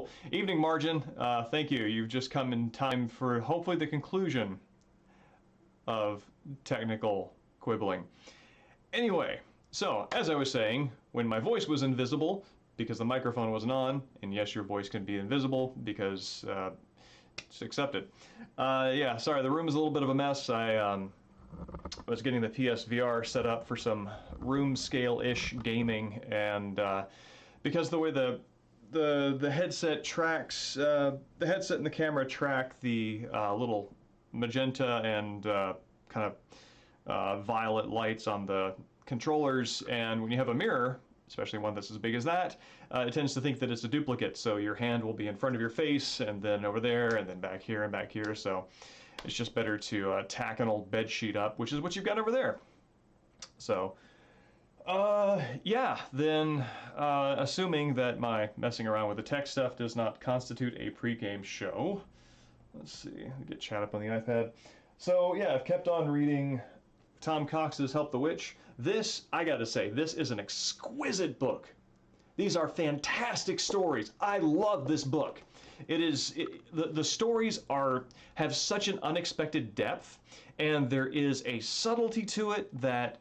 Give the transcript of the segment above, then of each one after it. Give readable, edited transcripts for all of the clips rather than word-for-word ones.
cool. Evening, Margin. Thank you. You've just come in time for hopefully the conclusion of technical quibbling. Anyway, so as I was saying, when my voice was invisible because the microphone wasn't on, and yes, your voice can be invisible because just accept it. Yeah, sorry, the room is a little bit of a mess. I was getting the PSVR set up for some room scale-ish gaming, and because the way the headset tracks, the headset and the camera track the little magenta and kind of violet lights on the controllers, and when you have a mirror, especially one that's as big as that, it tends to think that it's a duplicate, so your hand will be in front of your face, and then over there, and then back here, and back here, so it's just better to tack an old bed sheet up, which is what you've got over there. So, yeah, then, assuming that my messing around with the tech stuff does not constitute a pre-game show, let's see, get chat up on the iPad. So, yeah, I've kept on reading Tom Cox's Help the Witch. This, I gotta say, this is an exquisite book. These are fantastic stories. I love this book. The stories have such an unexpected depth, and there is a subtlety to it that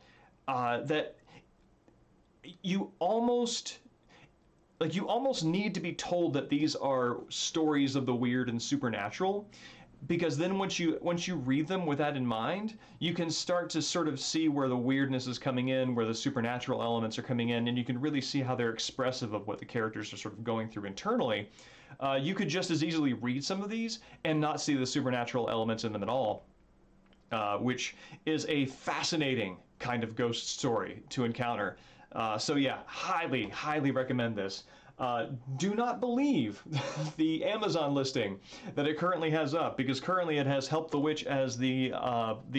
you almost need to be told that these are stories of the weird and supernatural, because then once you read them with that in mind, you can start to sort of see where the weirdness is coming in, where the supernatural elements are coming in, and you can really see how they're expressive of what the characters are sort of going through internally. You could just as easily read some of these and not see the supernatural elements in them at all, which is a fascinating kind of ghost story to encounter. So yeah, highly, highly recommend this. Do not believe the Amazon listing that it currently has up, because currently it has Help the Witch as the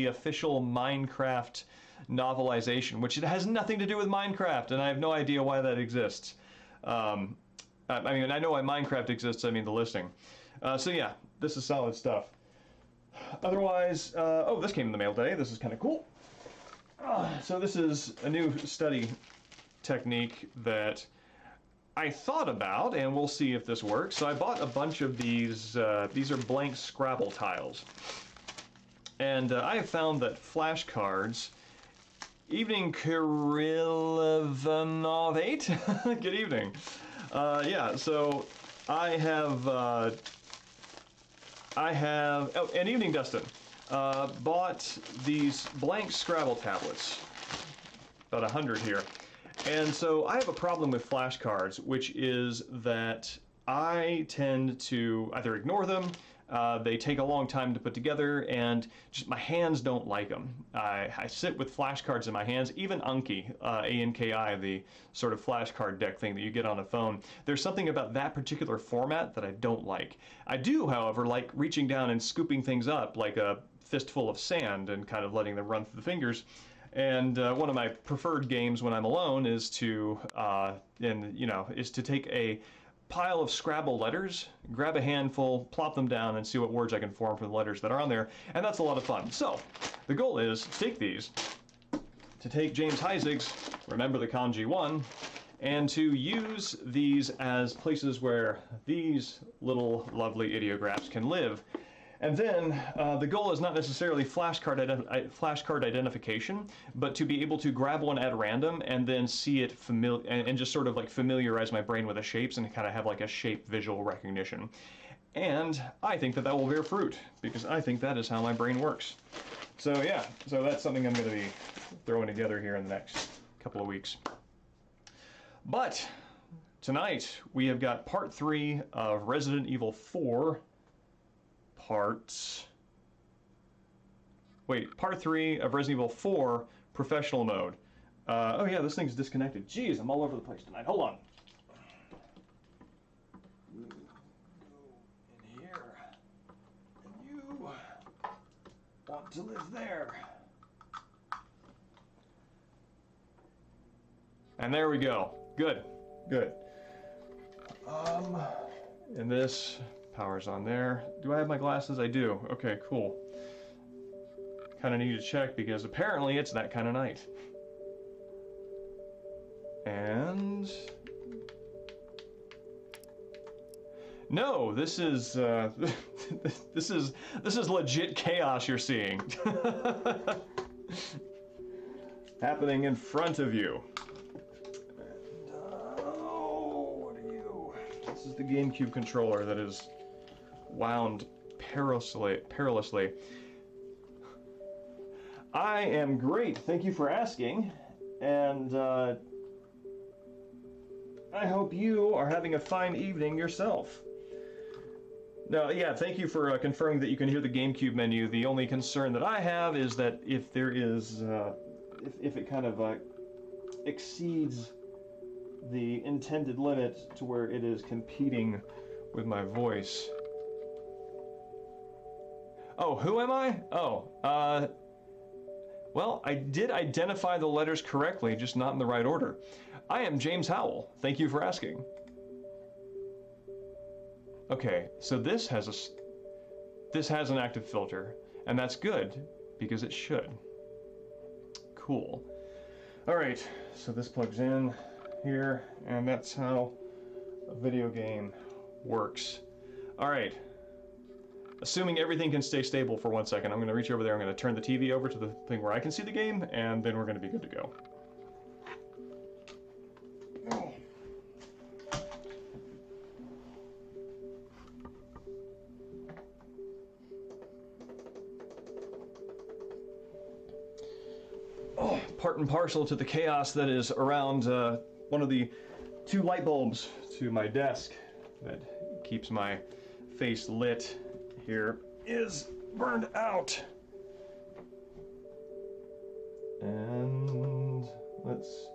official Minecraft novelization, which it has nothing to do with Minecraft, and I have no idea why that exists. I mean, I know why Minecraft exists, I mean the listing. So yeah, this is solid stuff. Otherwise, oh, this came in the mail today. This is kind of cool. So this is a new study technique that I thought about, and we'll see if this works. So I bought a bunch of these. These are blank Scrabble tiles, and I have found that flashcards. Evening, Kirillavanov8. Good evening. Yeah. So I have. Oh, and evening, Dustin. Bought these blank Scrabble tablets. About 100 here. And so I have a problem with flashcards, which is that I tend to either ignore them, they take a long time to put together, and just my hands don't like them. I sit with flashcards in my hands, even Anki, A-N-K-I, the sort of flashcard deck thing that you get on a phone. There's something about that particular format that I don't like. I do, however, like reaching down and scooping things up like a fistful of sand and kind of letting them run through the fingers. And one of my preferred games when I'm alone is to take a pile of Scrabble letters, grab a handful, plop them down, and see what words I can form from the letters that are on there, and that's a lot of fun. So the goal is to take these, to take James Heisig's Remember the Kanji 1, and to use these as places where these little lovely ideographs can live. And then the goal is not necessarily flashcard identification, but to be able to grab one at random and then see it and just sort of like familiarize my brain with the shapes and kind of have like a shape visual recognition. And I think that that will bear fruit, because I think that is how my brain works. So yeah, so that's something I'm going to be throwing together here in the next couple of weeks. But tonight we have got part 3 of Resident Evil 4. Part 3 of Resident Evil 4 Professional Mode. Oh yeah, this thing's disconnected. Jeez, I'm all over the place tonight. Hold on. Go in here. And you want to live there. And there we go. Good. Good. And this power's on there. Do I have my glasses? I do. Okay, cool. Kind of need to check because apparently it's that kind of night. And No, this is this is legit chaos you're seeing. Happening in front of you. And, oh, what are you? This is the GameCube controller that is wound perilously. I am great, thank you for asking, and I hope you are having a fine evening yourself. No, yeah, thank you for confirming that you can hear the GameCube menu. The only concern that I have is that if there is, if it kind of exceeds the intended limit to where it is competing with my voice. Oh, who am I? Oh, well, I did identify the letters correctly, just not in the right order. I am James Howell. Thank you for asking. Okay, so this has an active filter, and that's good because it should. Cool. All right, so this plugs in here, and that's how a video game works. All right. Assuming everything can stay stable for 1 second, I'm going to reach over there, I'm going to turn the TV over to the thing where I can see the game, and then we're going to be good to go. Oh, part and parcel to the chaos that is around one of the 2 light bulbs to my desk that keeps my face lit here is burned out. And let's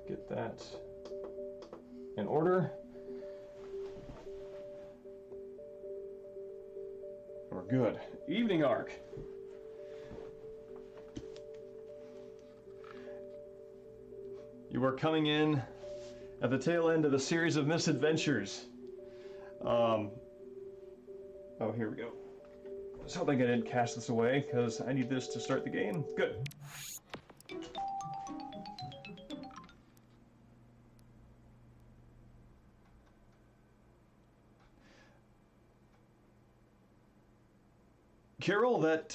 get that in order. We're good. Evening arc. You are coming in at the tail end of a series of misadventures. Oh, here we go. I was hoping I didn't cache this away, because I need this to start the game. Good. Carol, that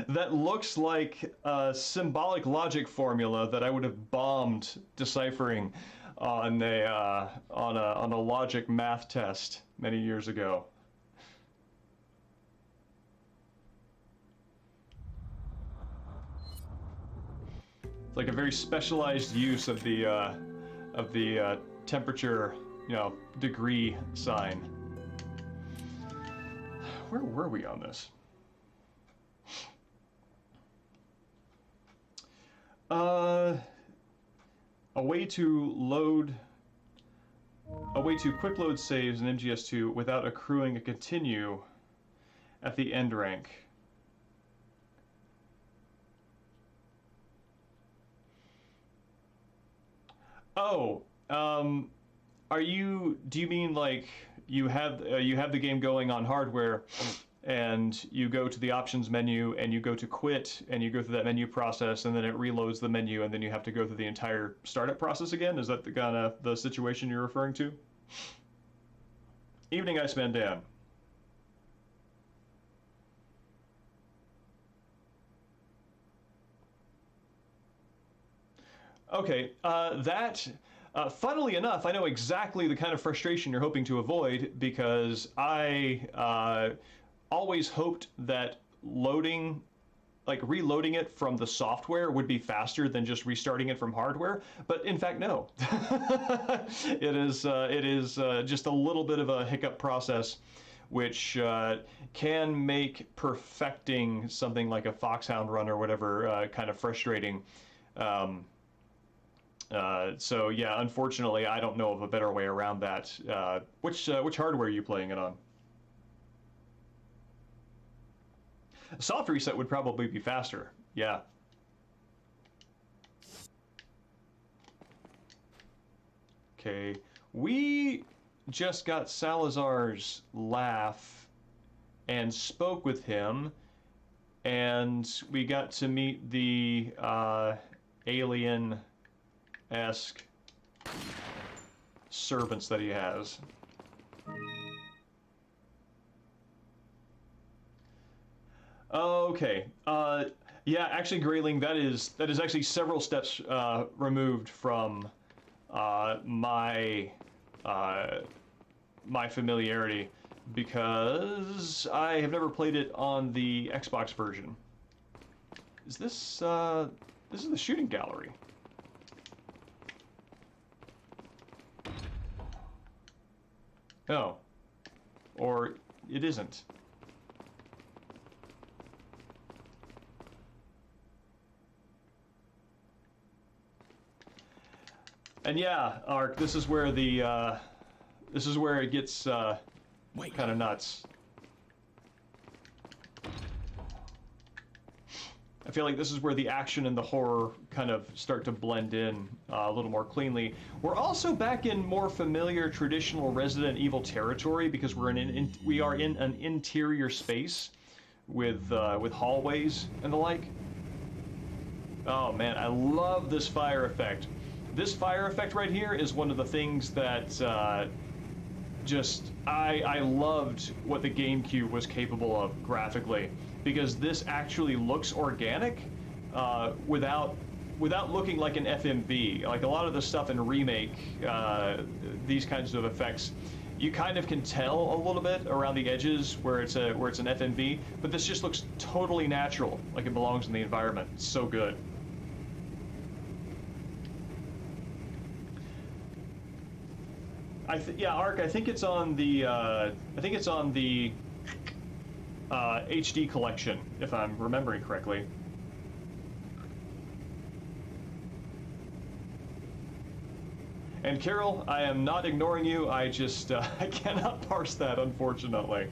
that looks like a symbolic logic formula that I would have bombed deciphering on a logic math test many years ago. It's like a very specialized use of the temperature, degree sign. Where were we on this? A way to quick load saves in MGS2 without accruing a continue at the end rank. Oh, do you mean like you have the game going on hardware and you go to the options menu and you go to quit and you go through that menu process and then it reloads the menu and then you have to go through the entire startup process again? Is that the kind of the situation you're referring to? Evening, Iceman Dan. Okay, funnily enough, I know exactly the kind of frustration you're hoping to avoid, because I always hoped that reloading it from the software would be faster than just restarting it from hardware. But in fact, no. It is just a little bit of a hiccup process, which can make perfecting something like a Foxhound run or whatever kind of frustrating. So yeah, unfortunately, I don't know of a better way around that. Which hardware are you playing it on? A soft reset would probably be faster. Yeah. Okay, we just got Salazar's laugh and spoke with him, and we got to meet the alien-esque servants that he has. Okay. Yeah, actually, Grayling, that is actually several steps removed from my my familiarity, because I have never played it on the Xbox version. Is this this is the shooting gallery? No, or it isn't. And yeah, Ark, this is where the this is where it gets kind of nuts. I feel like this is where the action and the horror kind of start to blend in a little more cleanly. We're also back in more familiar traditional Resident Evil territory, because we are in an interior space with hallways and the like. Oh man, I love this fire effect. This fire effect right here is one of the things that I loved what the GameCube was capable of graphically, because this actually looks organic without looking like an FMV. Like a lot of the stuff in Remake, these kinds of effects, you kind of can tell a little bit around the edges where it's an FMV, but this just looks totally natural, like it belongs in the environment. It's so good. Yeah, Ark, I think it's on the HD collection, if I'm remembering correctly. And Carol, I am not ignoring you. I just I cannot parse that, unfortunately.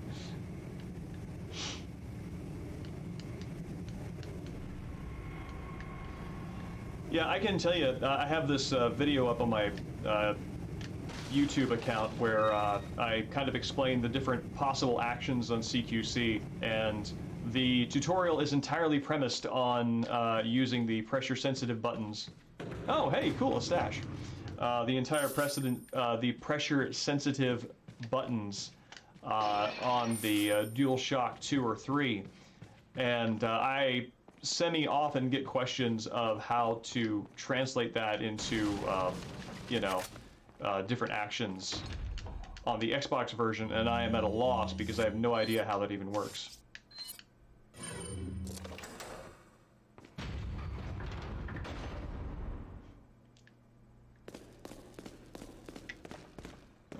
Yeah, I can tell you, I have this video up on my YouTube account where I kind of explain the different possible actions on CQC, and the tutorial is entirely premised on using the pressure-sensitive buttons. Oh, hey, cool, a stash. The entire the pressure-sensitive buttons on the DualShock 2 or 3, and I semi-often get questions of how to translate that into, you know, different actions on the Xbox version, and I am at a loss because I have no idea how that even works.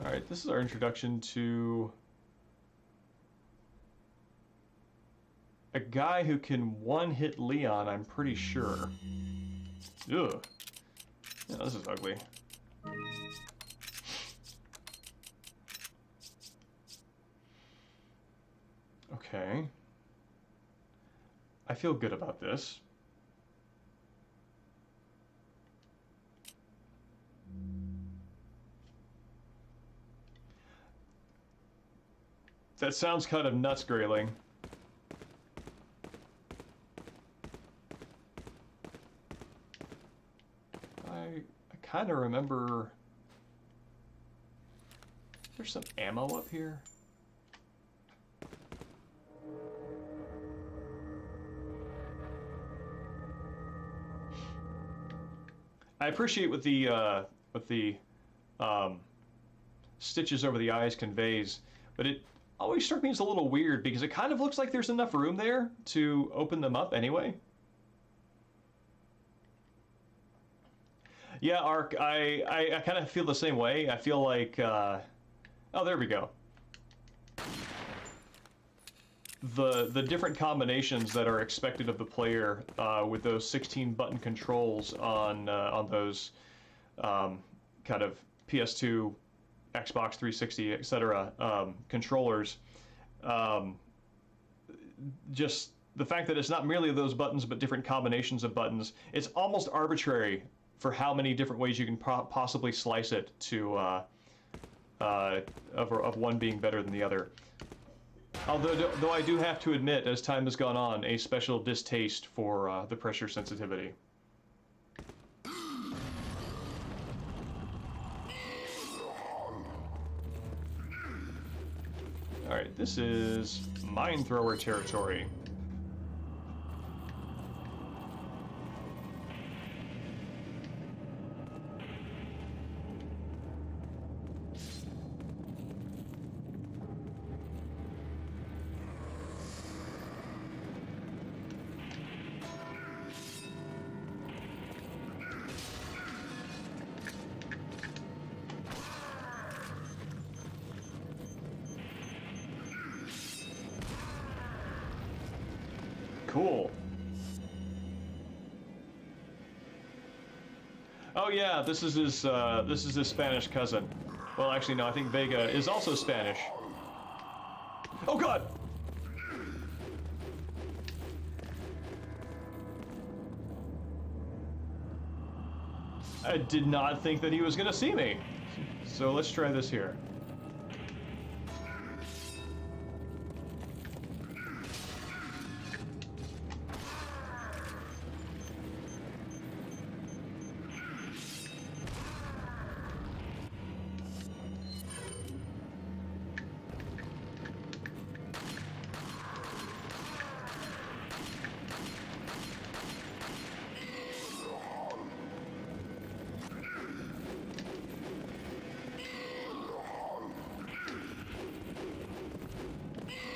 Alright, this is our introduction to a guy who can one-hit Leon, I'm pretty sure. Ugh. Yeah, this is ugly. Okay. I feel good about this. That sounds kind of nuts, Grayling. I kind of remember... There's some ammo up here. I appreciate what the stitches over the eyes conveys, but it always struck me as a little weird because it kind of looks like there's enough room there to open them up anyway. Yeah, Ark, I kind of feel the same way. I feel like, oh, there we go. The different combinations that are expected of the player with those 16-button controls on those kind of PS2, Xbox 360, etc. Controllers. Just the fact that it's not merely those buttons, but different combinations of buttons. It's almost arbitrary for how many different ways you can possibly slice it to of one being better than the other. Though I do have to admit, as time has gone on, a special distaste for the pressure sensitivity. Alright, this is mine thrower territory. Cool. Oh yeah, this is his Spanish cousin. Well, actually no, I think Vega is also Spanish. Oh god! I did not think that he was gonna see me. So let's try this here.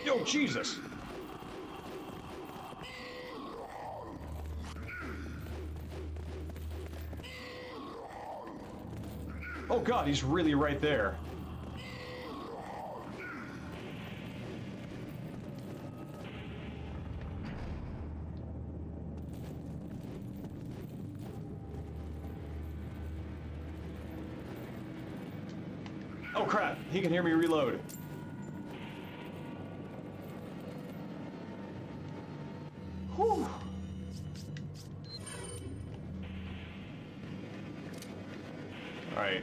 Yo, Jesus! Oh god, he's really right there. Oh crap, he can hear me reload. Whew. Alright.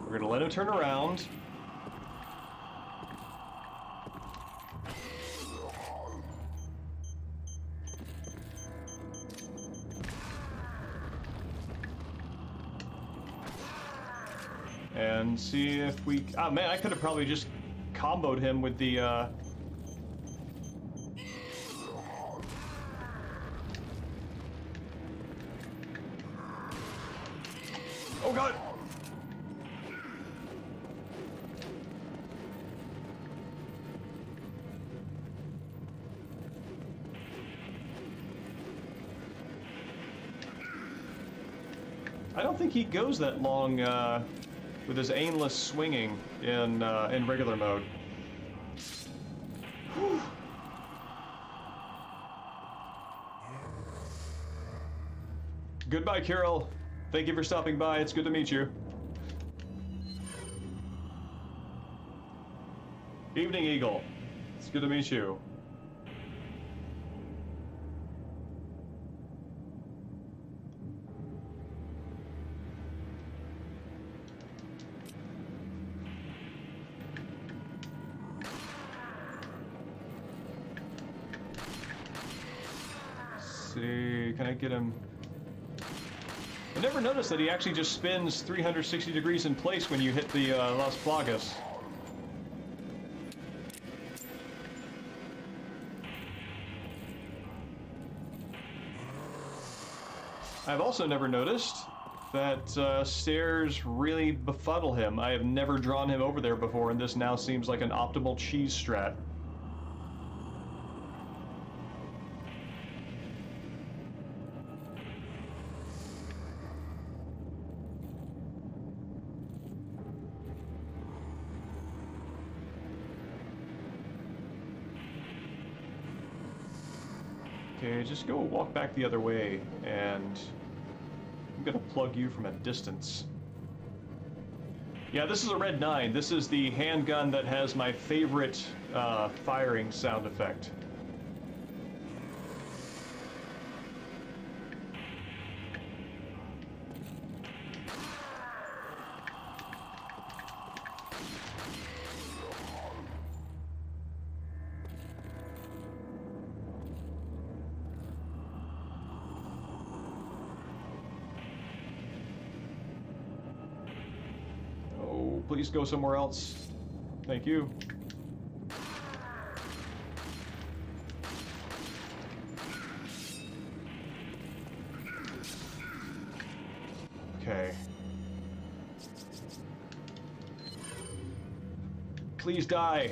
We're gonna let him turn around. And see if we... Oh man, I could have probably just comboed him with the, Oh god! I don't think he goes that long, with his aimless swinging in regular mode. Whew. Goodbye, Carol. Thank you for stopping by. It's good to meet you. Evening, Eagle. It's good to meet you. See, can I get him? I never noticed that he actually just spins 360 degrees in place when you hit the Las Plagas. I've also never noticed that stairs really befuddle him. I have never drawn him over there before, and this now seems like an optimal cheese strat. Okay, just go walk back the other way, and I'm gonna plug you from a distance. Yeah, this is a Red 9. This is the handgun that has my favorite firing sound effect. Please go somewhere else. Thank you. Okay. Please die.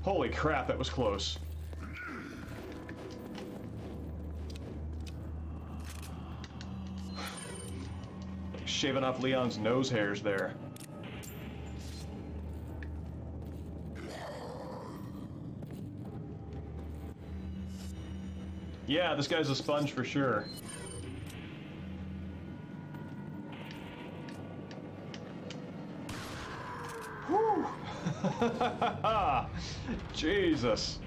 Holy crap, that was close. Like shaving off Leon's nose hairs there. Yeah, this guy's a sponge for sure. Whew! Jesus.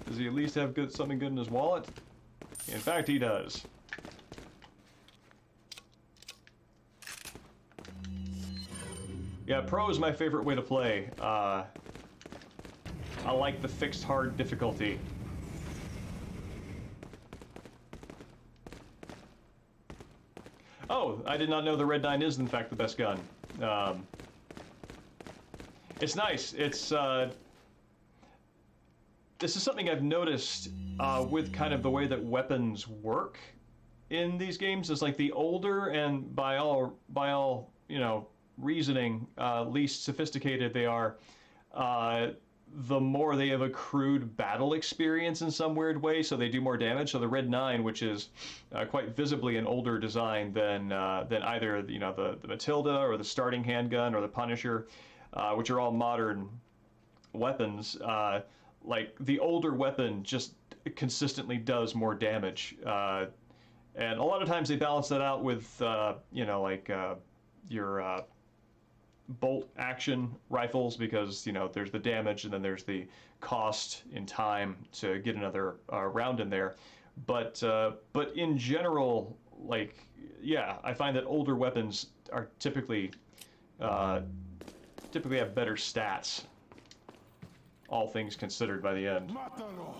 Does he at least have something good in his wallet? In fact, he does. Yeah, Pro is my favorite way to play. I like the fixed hard difficulty. Oh, I did not know the Red 9 is in fact the best gun. It's nice. It's this is something I've noticed with kind of the way that weapons work in these games. Is like the older and by all you know reasoning least sophisticated they are, the more they have accrued battle experience in some weird way, so they do more damage. So the Red 9, which is quite visibly an older design than either you know the Matilda or the starting handgun or the Punisher, which are all modern weapons. Like the older weapon just consistently does more damage, and a lot of times they balance that out with you know like your bolt action rifles, because you know there's the damage and then there's the cost in time to get another round in there, but in general, like, yeah, I find that older weapons are typically have better stats, all things considered, by the end. Mátalo.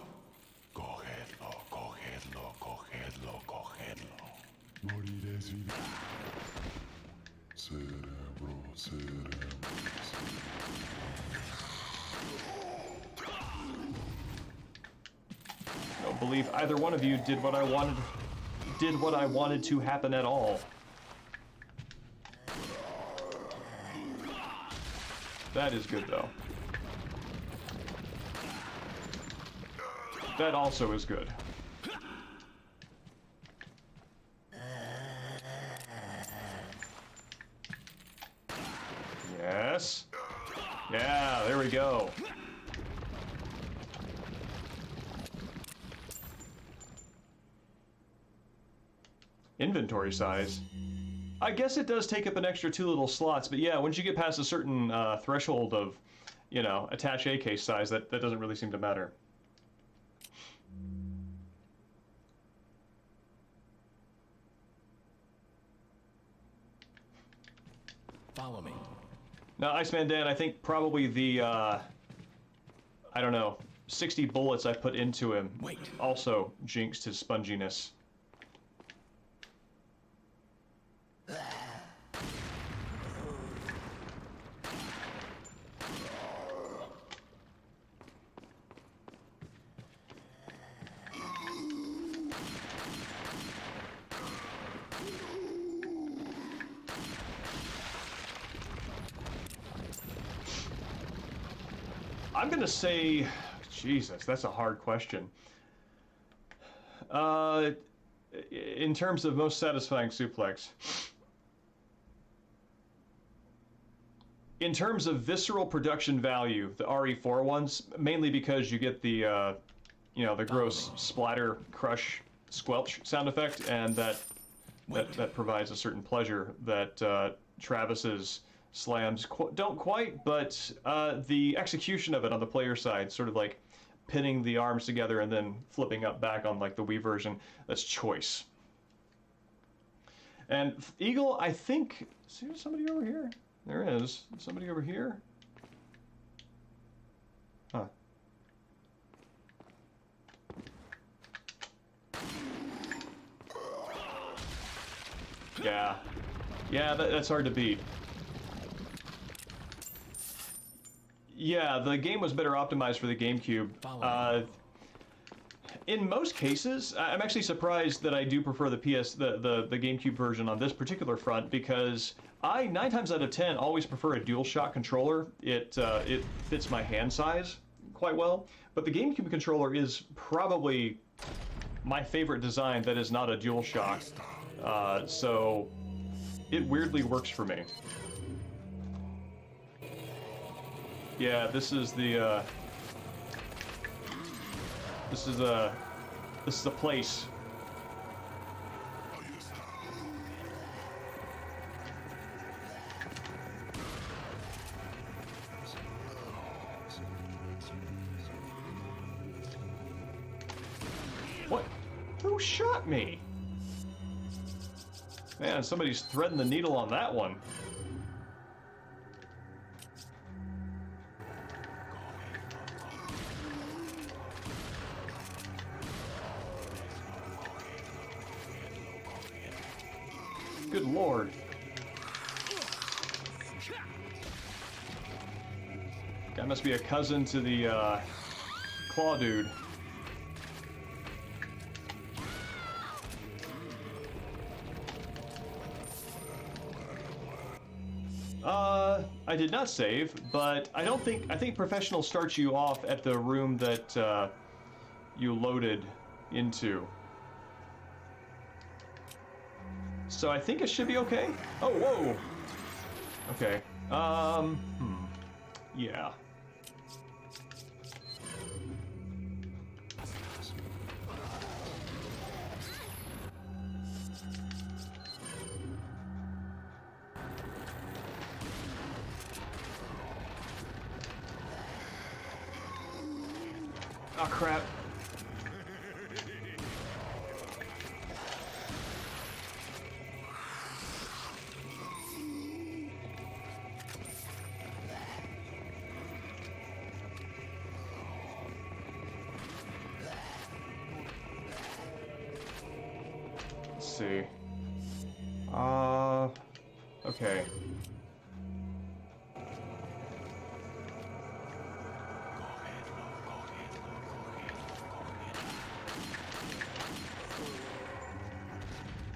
Cogedlo, cogedlo, cogedlo, cogedlo. Moriréis vivo. Cerebro, cerebro. I don't believe either one of you did what I wanted to happen at all. That is good though. That also is good. Yes. Yeah, there we go. Inventory size. I guess it does take up an extra 2 little slots, but yeah, once you get past a certain threshold of, you know, attaché case size, that doesn't really seem to matter. Follow me. Now, Iceman Dan, I think probably the, I don't know, 60 bullets I put into him also jinxed his sponginess. I'm gonna say, Jesus, that's a hard question. In terms of most satisfying suplex, in terms of visceral production value, the RE4 ones, mainly because you get the, you know, the gross splatter, crush, squelch sound effect, and that provides a certain pleasure that Travis's slams don't quite, but the execution of it on the player side, sort of like pinning the arms together and then flipping up back on like the Wii version, that's choice. And Eagle, I think... See, there's somebody over here. There is. Somebody over here. Huh. Yeah. Yeah, that's hard to beat. Yeah, the game was better optimized for the GameCube. In most cases, I'm actually surprised that I do prefer the GameCube version on this particular front, because I 9 times out of 10 always prefer a DualShock controller. It fits my hand size quite well, but the GameCube controller is probably my favorite design that is not a DualShock. So it weirdly works for me. Yeah, this is the place. What? Who shot me? Man, somebody's threading the needle on that one. Good lord. Guy must be a cousin to the claw dude. I did not save, but I think Professional starts you off at the room that you loaded into. So I think it should be okay. Oh, whoa. Okay. Yeah. Oh, crap. Let's see. Okay.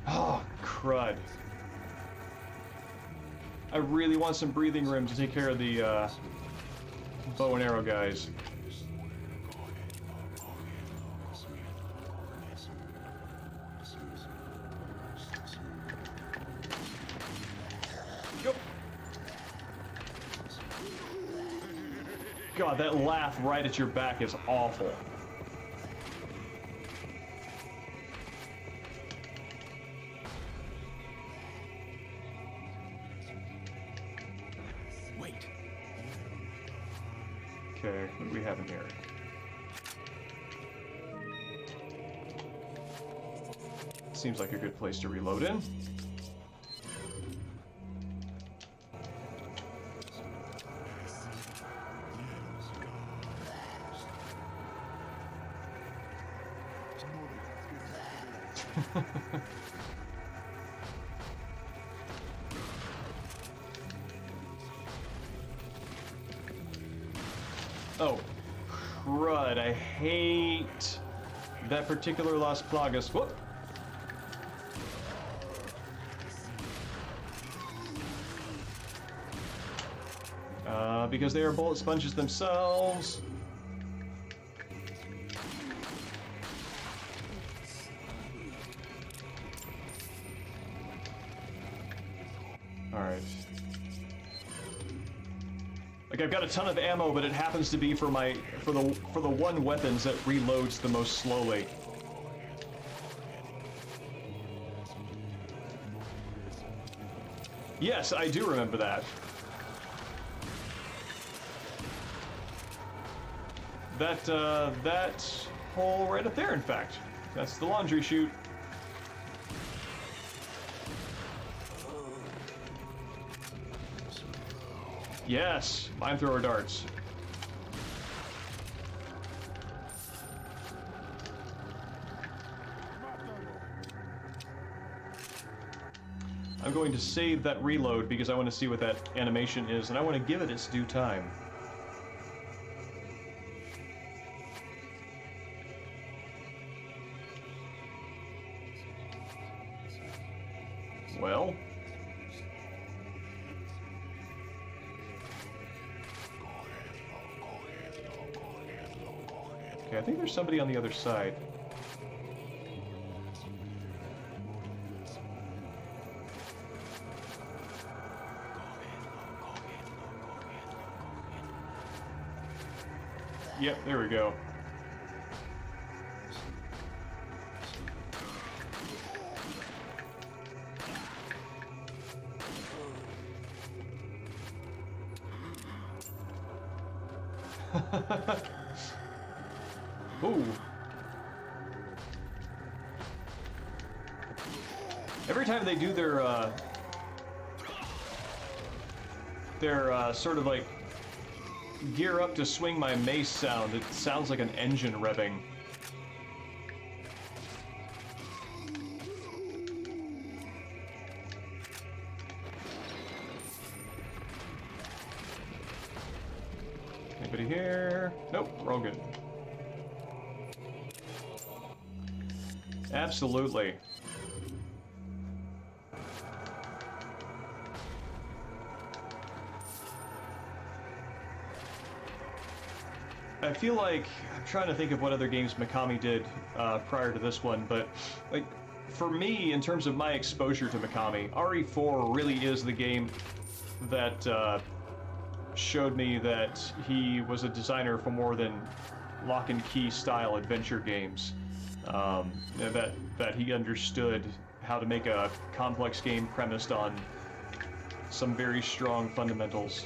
Oh, crud. I really want some breathing room to take care of the bow and arrow guys. Yep. God, that laugh right at your back is awful. Wait. Okay, what do we have in here? Seems like a good place to reload in. Oh, crud, I hate that particular Las Plagas. Whoop! Because they are bullet sponges themselves. Alright. Like, I've got a ton of ammo, but it happens to be for the one weapons that reloads the most slowly. Yes, I do remember that. That hole right up there, in fact. That's the laundry chute. Yes, mine thrower darts. I'm going to save that reload because I want to see what that animation is, and I want to give it its due time. Well. Okay, I think there's somebody on the other side. Yep, there we go. Ooh. Every time they do their sort of like gear up to swing my mace sound, it sounds like an engine revving. Anybody here? Nope, we're all good. Absolutely. I feel like, I'm trying to think of what other games Mikami did prior to this one, but like for me, in terms of my exposure to Mikami, RE4 really is the game that showed me that he was a designer for more than lock and key style adventure games. That he understood how to make a complex game premised on some very strong fundamentals.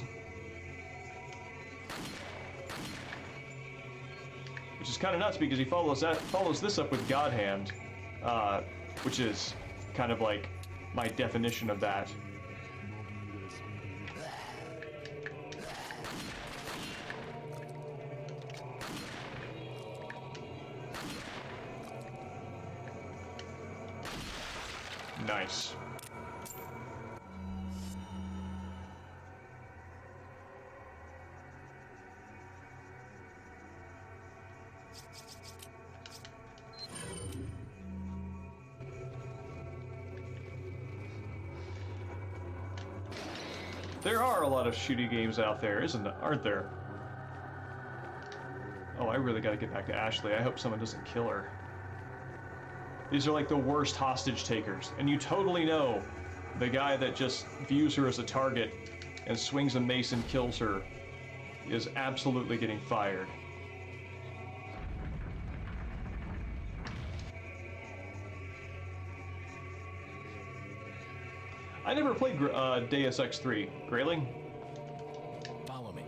Which is kind of nuts because he follows this up with God Hand, which is kind of like my definition of that. Nice. There are a lot of shooty games out there, aren't there? Oh, I really gotta get back to Ashley. I hope someone doesn't kill her. These are like the worst hostage takers, and you totally know the guy that just views her as a target and swings a mace and kills her is absolutely getting fired. I never played Deus Ex 3. Grayling? Follow me.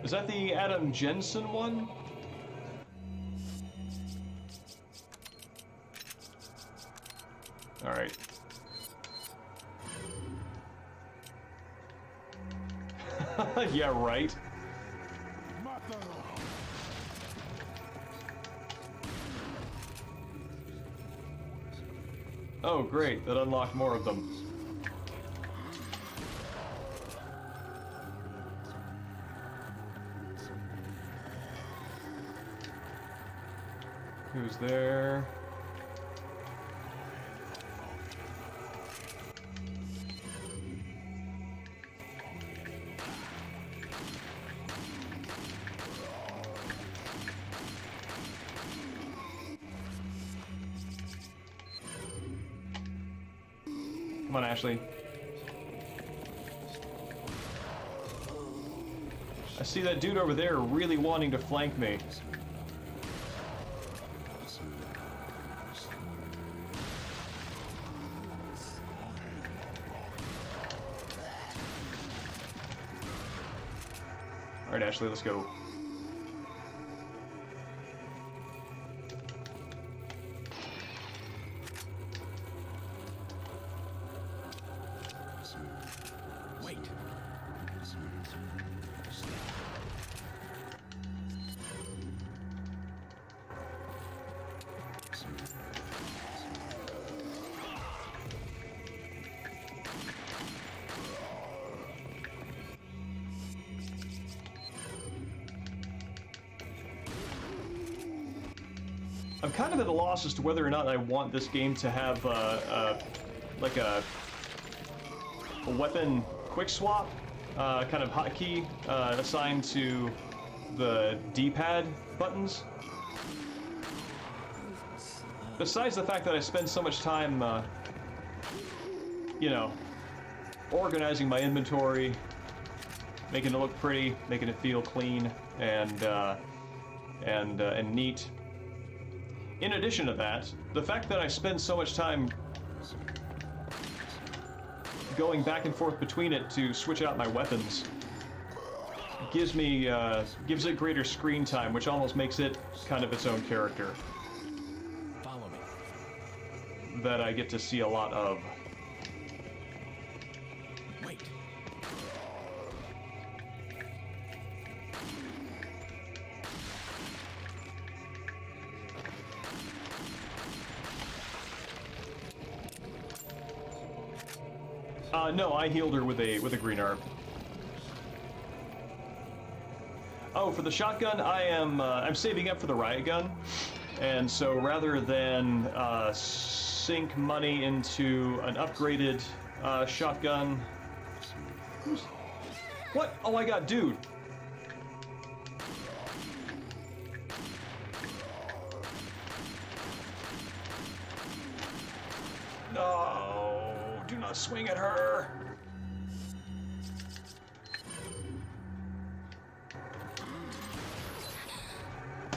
Is that the Adam Jensen one? Alright. Yeah, right. Oh, great. That unlocked more of them. Who's there? Come on, Ashley. I see that dude over there really wanting to flank me. Alright, Ashley, let's go. Wait. I'm kind of at a loss as to whether or not I want this game to have like a weapon quick swap kind of hotkey assigned to the D-pad buttons. Besides the fact that I spend so much time, you know, organizing my inventory, making it look pretty, making it feel clean and neat. In addition to that, the fact that I spend so much time going back and forth between it to switch out my weapons gives it greater screen time, which almost makes it kind of its own character Follow me. that I get to see a lot of. Wait. No, I healed her with a green herb. Oh, for the shotgun, I'm saving up for the riot gun, and so rather than sink money into an upgraded shotgun. What? Oh my God, dude! No, do not swing at her.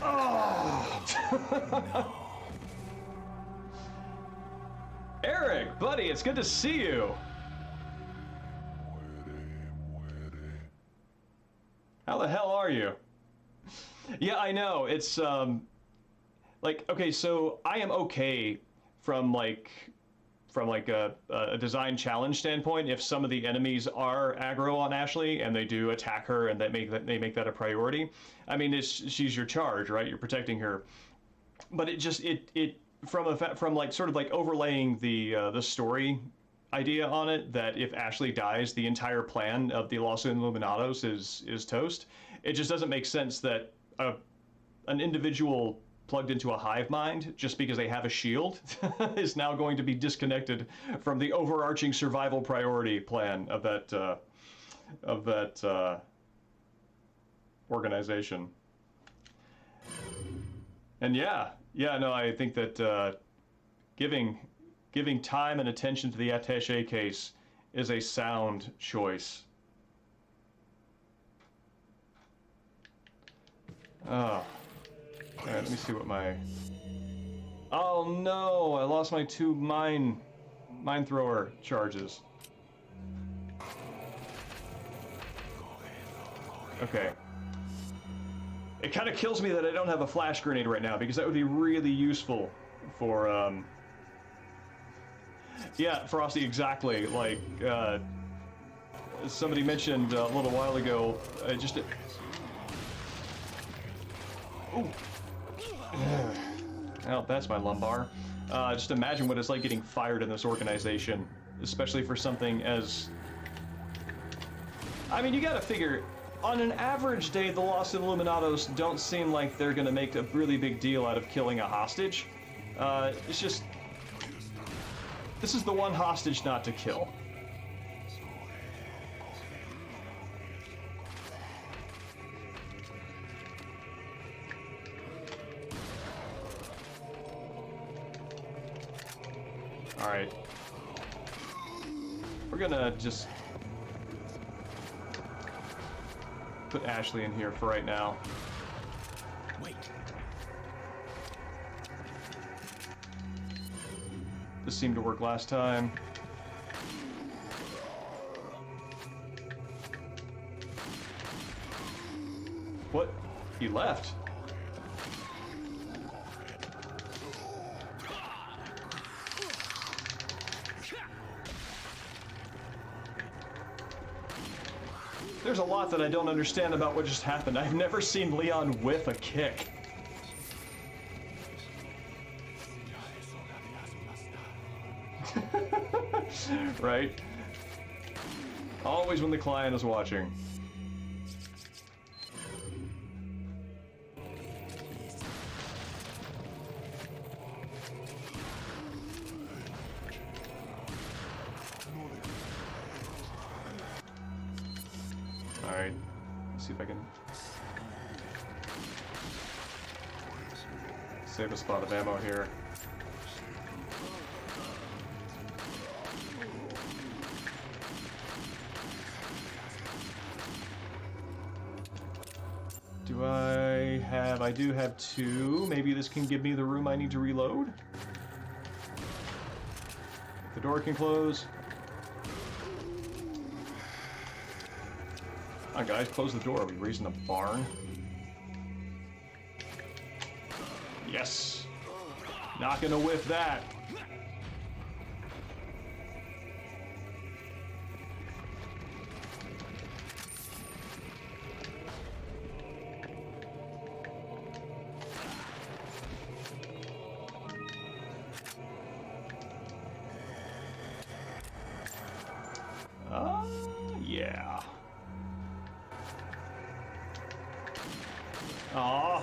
Oh! Eric, buddy, it's good to see you. How the hell are you? Yeah, I know. It's like, okay, so I am okay from a design challenge standpoint if some of the enemies are aggro on Ashley and they do attack her and they make that a priority. I mean, she's your charge, right? You're protecting her. But from like sort of like overlaying the story idea on it, that if Ashley dies, the entire plan of the Los Illuminados is toast. It just doesn't make sense that an individual plugged into a hive mind just because they have a shield is now going to be disconnected from the overarching survival priority plan of that organization. And yeah, no, I think that giving time and attention to the attaché case is a sound choice. Oh. Alright, let me see what my... Oh no! I lost my 2 mine thrower charges. Okay. It kind of kills me that I don't have a flash grenade right now, because that would be really useful for, Yeah, Frosty, exactly. Like, somebody mentioned a little while ago, Ooh. Oh, that's my lumbar. Just imagine what it's like getting fired in this organization, especially for something as... I mean, you gotta figure, on an average day, the Los Illuminados don't seem like they're gonna make a really big deal out of killing a hostage. It's just... This is the one hostage not to kill. Alright. We're gonna just put Ashley in here for right now. Wait. This seemed to work last time. What? He left. There's a lot that I don't understand about what just happened. I've never seen Leon whiff a kick. Right? Always when the client is watching. Alright. Let's see if I can save a spot of ammo here. I do have 2. Maybe this can give me the room I need to reload. If the door can close. Come on, guys, close the door. Are we raising a barn? Yes! Not gonna whiff that. Yeah. Aw.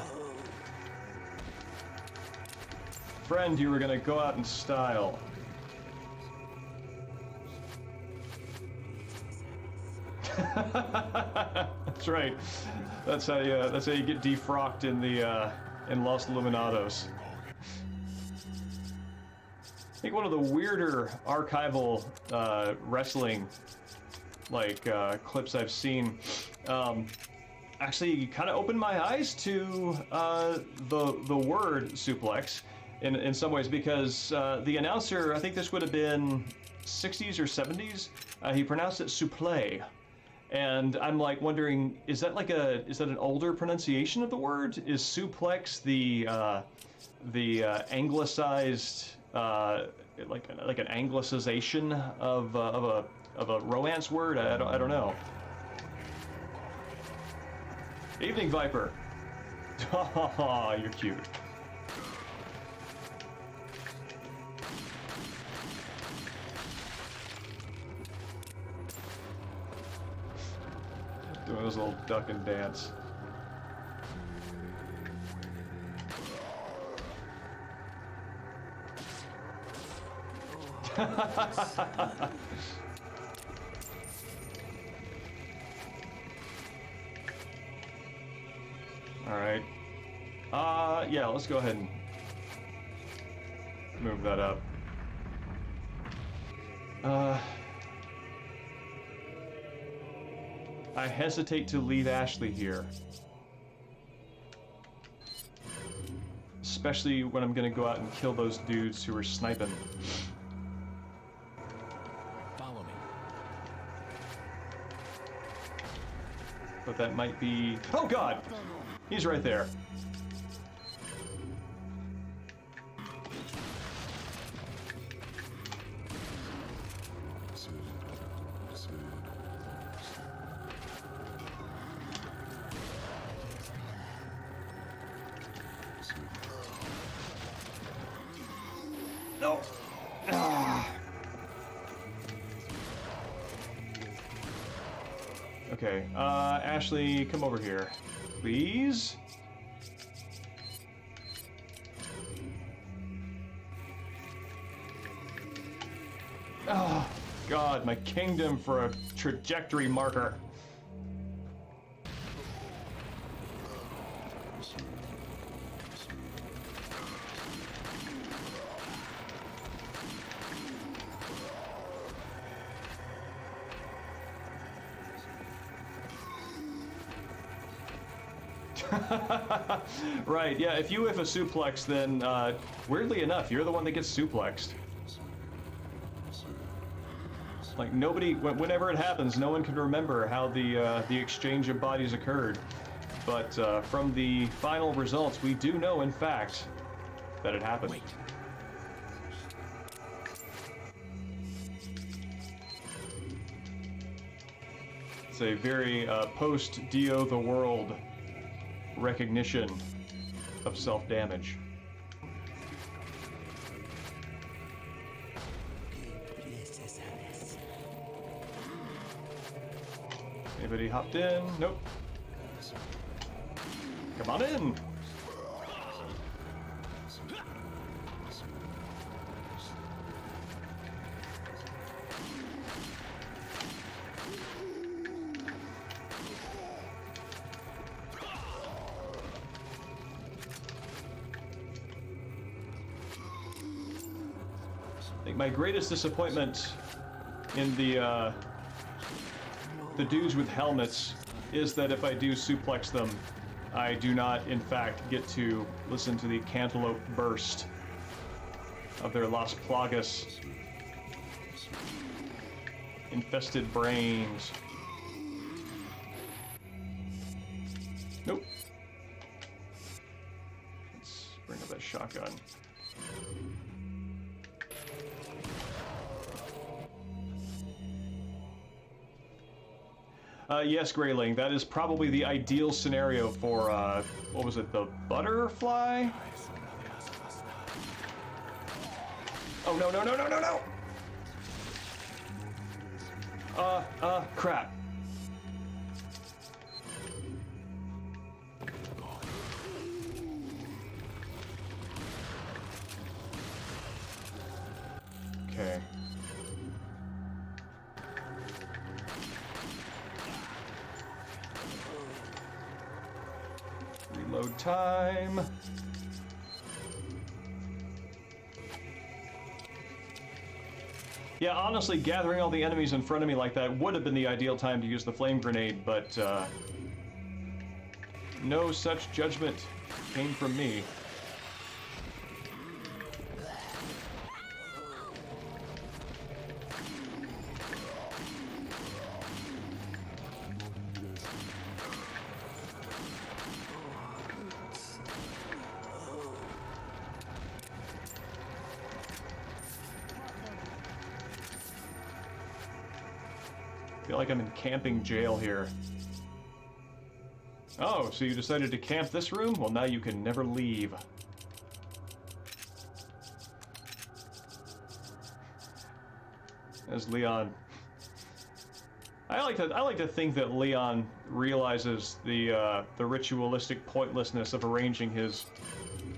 Friend, you were gonna go out in style. That's right. That's how you get defrocked in the in Los Illuminados. I think one of the weirder archival wrestling clips I've seen actually kind of opened my eyes to the word suplex in some ways, because the announcer, I think this would have been 60s or 70s, he pronounced it supplé, and I'm like wondering, is that an older pronunciation of the word? Is suplex the anglicized like an anglicization of a Romance word? I don't know. Evening, Viper. Oh, you're cute. Doing his little duck and dance. Alright. Yeah, let's go ahead and move that up. I hesitate to leave Ashley here. Especially when I'm gonna go out and kill those dudes who are sniping. Follow me. But that might be... Oh god! He's right there. No! Ah. Okay, Ashley, come over here, please. Oh, God, my kingdom for a trajectory marker. Right, yeah, if you whiff a suplex, then, weirdly enough, you're the one that gets suplexed. Like, nobody, whenever it happens, no one can remember how the exchange of bodies occurred. But, from the final results, we do know, in fact, that it happened. Wait. It's a very, post-Dio the World recognition of self-damage. Anybody hopped in? Nope. Come on in! think my greatest disappointment in the dudes with helmets is that if I do suplex them, I do not, in fact, get to listen to the cantaloupe burst of their Las Plagas infested brains. Nope. Let's bring up that shotgun. Yes, Grayling, that is probably the ideal scenario for, what was it, the butterfly? Oh, no, no, no, no, no, no! Crap. Okay. Reload time. Yeah, honestly, gathering all the enemies in front of me like that would have been the ideal time to use the flame grenade, but no such judgment came from me. I feel like I'm in camping jail here. Oh, so you decided to camp this room? Well, now you can never leave. As Leon... I like to think that Leon realizes the ritualistic pointlessness of arranging his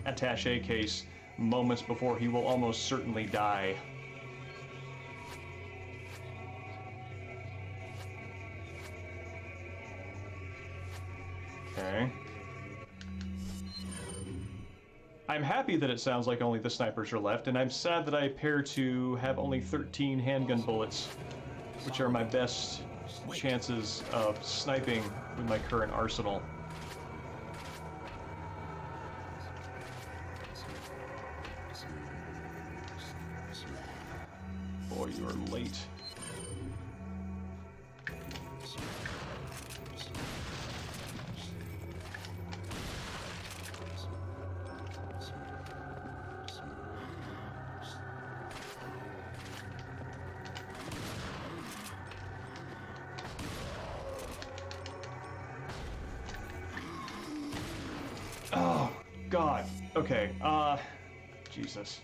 attaché case moments before he will almost certainly die. Okay. I'm happy that it sounds like only the snipers are left, and I'm sad that I appear to have only 13 handgun bullets, which are my best chances of sniping with my current arsenal. Boy, you are late. Oh, God. Okay, Jesus.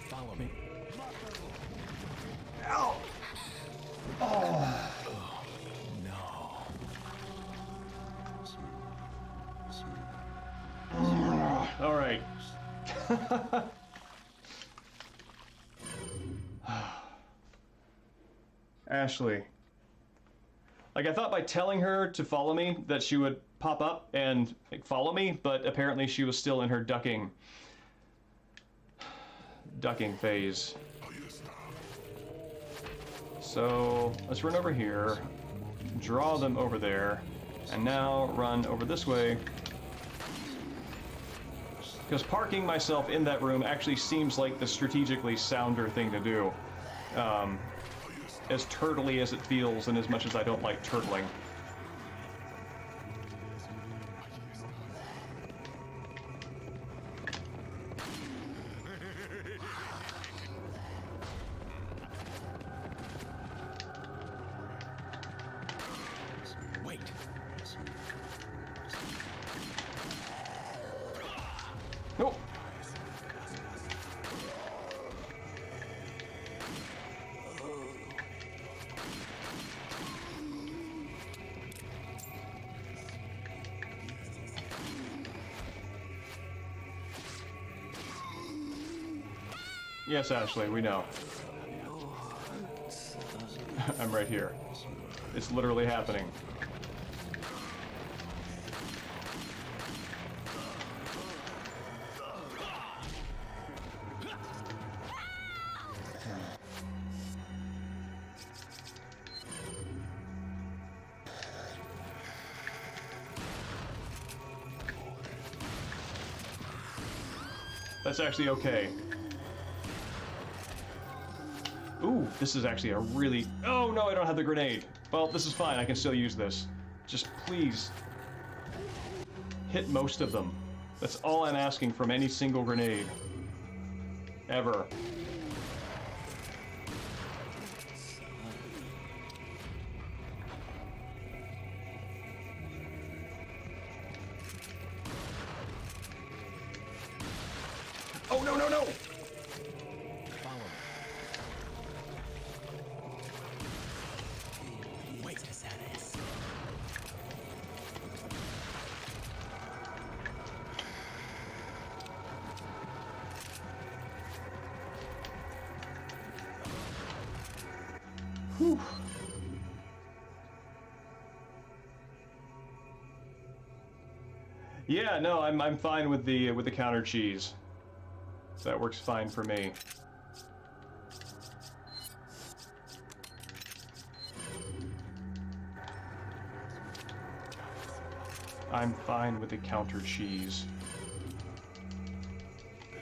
Follow me. Ow! Oh. No. All right. Ashley. Like, I thought by telling her to follow me that she would pop up and like, follow me, but apparently she was still in her ducking phase. So let's run over here, draw them over there, and now run over this way. Because parking myself in that room actually seems like the strategically sounder thing to do. As turtly as it feels, and as much as I don't like turtling. Wait. Nope. Yes, Ashley, we know. I'm right here. It's literally happening. That's actually okay. Ooh, this is actually a really... Oh, no, I don't have the grenade. Well, this is fine. I can still use this. Just please hit most of them. That's all I'm asking from any single grenade. Ever. Oh, no, no, no! Follow me. Wait, Casares. Whew. Yeah, no, I'm fine with the counter cheese. So that works fine for me. I'm fine with the counter cheese.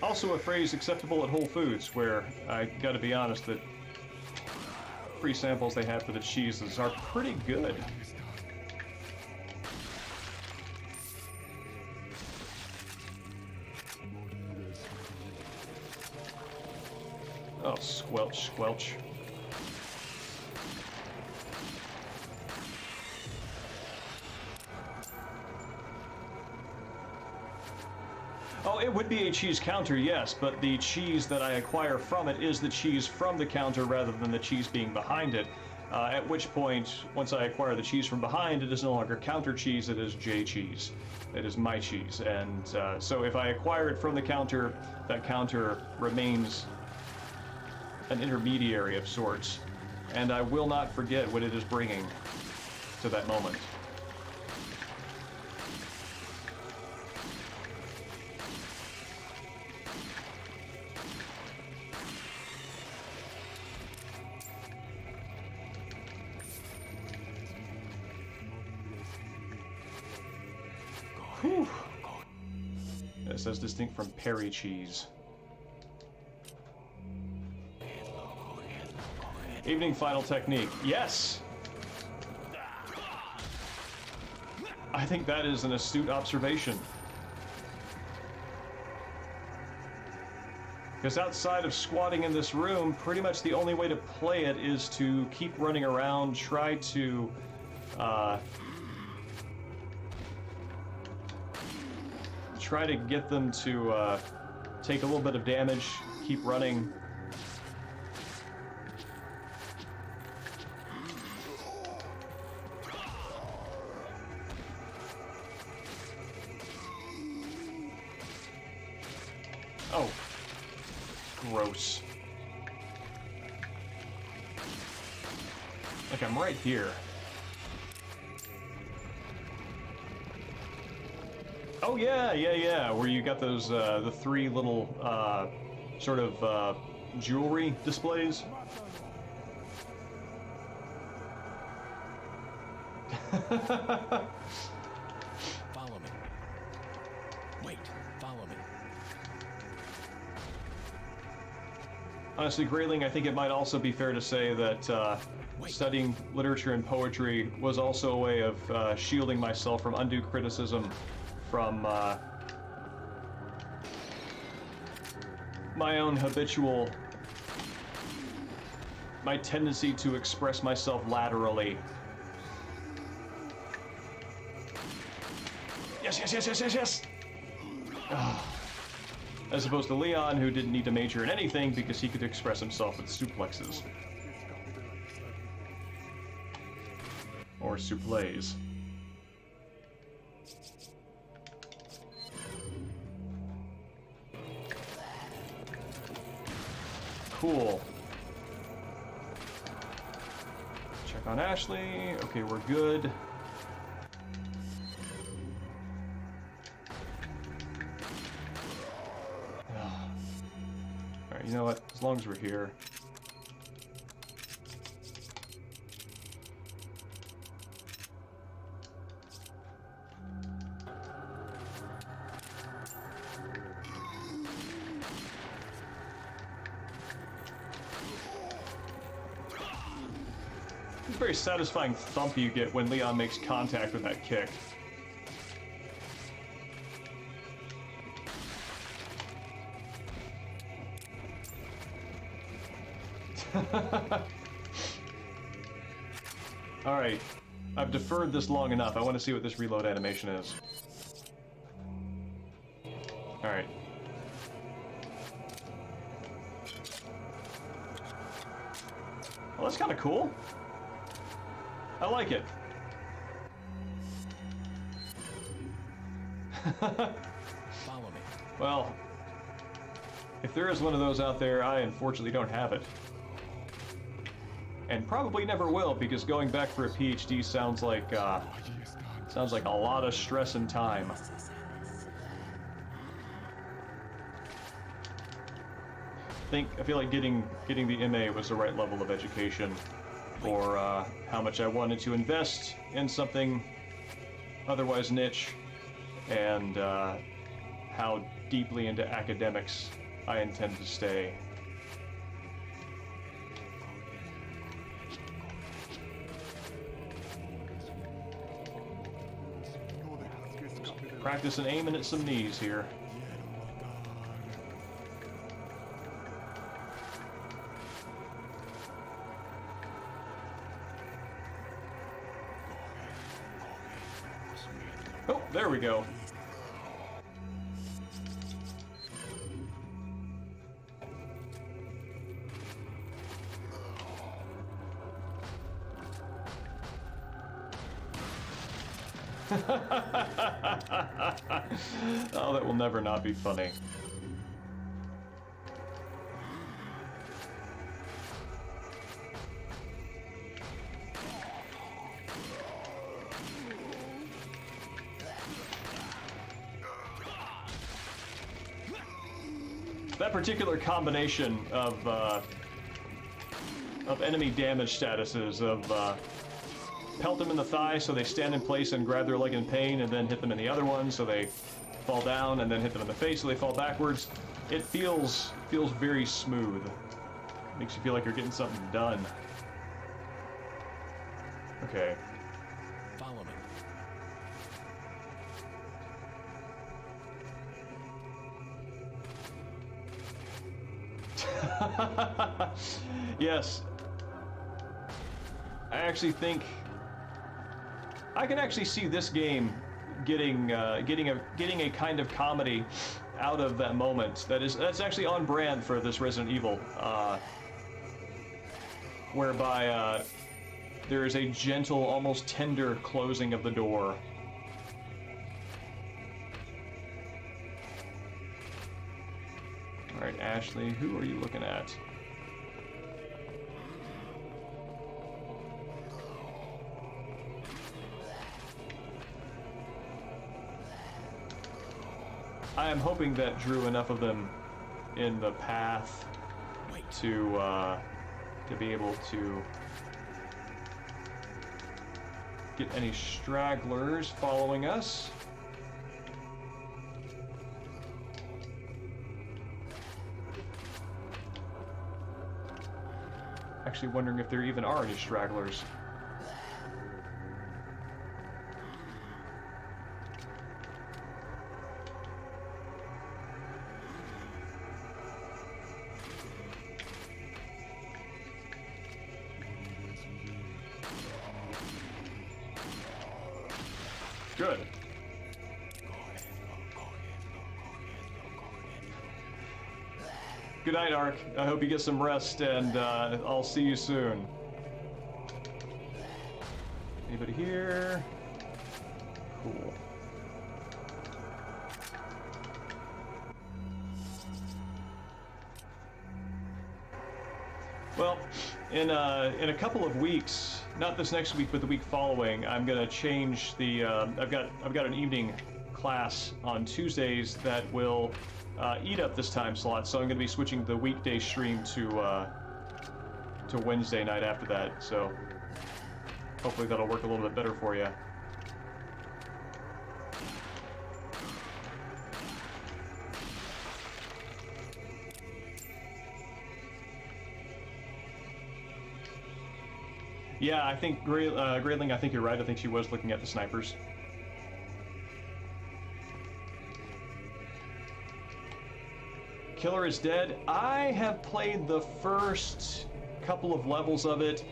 Also a phrase acceptable at Whole Foods, where I gotta be honest that free samples they have for the cheeses are pretty good. Oh, squelch, squelch. Oh, it would be a cheese counter, yes, but the cheese that I acquire from it is the cheese from the counter rather than the cheese being behind it. At which point, once I acquire the cheese from behind, it is no longer counter cheese, it is J cheese. It is my cheese. And so if I acquire it from the counter, that counter remains an intermediary of sorts. And I will not forget what it is bringing to that moment. Whew. It says distinct from Perry cheese. Evening final technique. Yes! I think that is an astute observation. Because outside of squatting in this room, pretty much the only way to play it is to keep running around, try to get them to take a little bit of damage, keep running. Oh, gross. Like I'm right here. Oh yeah, yeah, where you got those, the three little, sort of, jewelry displays. Follow me. Wait, follow me. Honestly, Grayling, I think it might also be fair to say that, studying literature and poetry was also a way of, shielding myself from undue criticism from my own habitual, my tendency to express myself laterally. Yes, yes, yes, yes, yes, yes! As opposed to Leon, who didn't need to major in anything because he could express himself with suplexes. Or suples. Cool. Check On Ashley. Okay, we're good. Alright, you know what? As long as we're here. It's a very satisfying thump you get when Leon makes contact with that kick. Alright, I've deferred this long enough. I want to see what this reload animation is. Alright. Well, that's kind of cool. I like it. Follow me. Well, if there is one of those out there, I unfortunately don't have it. And probably never will, because going back for a PhD sounds like a lot of stress and time. I feel like getting the MA was the right level of education for how much I wanted to invest in something otherwise niche, and how deeply into academics I intend to stay. Practicing aiming at some knees here. Oh, there we go. Oh, that will never not be funny. That particular combination of enemy damage statuses of pelt them in the thigh so they stand in place and grab their leg in pain, and then hit them in the other one so they fall down, and then hit them in the face so they fall backwards. It feels very smooth. Makes you feel like you're getting something done. Okay. Follow me. Yes. I actually think I can actually see this game getting a kind of comedy out of that moment. That's actually on brand for this Resident Evil, whereby there is a gentle, almost tender closing of the door. All right, Ashley, who are you looking at? I am hoping that drew enough of them in the path to be able to get any stragglers following us. Actually wondering if there even are any stragglers. Good. Good night, Ark. I hope you get some rest, and I'll see you soon. Anybody here? Cool. Well, in a couple of weeks, not this next week, but the week following, I'm gonna change the. I've got an evening class on Tuesdays that will eat up this time slot, so I'm gonna be switching the weekday stream to Wednesday night after that. So hopefully that'll work a little bit better for you. Yeah, I think Grayling, I think you're right. I think she was looking at the snipers. Killer is dead. I have played the first couple of levels of it.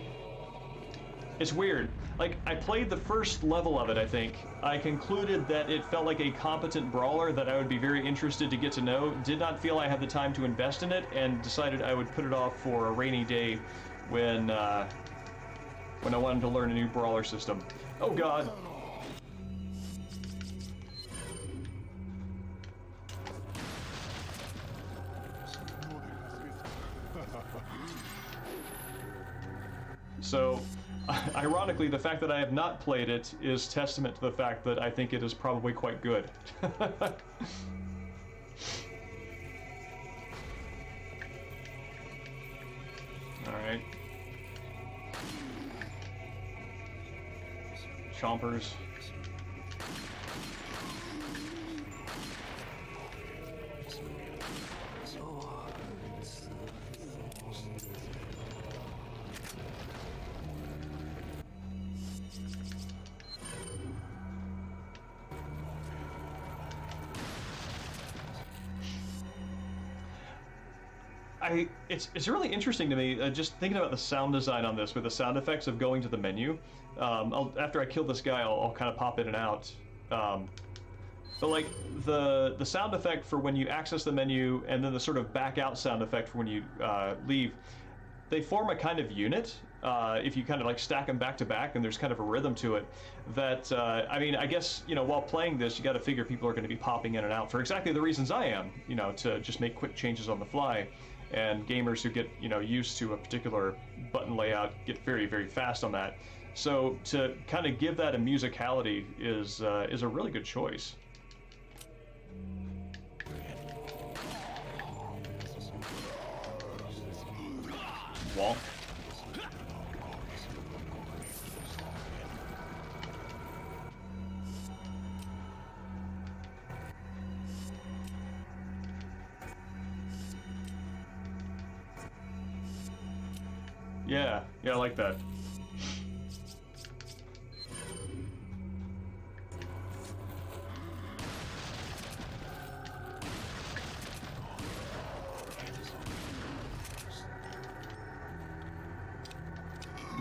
It's weird. Like, I played the first level of it, I think. I concluded that it felt like a competent brawler that I would be very interested to get to know. Did not feel I had the time to invest in it, and decided I would put it off for a rainy day when I wanted to learn a new brawler system. Oh god. So, ironically, the fact that I have not played it is testament to the fact that I think it is probably quite good. Alright. Chompers. It's really interesting to me, just thinking about the sound design on this, with the sound effects of going to the menu. After I kill this guy, I'll kind of pop in and out. But like the sound effect for when you access the menu, and then the sort of back out sound effect for when you leave, they form a kind of unit. If you kind of like stack them back to back, and there's kind of a rhythm to it. That I mean, I guess, you know, while playing this, you got to figure people are going to be popping in and out for exactly the reasons I am. You know, to just make quick changes on the fly. And gamers who get, you know, used to a particular button layout get very, very fast on that. So to kind of give that a musicality is a really good choice. Wonk. Yeah, I like that.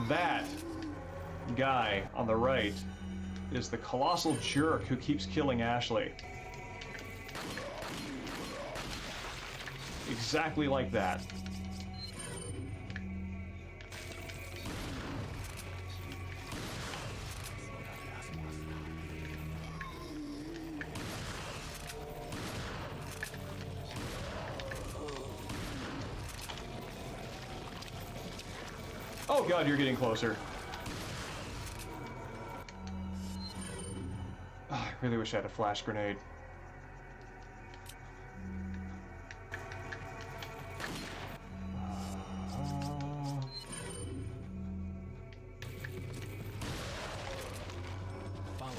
That guy on the right is the colossal jerk who keeps killing Ashley. Exactly like that. Oh god, you're getting closer. Oh, I really wish I had a flash grenade. Follow me.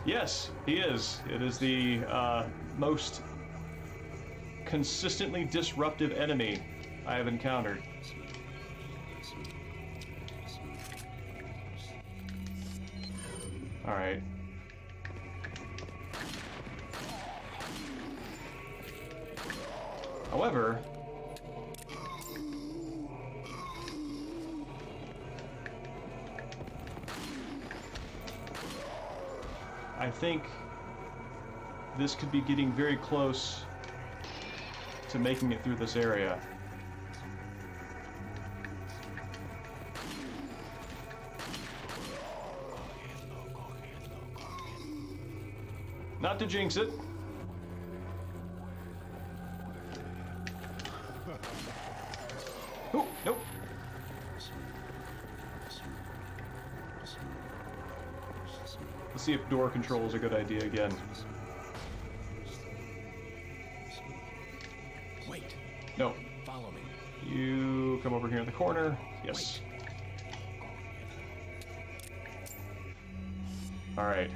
Yes, he is. It is the most consistently disruptive enemy I have encountered. Alright. However, I think this could be getting very close to making it through this area. Not to jinx it. Oh, nope. Let's see if door control is a good idea again. Wait. No. Follow me. You come over here in the corner. Yes. All right.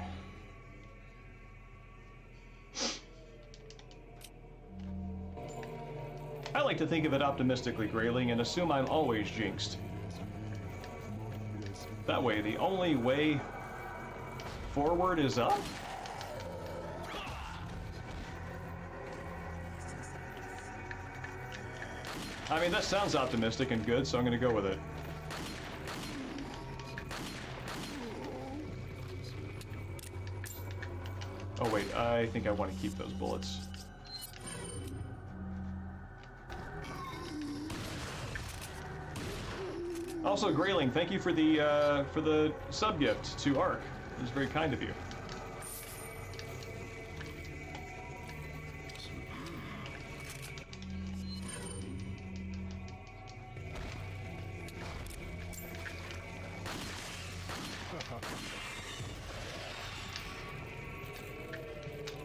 I like to think of it optimistically, Grayling, and assume I'm always jinxed. That way, the only way forward is up? I mean, that sounds optimistic and good, so I'm gonna go with it. Oh wait, I think I want to keep those bullets. Also, Grayling, thank you for the sub gift to Ark. It was very kind of you.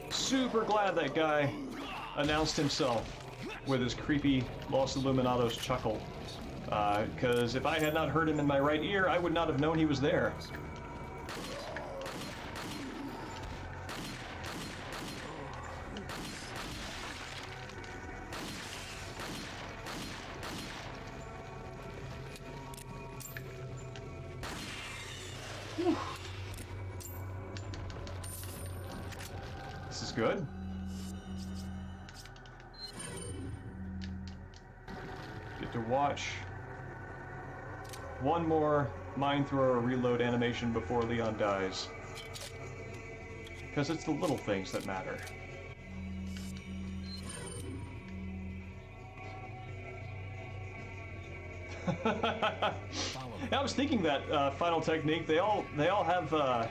Super glad that guy announced himself with his creepy Los Illuminados chuckle. Because if I had not heard him in my right ear, I would not have known he was there. Whew. This is good. Get to watch one more mine thrower reload animation before Leon dies. Because it's the little things that matter. I was thinking that final technique, they all have, I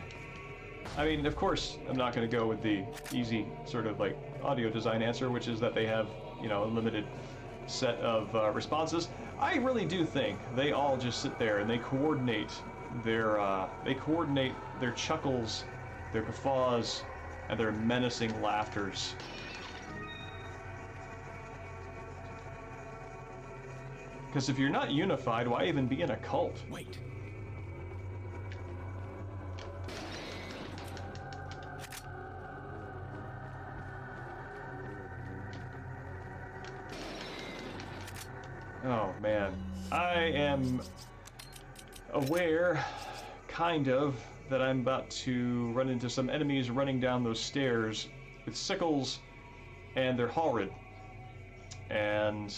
mean, of course, I'm not going to go with the easy sort of like audio design answer, which is that they have, you know, a limited set of responses. I really do think they all just sit there and they coordinate their chuckles, their guffaws, and their menacing laughters. Because if you're not unified, why even be in a cult? Wait. Oh man, I am aware, kind of, that I'm about to run into some enemies running down those stairs with sickles, and they're horrid. And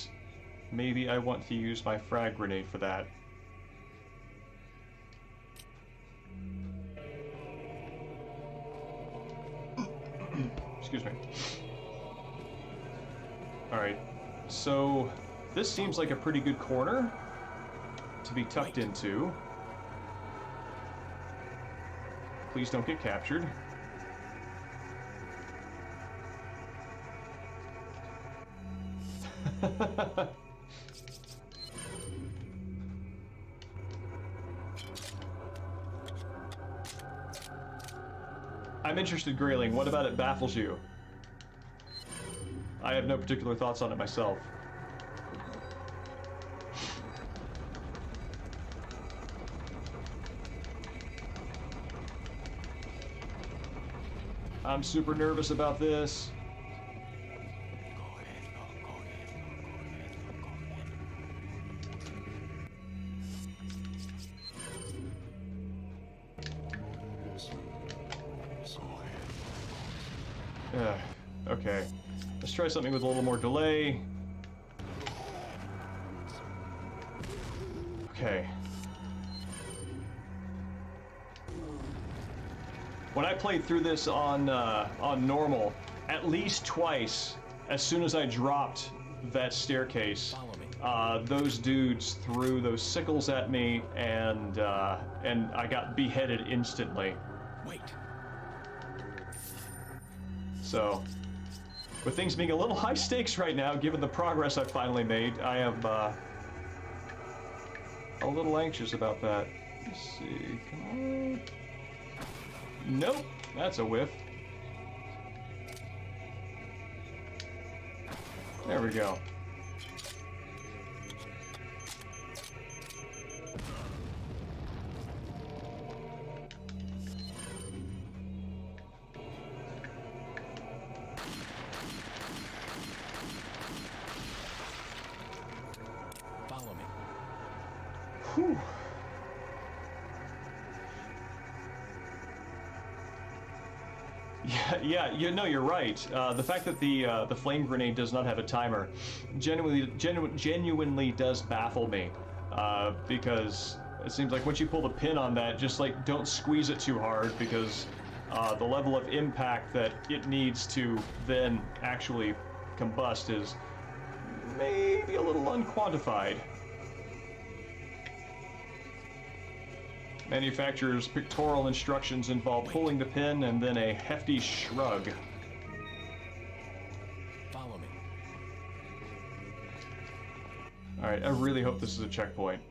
maybe I want to use my frag grenade for that. Excuse me. Alright, so this seems like a pretty good corner to be tucked into. Please don't get captured. I'm interested, Grayling. What about it baffles you? I have no particular thoughts on it myself. I'm super nervous about this. Okay, let's try something with a little more delay. Okay. When I played through this on normal, at least twice, as soon as I dropped that staircase, those dudes threw those sickles at me, and I got beheaded instantly. Wait. So, with things being a little high stakes right now, given the progress I've finally made, I am a little anxious about that. Let's see, come on. Nope, that's a whiff. There we go. Follow me. Whew. Yeah, you know, you're right. The fact that the flame grenade does not have a timer genuinely does baffle me, because it seems like once you pull the pin on that, just like don't squeeze it too hard, because the level of impact that it needs to then actually combust is maybe a little unquantified. Manufacturer's pictorial instructions involve pulling the pin and then a hefty shrug. Follow me. Alright, I really hope this is a checkpoint.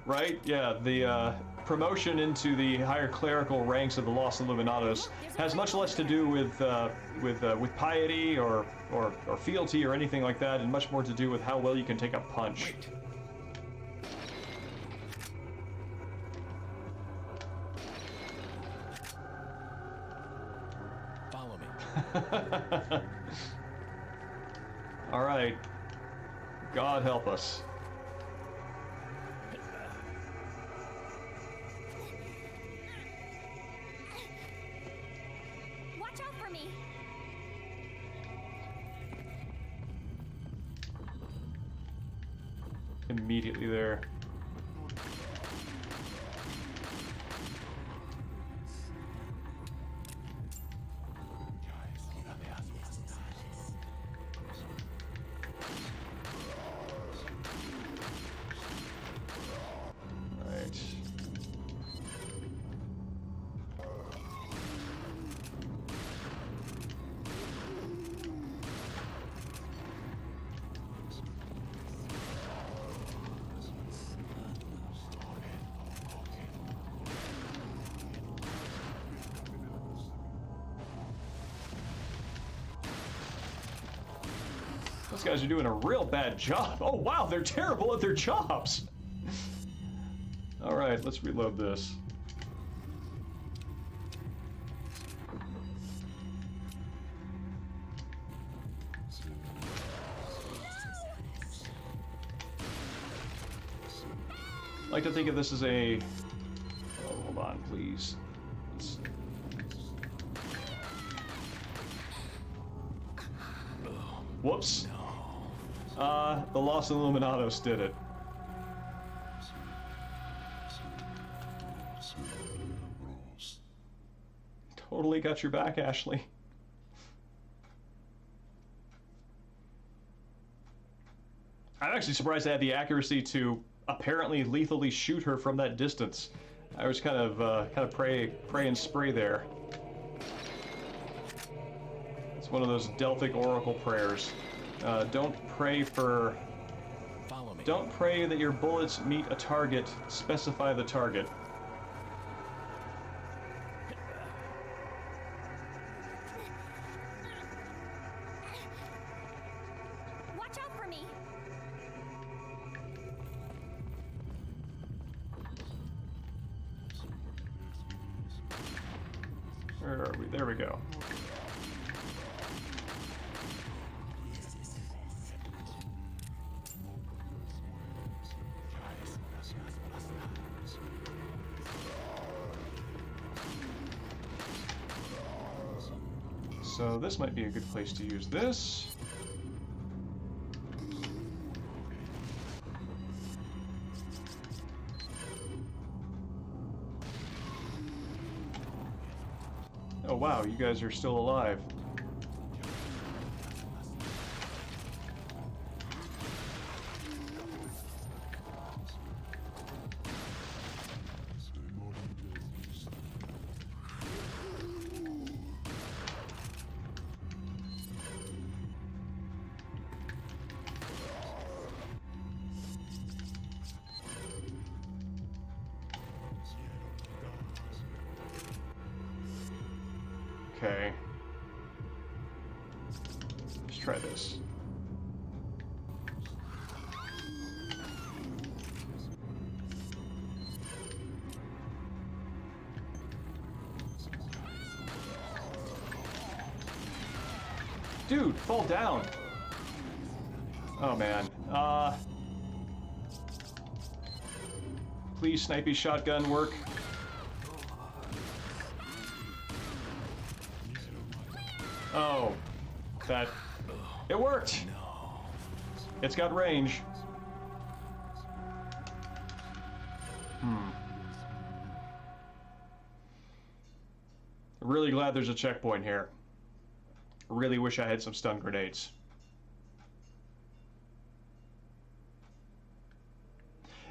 Right? Yeah, the promotion into the higher clerical ranks of the Los Illuminados has much less to do with piety or fealty or anything like that, and much more to do with how well you can take a punch. Wait. Follow me. All right. God help us. Watch out for me. Immediately there. Right. Those guys are doing a real bad job. Oh wow, they're terrible at their jobs. All right, let's reload this. I like to think of this as a... Oh, hold on, please. Let's... Whoops. The Los Illuminados did it. Totally got your back, Ashley. I'm actually surprised I had the accuracy to apparently lethally shoot her from that distance. I was kind of pray and spray there. It's one of those Delphic Oracle prayers. Don't pray for... Follow me. Don't pray that your bullets meet a target. Specify the target. Watch out for me. Where are we? There we go. So this might be a good place to use this. Oh wow, you guys are still alive. Okay. Let's try this. Dude, fall down. Oh man. Please, snipey shotgun work. Oh, that... It worked! It's got range. Really glad there's a checkpoint here. Really wish I had some stun grenades.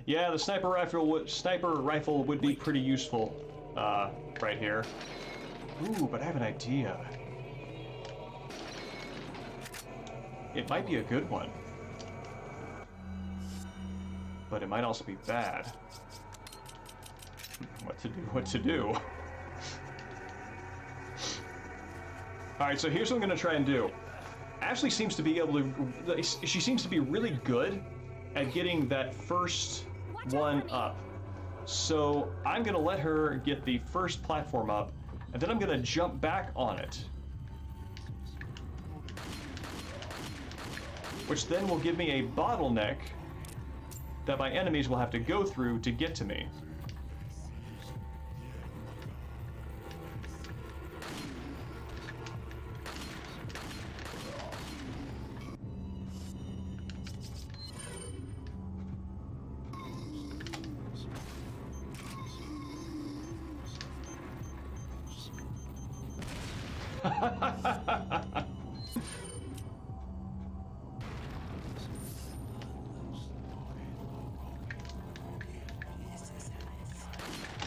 Yeah, the sniper rifle would be pretty useful, right here. Ooh, but I have an idea. It might be a good one, but it might also be bad. What to do? What to do? All right, so here's what I'm gonna try and do. Ashley seems to be able to. She seems to be really good at getting that first one up. So I'm gonna let her get the first platform up, and then I'm gonna jump back on it. Which then will give me a bottleneck that my enemies will have to go through to get to me.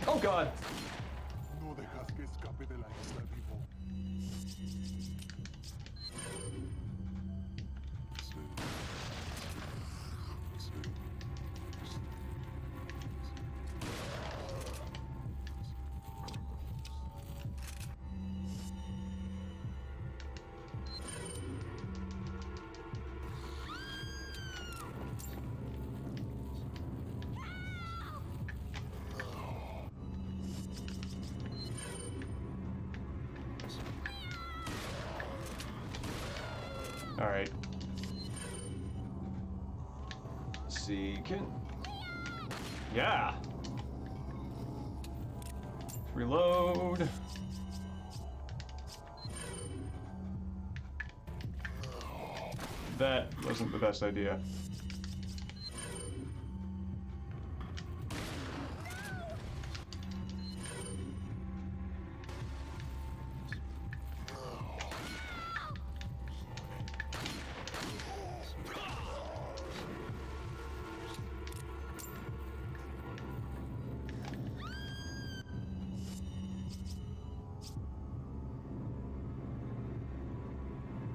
Oh God! No dejas que escape de la isla vivo. All right. See, yeah. Reload. That wasn't the best idea.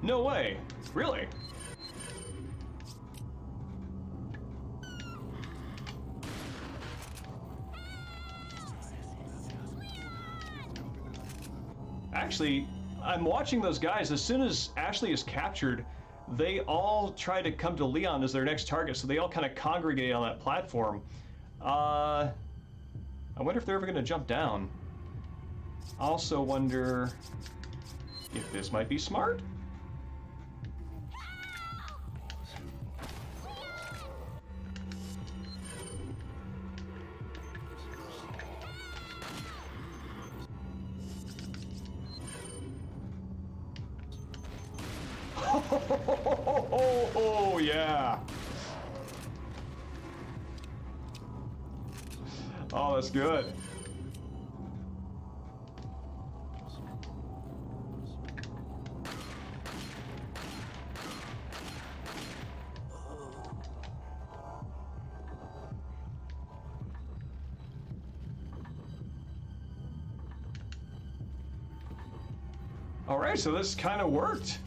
No way! Really? Actually, I'm watching those guys. As soon as Ashley is captured, they all try to come to Leon as their next target, so they all kind of congregate on that platform. I wonder if they're ever going to jump down. Also wonder if this might be smart? Oh, yeah. Oh, that's good. All right, so this kind of worked.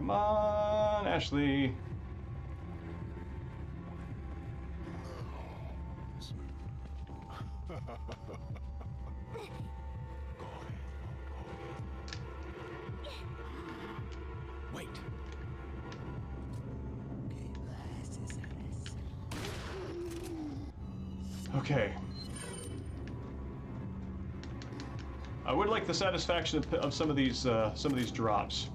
Come on, Ashley. Wait. Okay. I would like the satisfaction of some of these drops.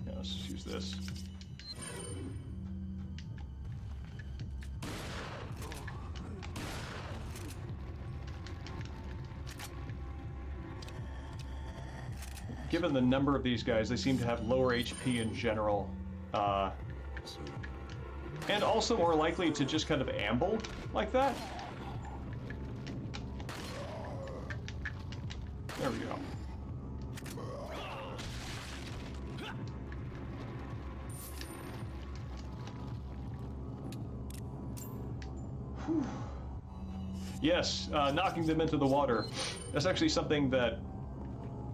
Yeah, let's just use this. Given the number of these guys, they seem to have lower HP in general. And also more likely to just kind of amble like that. There we go. Whew. Yes, knocking them into the water. That's actually something that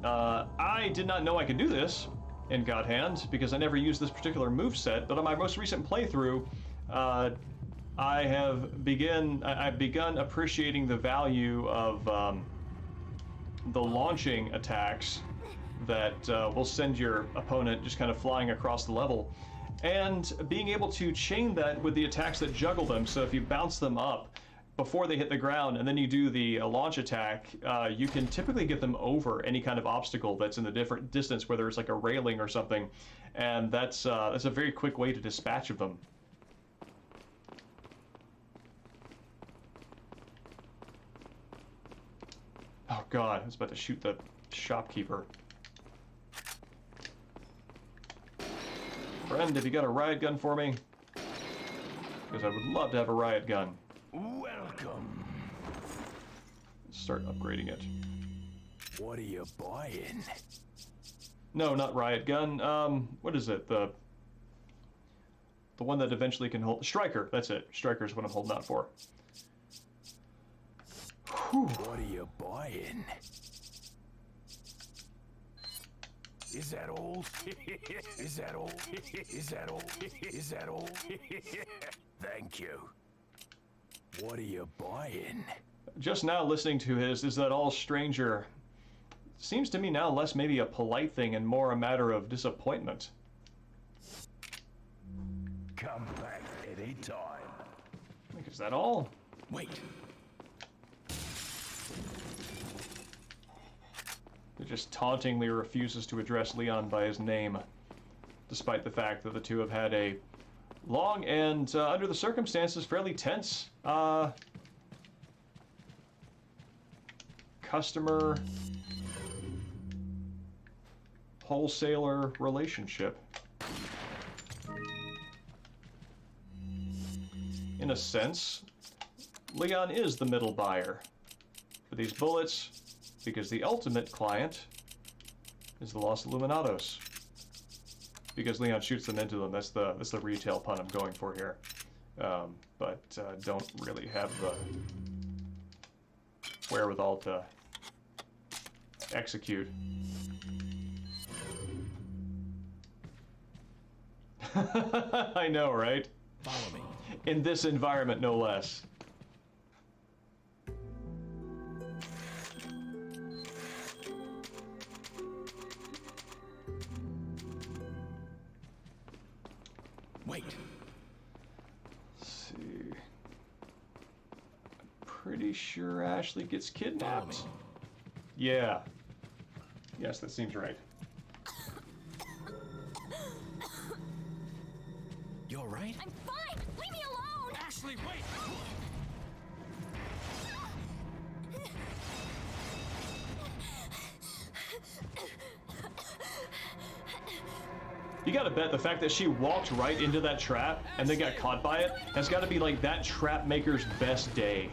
I did not know I could do this in God Hand because I never used this particular moveset, but on my most recent playthrough, I've begun appreciating the value of the launching attacks that will send your opponent just kind of flying across the level, and being able to chain that with the attacks that juggle them. So if you bounce them up before they hit the ground and then you do the launch attack, you can typically get them over any kind of obstacle that's in the different distance, whether it's like a railing or something, and that's a very quick way to dispatch of them. Oh god, I was about to shoot the shopkeeper. Friend, have you got a riot gun for me? Because I would love to have a riot gun. Welcome. Start upgrading it. What are you buying? No, not riot gun. What is it? The one that eventually can hold... Striker, that's it. Striker is what I'm holding out for. Whew. What are you buying? Is that all? Is that all? Is that all? Is that all? Thank you. What are you buying? Just now listening to his "Is that all, stranger?" seems to me now less maybe a polite thing and more a matter of disappointment. Come back any time. Like, is that all? Wait. It just tauntingly refuses to address Leon by his name, despite the fact that the two have had a long and, under the circumstances, fairly tense customer wholesaler relationship. In a sense, Leon is the middle buyer for these bullets, because the ultimate client is the Los Illuminados. Because Leon shoots them into them. That's the retail pun I'm going for here. But don't really have the wherewithal to execute. I know, right? Follow me. In this environment, no less. Wait. Let's see. I'm pretty sure Ashley gets kidnapped. Follow me. Yeah. Yes, that seems right. You all right? I'm fine! Leave me alone! Ashley, wait! You gotta bet the fact that she walked right into that trap and then got caught by it has gotta be like that trap maker's best day.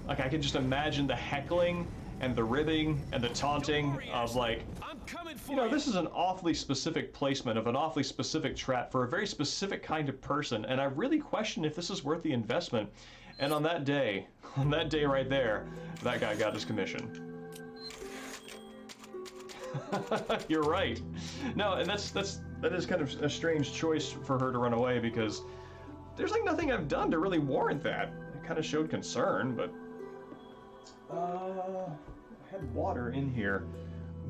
Like, I can just imagine the heckling and the ribbing and the taunting of like, Coming for You know, this is an awfully specific placement of an awfully specific trap for a very specific kind of person, and I really question if this is worth the investment. And on that day right there, that guy got his commission. You're right. No, and that is kind of a strange choice for her to run away, because there's like nothing I've done to really warrant that. It kind of showed concern, but I had water in here,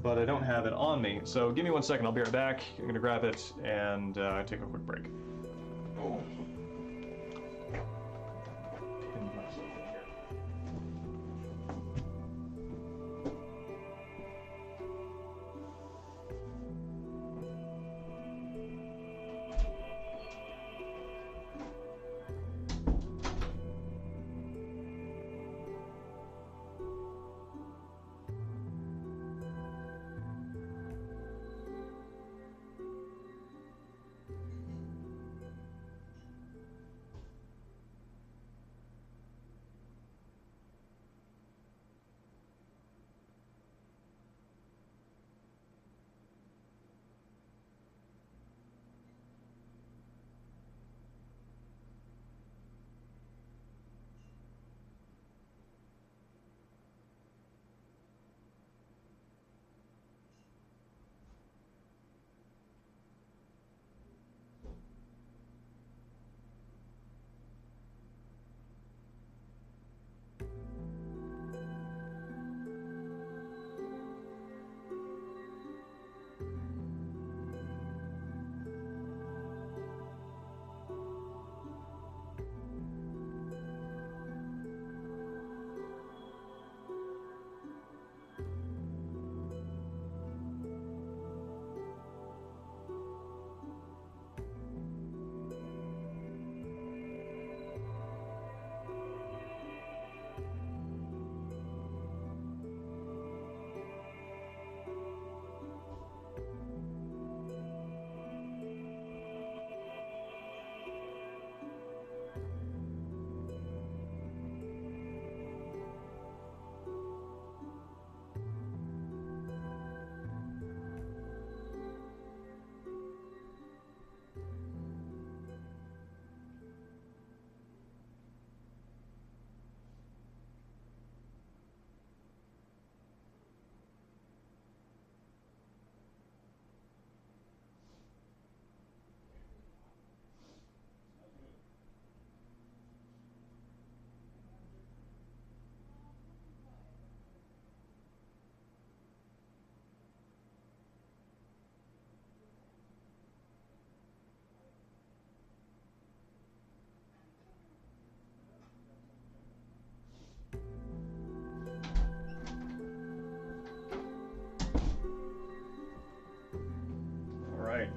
but I don't have it on me. So give me 1 second. I'll be right back. I'm gonna grab it and take a quick break. Oh. Pin myself in here.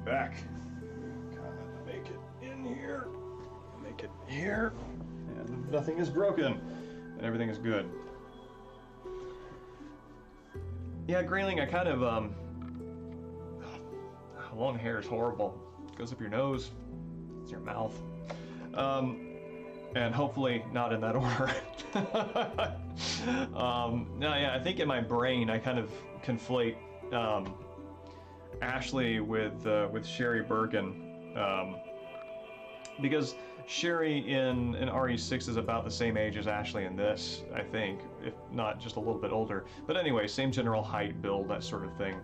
Back. Kind of make it in here, make it here, and nothing is broken, and everything is good. Yeah, Grayling, I kind of, long hair is horrible. It goes up your nose, it's your mouth, and hopefully not in that order. No, yeah, I think in my brain I kind of conflate, Ashley with Sherry Birkin, because Sherry in RE6 is about the same age as Ashley in this, I think, if not just a little bit older. But anyway, same general height, build, that sort of thing.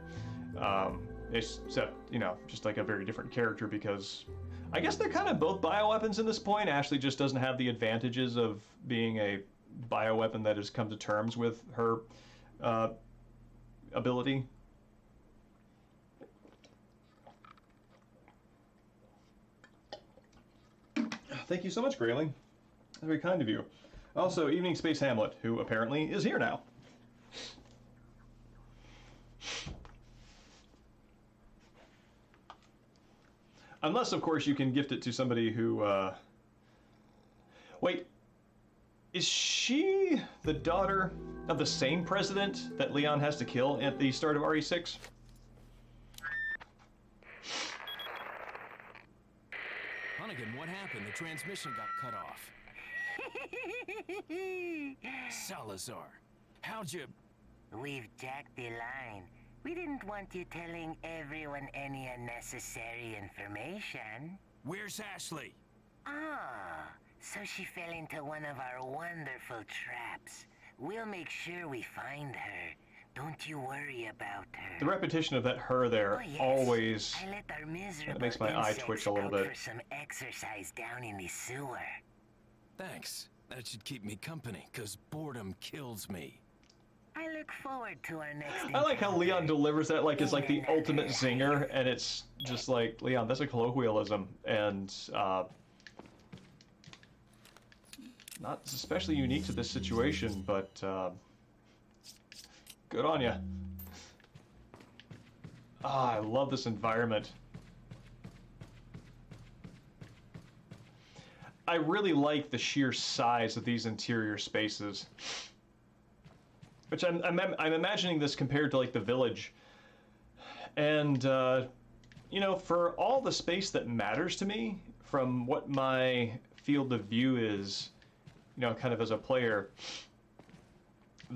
Except, you know, just like a very different character, because I guess they're kind of both bioweapons in this point. Ashley just doesn't have the advantages of being a bioweapon that has come to terms with her ability. Thank you so much, Grayling. That's very kind of you. Also, Evening Space Hamlet, who apparently is here now. Unless, of course, you can gift it to somebody who, Wait, is she the daughter of the same president that Leon has to kill at the start of RE6? Hunnigan, what happened? The transmission got cut off. Salazar, how'd you... We've jacked the line. We didn't want you telling everyone any unnecessary information. Where's Ashley? Ah, so she fell into one of our wonderful traps. We'll make sure we find her. Don't you worry about her. The repetition of that "her" there Oh, yes. always I let our miserable makes my eye insects twitch a little out bit. for some exercise down in the sewer. Thanks. That should keep me company, 'cause boredom kills me. I look forward to our next I like how encounter. Leon delivers that like it's like the ultimate zinger, and it's just like, Leon, that's a colloquialism, and not especially unique to this situation, but good on ya. Ah, I love this environment. I really like the sheer size of these interior spaces. Which I'm imagining this compared to like the village. And, you know, for all the space that matters to me, from what my field of view is, you know, kind of as a player,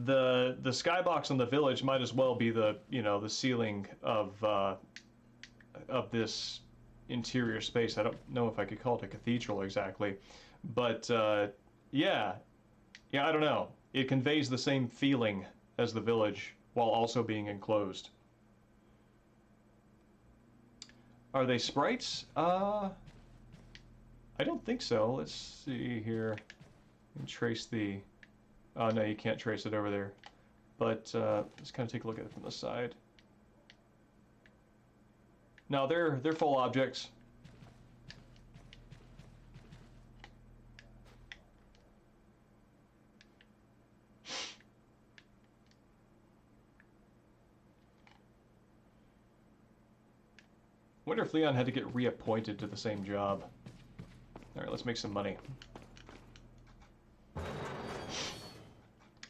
the skybox on the village might as well be the, you know, the ceiling of this interior space. I don't know if I could call it a cathedral exactly, but yeah, I don't know. It conveys the same feeling as the village while also being enclosed. Are they sprites? I don't think so. Let's see here. Trace the... Oh, no, you can't trace it over there. But let's kind of take a look at it from the side. No, they're full objects. Wonder if Leon had to get reappointed to the same job. All right, let's make some money.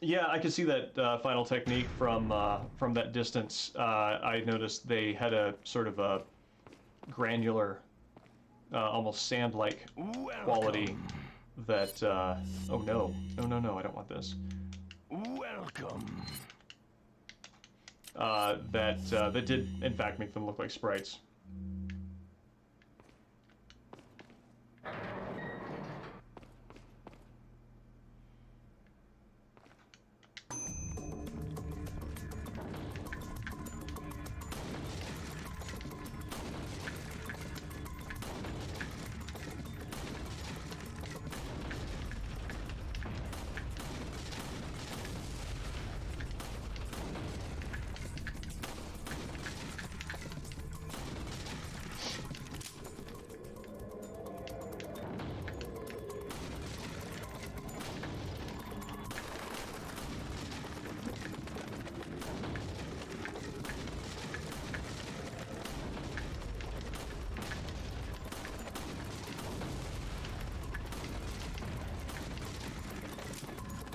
Yeah, I could see that final technique from that distance. I noticed they had a sort of a granular, almost sand-like quality that. Oh no! No! I don't want this. Welcome. That did in fact make them look like sprites.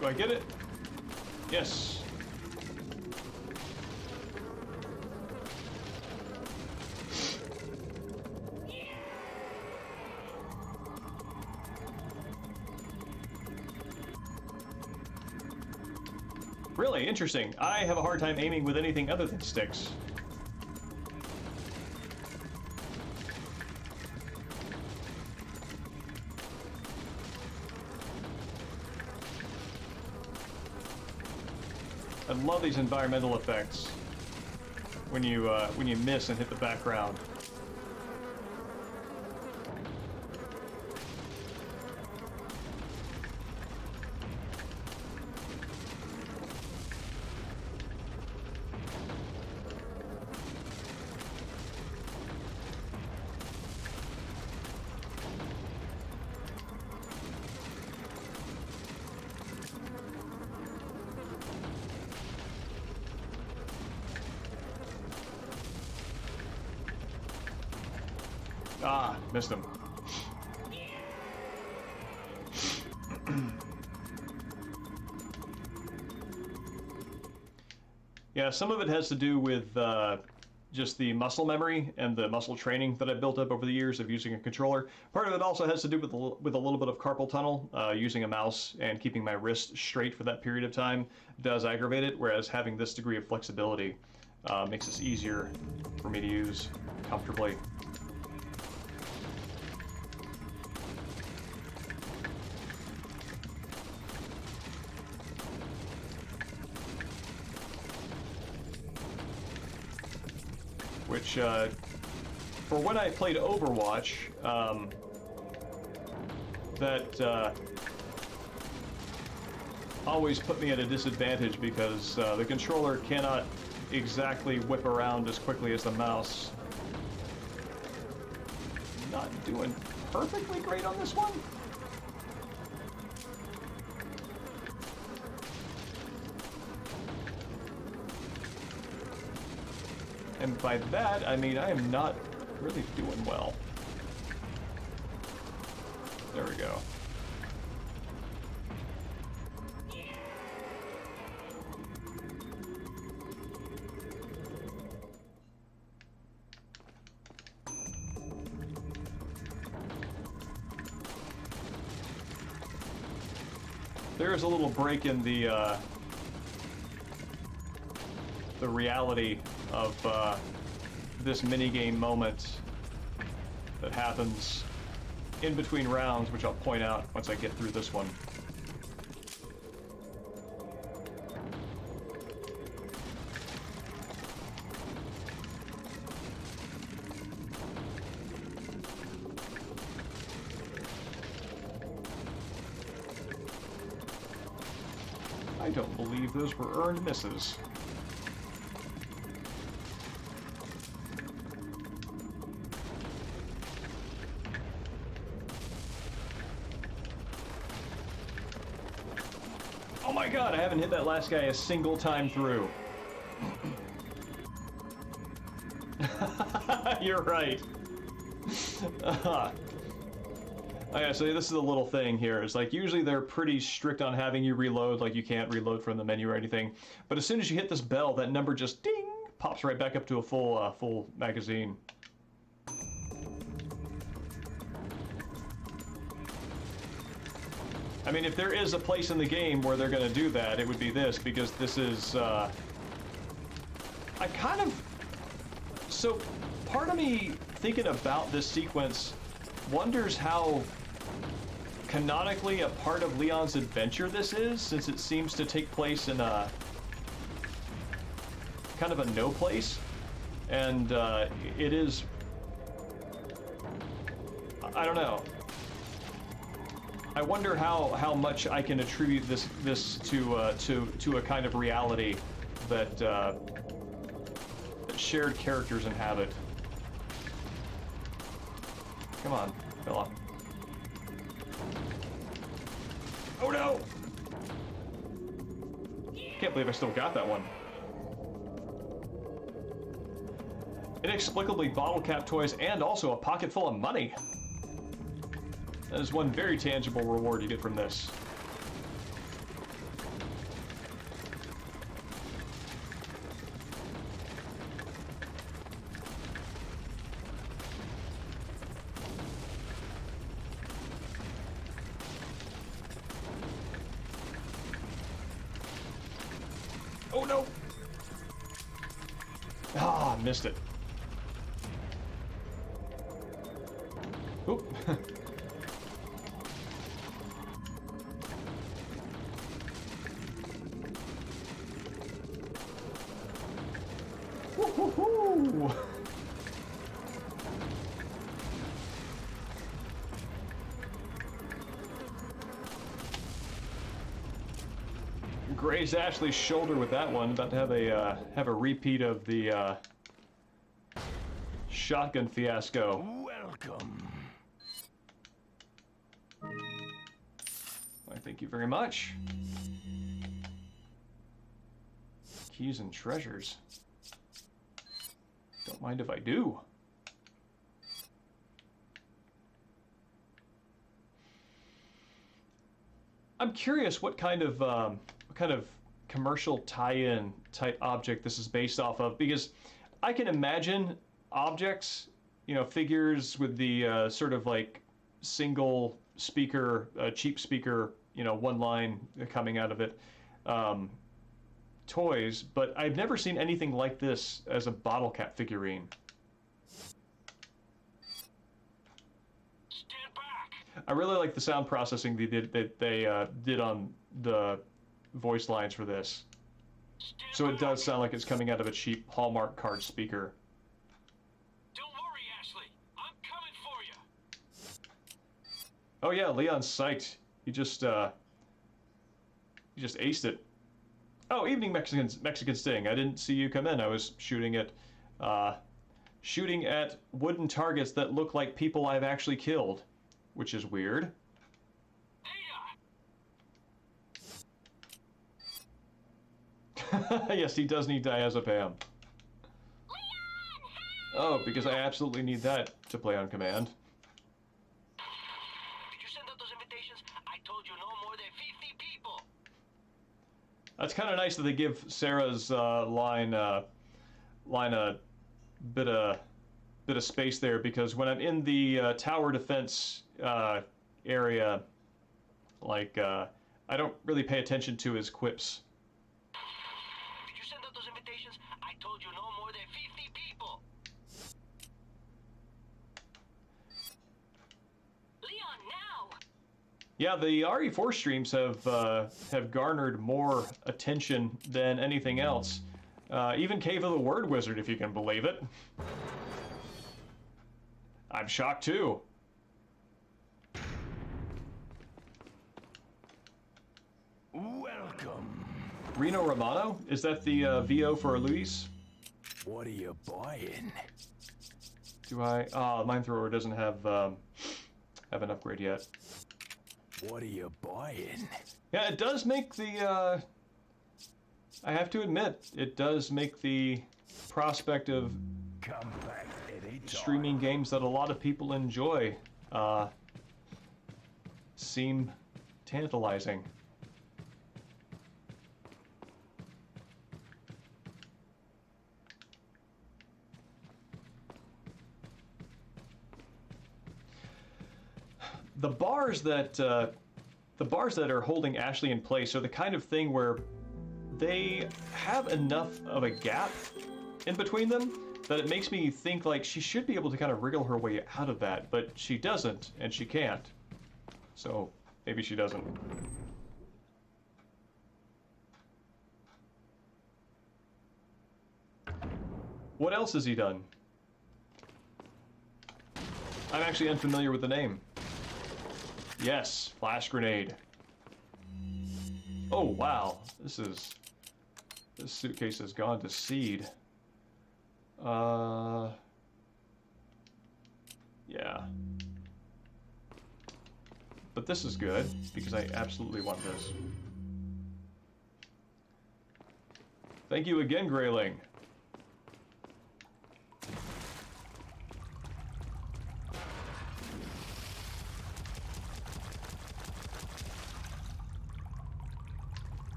Do I get it? Yes. Really interesting. I have a hard time aiming with anything other than sticks. I love these environmental effects when you miss and hit the background. Ah, missed him. Yeah, some of it has to do with just the muscle memory and the muscle training that I've built up over the years of using a controller. Part of it also has to do with a little bit of carpal tunnel. Using a mouse and keeping my wrist straight for that period of time does aggravate it, whereas having this degree of flexibility Makes this easier for me to use comfortably. Which, for when I played Overwatch, that always put me at a disadvantage because the controller cannot exactly whip around as quickly as the mouse. Not doing perfectly great on this one. And by that, I mean I am not really doing well. There we go. There's a little break in the reality of this minigame moment that happens in between rounds, which I'll point out once I get through this one. I don't believe those were earned misses. Oh my god, I haven't hit that last guy a single time through. You're right. Oh yeah, so this is a little thing here. It's like usually they're pretty strict on having you reload, like you can't reload from the menu or anything. But as soon as you hit this bell, that number just ding pops right back up to a full magazine. I mean, if there is a place in the game where they're going to do that, it would be this, because this is, I kind of, so part of me thinking about this sequence wonders how canonically a part of Leon's adventure this is, since it seems to take place in a kind of a no place, and it is, I don't know. I wonder how much I can attribute this to a kind of reality that, that shared characters inhabit. Come on, fella. Oh no! Can't believe I still got that one. Inexplicably bottle cap toys and also a pocket full of money. That is one very tangible reward you get from this. Oh no! Ah, missed it. Oop. Woo-hoo-hoo! Grazed Ashley's shoulder with that one. About to have a repeat of the shotgun fiasco. Welcome. Why, thank you very much. Keys and treasures. Don't mind if I do. I'm curious what kind of commercial tie-in type object this is based off of, because I can imagine objects, you know, figures with the sort of like single speaker, cheap speaker, you know, one line coming out of it, toys, but I've never seen anything like this as a bottle cap figurine. Stand back! I really like the sound processing they did on the voice lines for this. So it does sound like it's coming out of a cheap Hallmark card speaker. Don't worry, Ashley. I'm coming for you. Oh yeah, Leon's psyched. He just aced it. Oh, evening Mexican Sting. I didn't see you come in. I was shooting at wooden targets that look like people I've actually killed, which is weird. Yes, he does need diazepam. Oh, because I absolutely need that to play on command. Did you send out those invitations? I told you no more than 50 people. That's kind of nice that they give Sarah's line a bit of space there, because when I'm in the tower defense area, like I don't really pay attention to his quips. Did you send out those invitations? I told you no more than 50 people. Leon, now! Yeah, the RE4 streams have garnered more attention than anything else. Even Cave of the Word Wizard, if you can believe it. I'm shocked too. Welcome. Reno Romano? Is that the VO for Luis? What are you buying? Do I? Mine thrower doesn't have an upgrade yet. What are you buying? Yeah, it does make the. I have to admit, it does make the prospect of Come back anytime. streaming games that a lot of people enjoy seem tantalizing. The bars that are holding Ashley in place are the kind of thing where they have enough of a gap in between them that it makes me think like she should be able to kind of wriggle her way out of that, but she doesn't, and she can't. So maybe she doesn't. What else has he done? I'm actually unfamiliar with the name. Yes, flash grenade. Oh wow, this suitcase has gone to seed. Yeah. But this is good, because I absolutely want this. Thank you again, Grayling.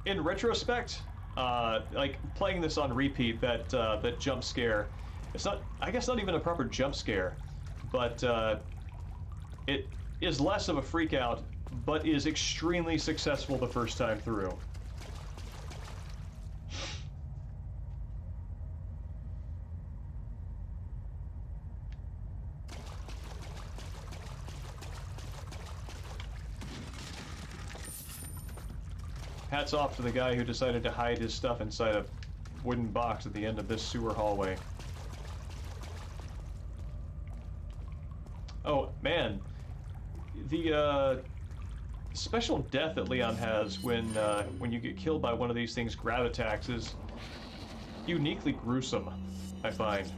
In retrospect, like playing this on repeat, that jump scare, it's not, I guess, not even a proper jump scare, but it is less of a freak out, but is extremely successful the first time through. Hats off to the guy who decided to hide his stuff inside a wooden box at the end of this sewer hallway. Oh, man. The special death that Leon has when you get killed by one of these things grab attacks is uniquely gruesome, I find.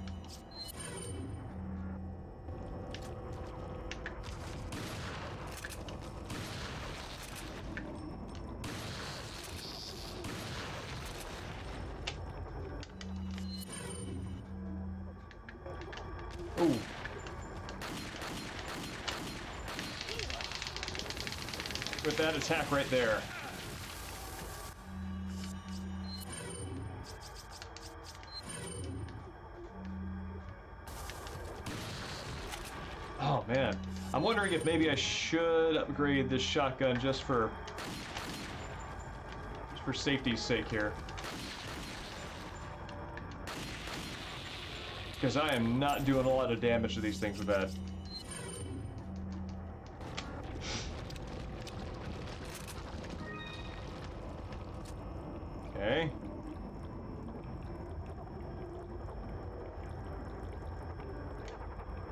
Ooh. With that attack right there. Oh man, I'm wondering if maybe I should upgrade this shotgun just for safety's sake here. Because I am not doing a lot of damage to these things with that. Okay.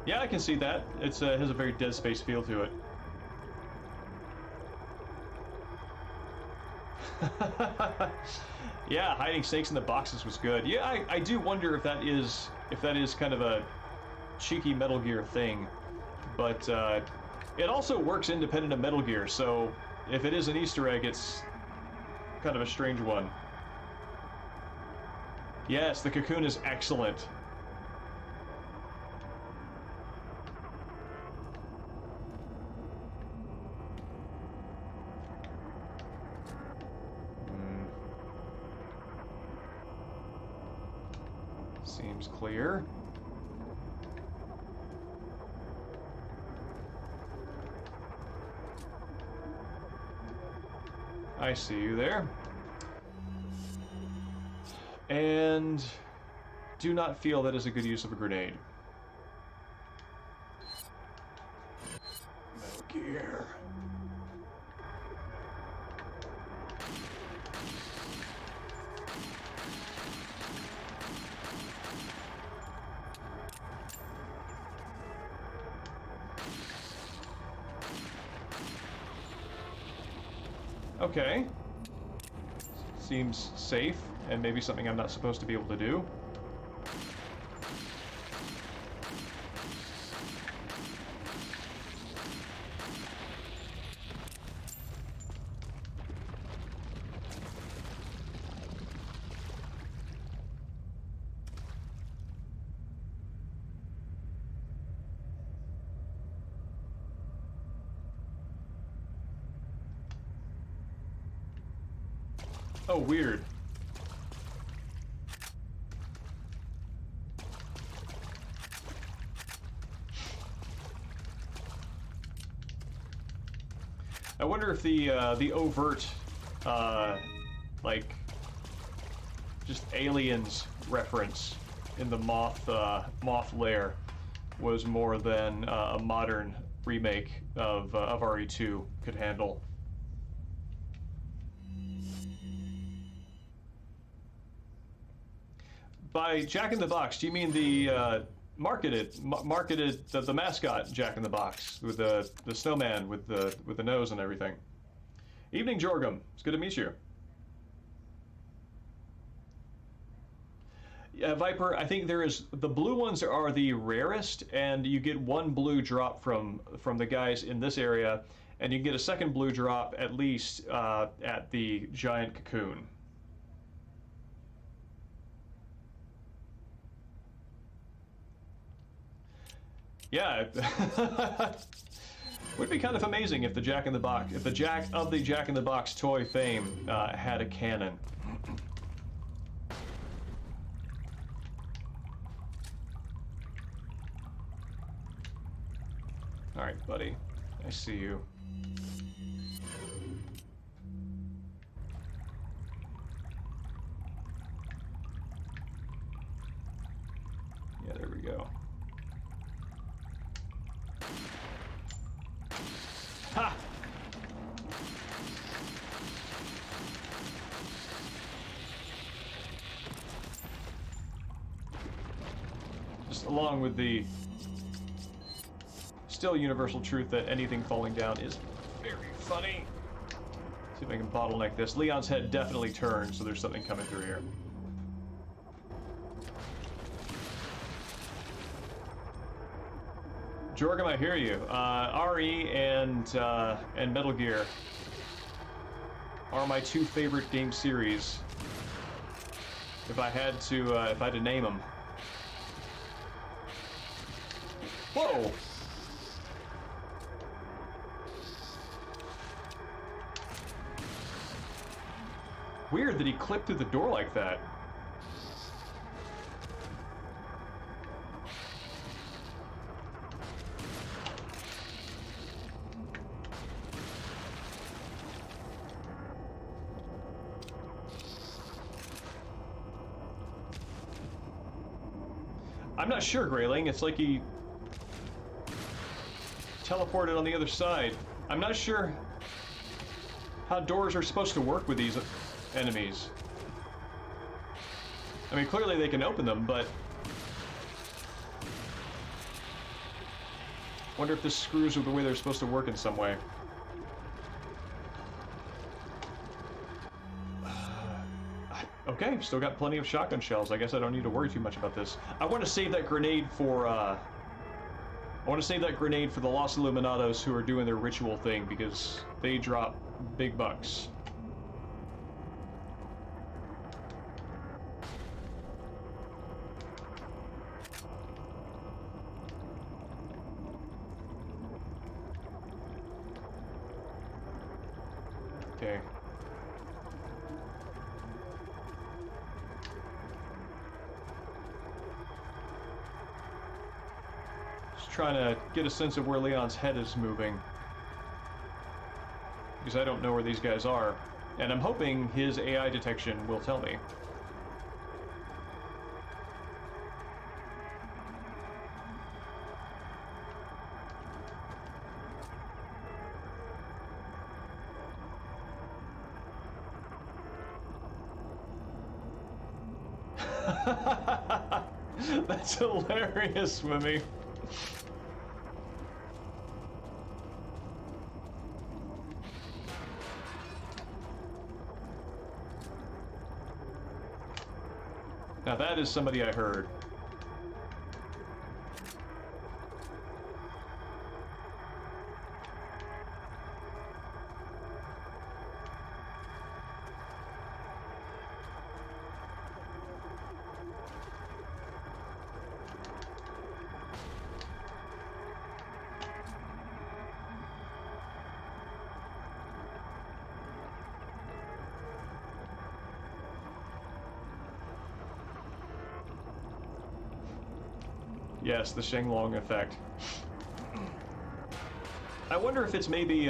Yeah, I can see that. It has a very Dead Space feel to it. Yeah, hiding snakes in the boxes was good. Yeah, I do wonder if that is kind of a cheeky Metal Gear thing, but it also works independent of Metal Gear. So if it is an Easter egg, it's kind of a strange one. Yes, the cocoon is excellent. Seems clear. I see you there. And do not feel that is a good use of a grenade. Metal Gear. Okay. Seems safe, and maybe something I'm not supposed to be able to do. Oh, weird. I wonder if the overt, like, just aliens reference in the moth lair was more than a modern remake of RE2 could handle. By Jack in the Box, do you mean the marketed the mascot Jack in the Box with the snowman with the nose and everything? Evening, Jorgum. It's good to meet you. Yeah, Viper. I think there is the blue ones are the rarest, and you get one blue drop from the guys in this area, and you get a second blue drop at least at the giant cocoon. Yeah, would be kind of amazing if the Jack in the Box, if the Jack in the Box toy fame had a cannon. All right, buddy, I see you. Yeah, there we go. Ha! Just along with the still universal truth that anything falling down is very funny. See if I can bottleneck this. Leon's head definitely turned, so there's something coming through here. Jorgum, I hear you. RE and Metal Gear are my two favorite game series. If I had to name them. Whoa! Weird that he clipped through the door like that. I'm not sure, Grayling. It's like he teleported on the other side. I'm not sure how doors are supposed to work with these enemies. I mean, clearly they can open them, but wonder if this screws with the way they're supposed to work in some way. Okay, still got plenty of shotgun shells. I guess I don't need to worry too much about this. I want to save that grenade for, I want to save that grenade for the Los Illuminados who are doing their ritual thing, because they drop big bucks. Okay. Just trying to get a sense of where Leon's head is moving, because I don't know where these guys are, and I'm hoping his AI detection will tell me. That's hilarious, Mimi. Now that is somebody I heard. Yes, the Shenglong effect. I wonder if it's maybe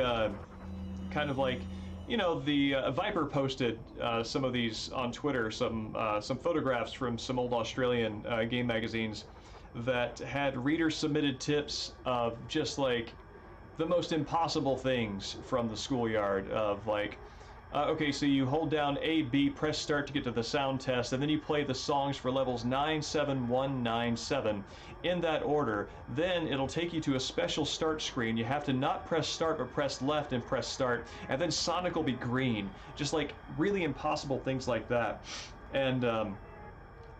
kind of like, you know, the Viper posted some of these on Twitter, some photographs from some old Australian game magazines that had readers submitted tips of just like the most impossible things from the schoolyard of like, okay, so you hold down A, B, press start to get to the sound test, and then you play the songs for levels 9, 7, 1, 9, 7 in that order. Then it'll take you to a special start screen. You have to not press start, but press left and press start, and then Sonic will be green. Just like really impossible things like that. And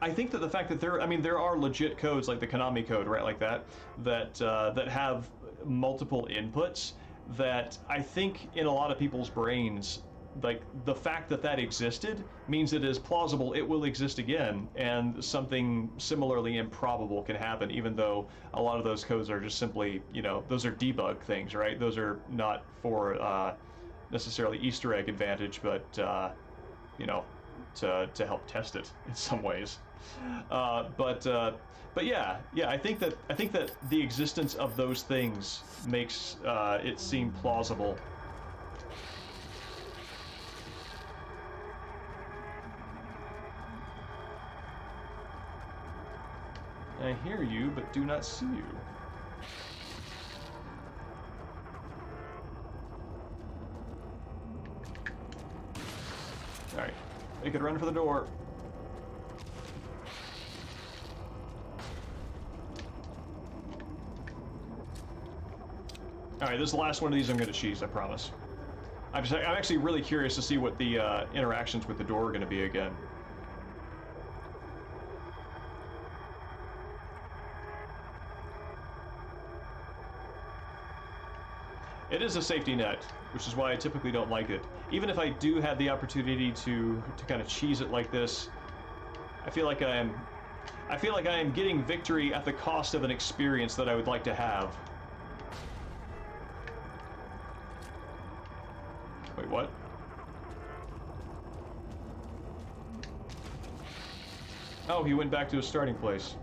I think that the fact that there are legit codes like the Konami code, right, like that, that have multiple inputs, that I think in a lot of people's brains, like the fact that that existed means it is plausible it will exist again, and something similarly improbable can happen, even though a lot of those codes are just simply, you know, those are debug things, right? Those are not for necessarily Easter egg advantage, but you know, to help test it in some ways. But yeah, I think that the existence of those things makes it seem plausible. I hear you, but do not see you. Alright, make it run for the door. Alright, this is the last one of these I'm going to cheese, I promise. I'm actually really curious to see what the interactions with the door are going to be again. It is a safety net, which is why I typically don't like it. Even if I do have the opportunity to kind of cheese it like this, I feel like I am getting victory at the cost of an experience that I would like to have. Wait, what? Oh, he went back to his starting place.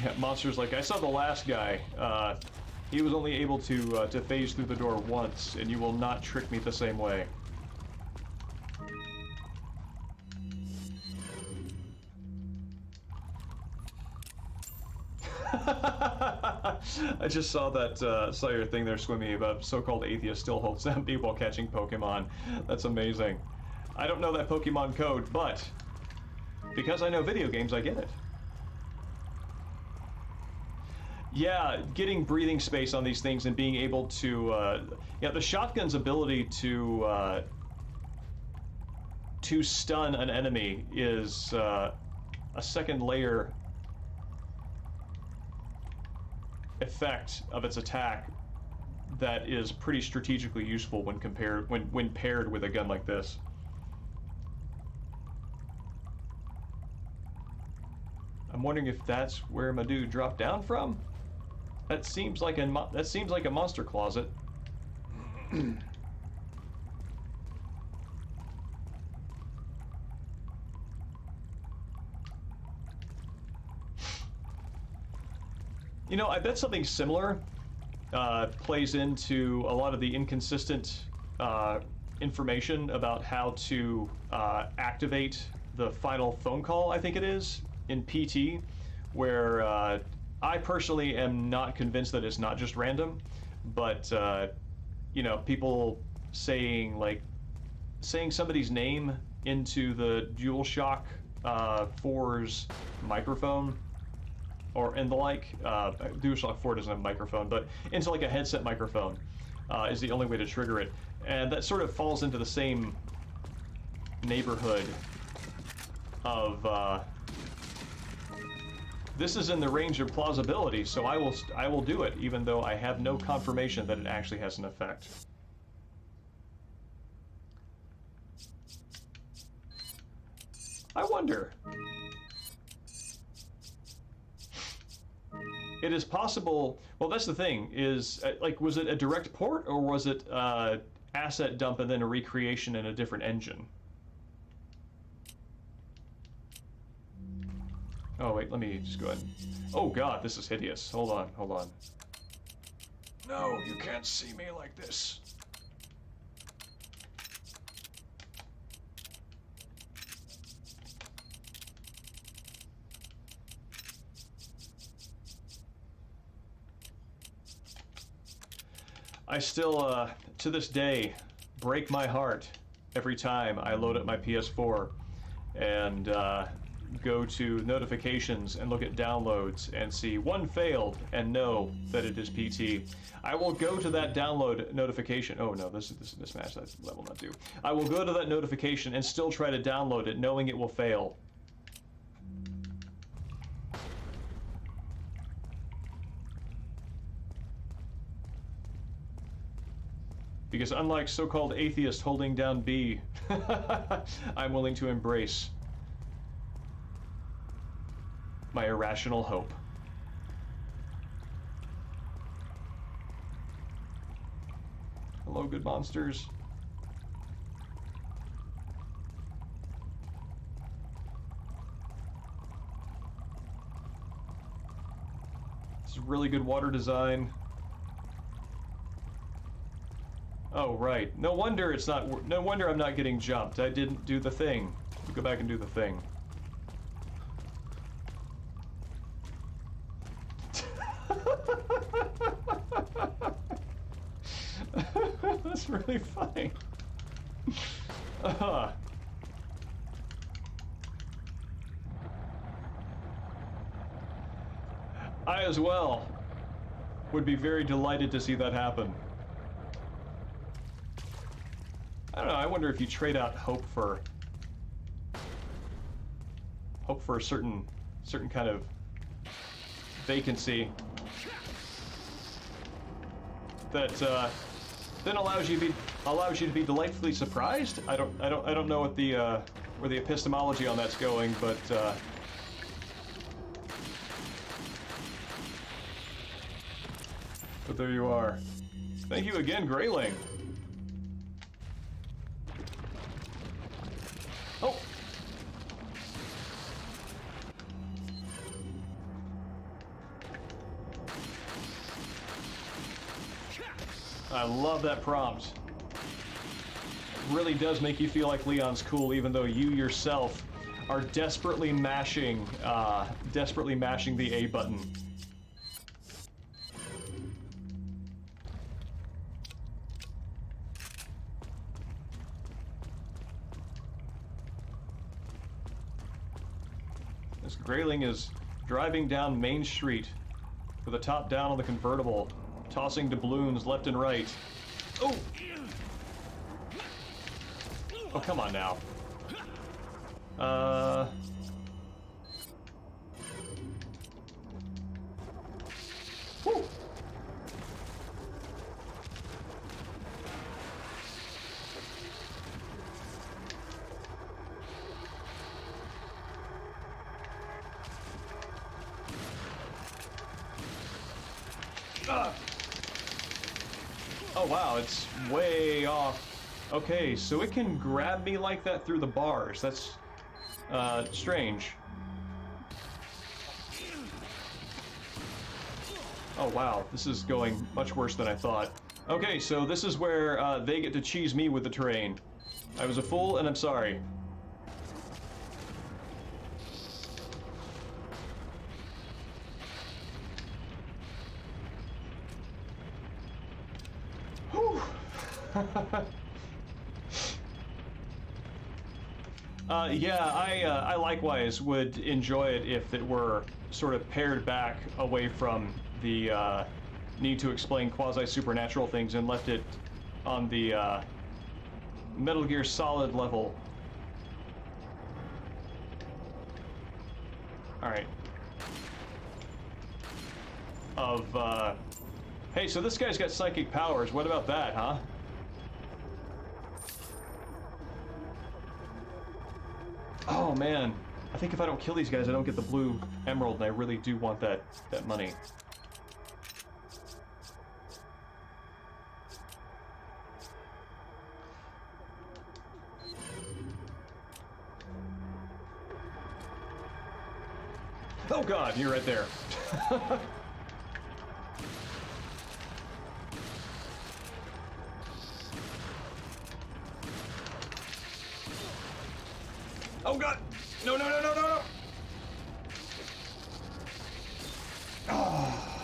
Yeah, Monster's like, I saw the last guy. He was only able to phase through the door once, and you will not trick me the same way. I just saw that, saw your thing there, Swimmy, about so-called atheist still holds empty while catching Pokemon. That's amazing. I don't know that Pokemon code, but because I know video games, I get it. Yeah, getting breathing space on these things and being able to, yeah, the shotgun's ability to stun an enemy is a second layer effect of its attack that is pretty strategically useful when paired with a gun like this. I'm wondering if that's where my dude dropped down from. That seems like a monster closet. You know, I bet something similar plays into a lot of the inconsistent information about how to activate the final phone call, I think it is, in PT, where I personally am not convinced that it's not just random, but you know, people saying somebody's name into the DualShock 4's microphone, or and the like. DualShock 4 doesn't have a microphone, but into like a headset microphone is the only way to trigger it, and that sort of falls into the same neighborhood of this is in the range of plausibility, so I will do it, even though I have no confirmation that it actually has an effect. I wonder. It is possible. Well, that's the thing. Is like, was it a direct port, or was it asset dump and then a recreation in a different engine? Oh wait, let me just go ahead. Oh god, this is hideous. Hold on, hold on. No, you can't see me like this. I still, to this day, break my heart every time I load up my PS4 and go to notifications and look at downloads and see one failed and know that it is PT. I will go to that download notification. Oh no, this match, that will not do. I will go to that notification and still try to download it knowing it will fail. Because unlike so-called atheist holding down B, I'm willing to embrace my irrational hope. Hello, good monsters. This is really good water design. Oh, right. No wonder it's not. No wonder I'm not getting jumped. I didn't do the thing. Go back and do the thing. That's really funny. I as well would be very delighted to see that happen. I don't know, I wonder if you trade out hope for a certain kind of vacancy that then allows you to be delightfully surprised. I don't know what the where the epistemology on that's going, but there you are. Thank you again, Grayling. Oh. I love that prompt. It really does make you feel like Leon's cool, even though you yourself are desperately mashing the A button. This Grayling is driving down Main Street with the top down on the convertible, tossing doubloons left and right. Oh! Oh, come on now. Woo! Ah! Oh wow, it's way off. Okay, so it can grab me like that through the bars. That's strange. Oh wow, this is going much worse than I thought. Okay, so this is where they get to cheese me with the terrain. I was a fool, and I'm sorry. Whew. Yeah, I likewise would enjoy it if it were sort of pared back away from the need to explain quasi-supernatural things and left it on the Metal Gear Solid level. Alright. Hey, so this guy's got psychic powers. What about that, huh? Oh man, I think if I don't kill these guys, I don't get the blue emerald, and I really do want that money. Oh god, you're right there. Oh god! No, no, no, no, no, no! Oh.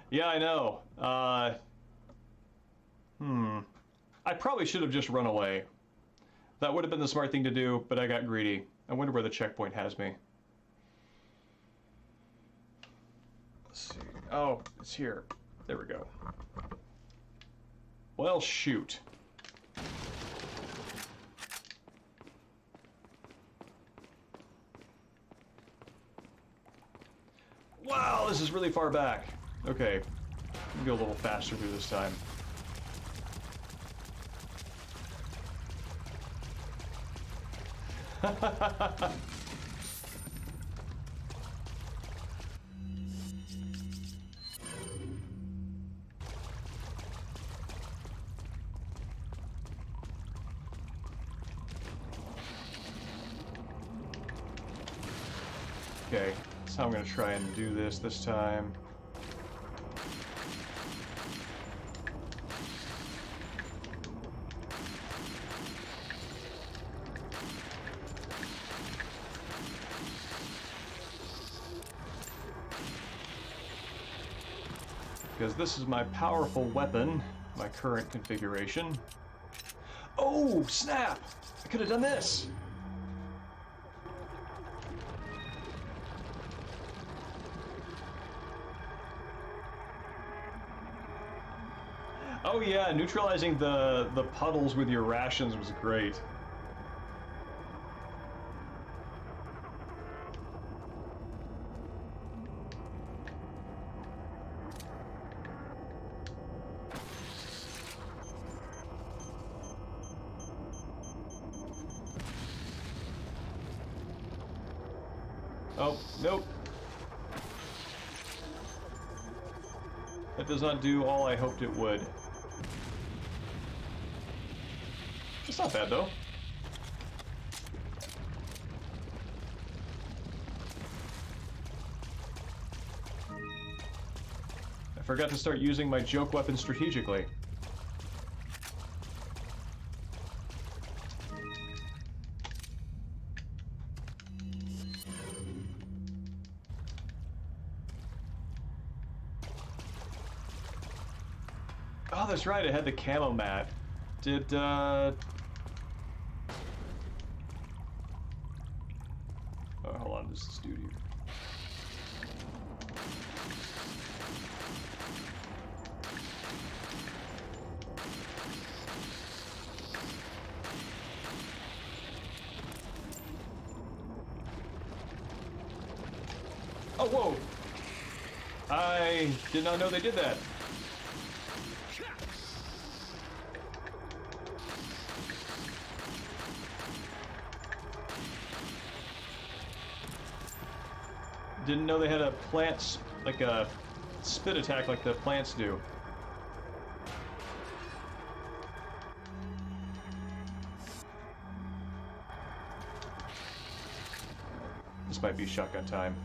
Yeah, I know. I probably should have just run away. That would have been the smart thing to do, but I got greedy. I wonder where the checkpoint has me. Let's see. Oh, it's here. There we go. Well, shoot. Wow, this is really far back. Okay, go a little faster through this time. Okay, that's how I'm gonna try and do this time. Because this is my powerful weapon, my current configuration. Oh, snap! I could have done this! Oh yeah, neutralizing the puddles with your rations was great. Oh, nope. That does not do all I hoped it would. It's not bad, though. forgot to start using my joke weapon strategically. Oh, that's right, I had the camo mat. Did, Oh, hold on, this is dude here. Oh, whoa! I did not know they did that. Didn't know they had a plant, like a spit attack like the plants do. This might be shotgun time.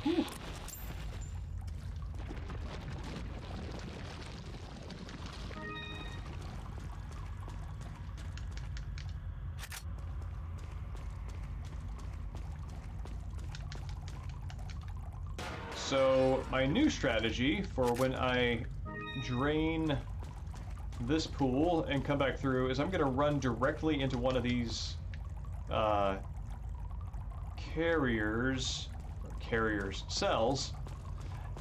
Whew. So my new strategy for when I drain this pool and come back through is I'm going to run directly into one of these cells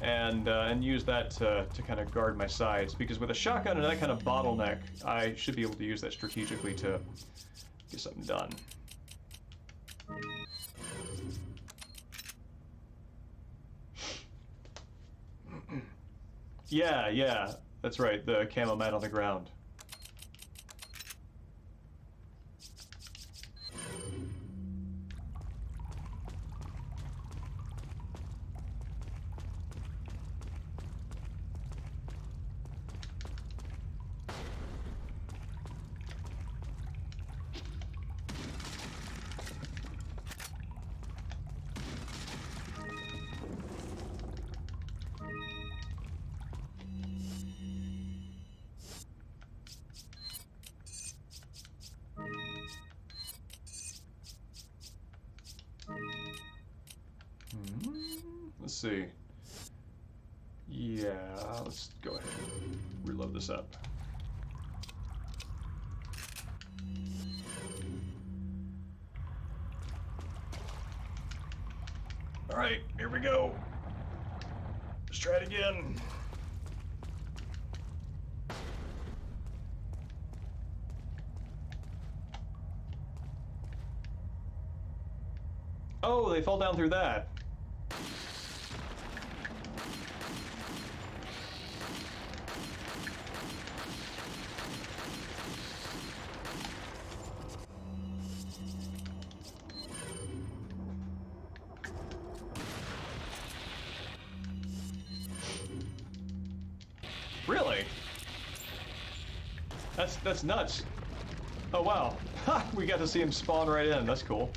and use that to kind of guard my sides, because with a shotgun and that kind of bottleneck I should be able to use that strategically to get something done. Yeah, that's right, the camo mat on the ground. Let's see. Yeah, let's go ahead and reload this up. All right, here we go. Let's try it again. Oh, they fall down through that. Really? That's nuts. Oh wow. Ha! We got to see him spawn right in. That's cool.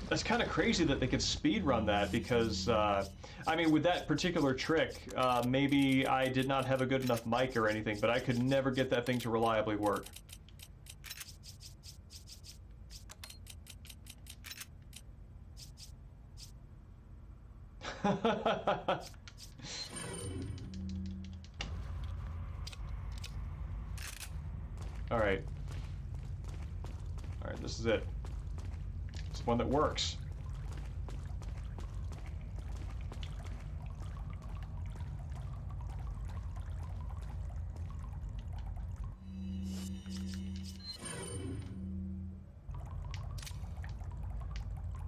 That's kind of crazy that they could speedrun that, because, I mean, with that particular trick, maybe I did not have a good enough mic or anything, but I could never get that thing to reliably work. Alright. Alright, This is it. It's one that works.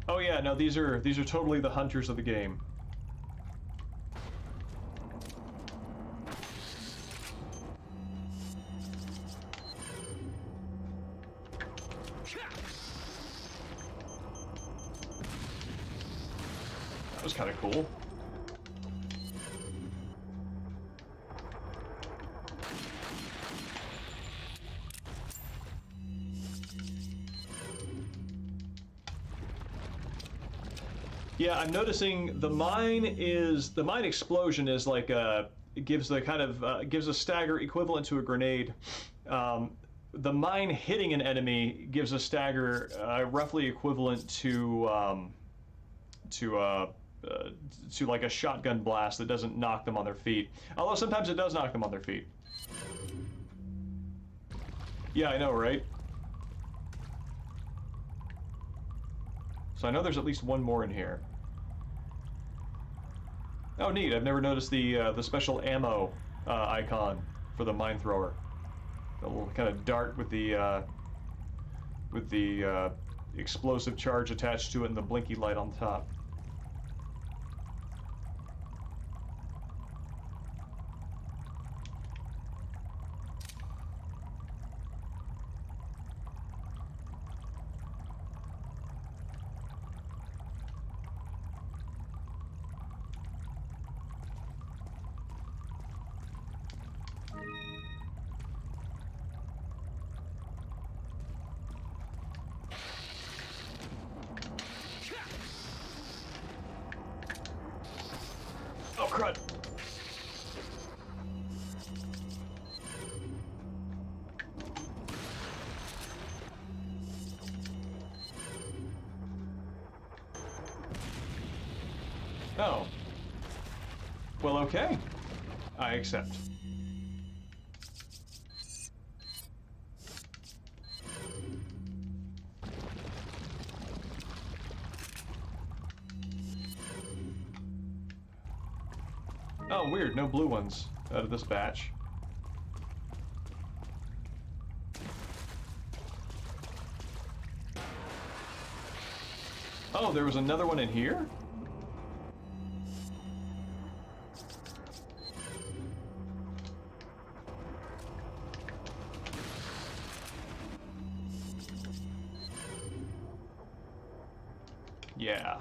Oh yeah, no, these are totally the hunters of the game. That was kind of cool. Yeah, I'm noticing the mine explosion is like it gives the kind of gives a stagger equivalent to a grenade. The mine hitting an enemy gives a stagger roughly equivalent to like a shotgun blast that doesn't knock them on their feet. Although sometimes it does knock them on their feet. Yeah, I know, right? So I know there's at least one more in here. Oh, neat! I've never noticed the special ammo icon for the mine thrower. The little kind of dart with the explosive charge attached to it and the blinky light on top. Oh, crud! Oh. Well, okay. I accept. Oh, weird. No blue ones out of this batch. Oh, there was another one in here? Yeah.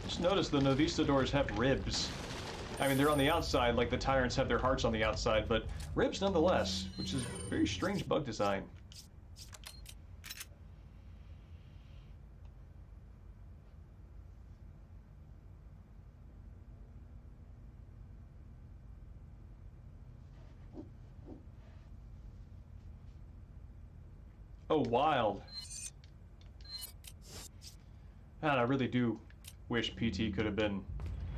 Just notice the Novistadors have ribs. I mean, they're on the outside like the Tyrants have their hearts on the outside, but ribs nonetheless, which is a very strange bug design. Oh, wild. Man, I really do wish PT could have been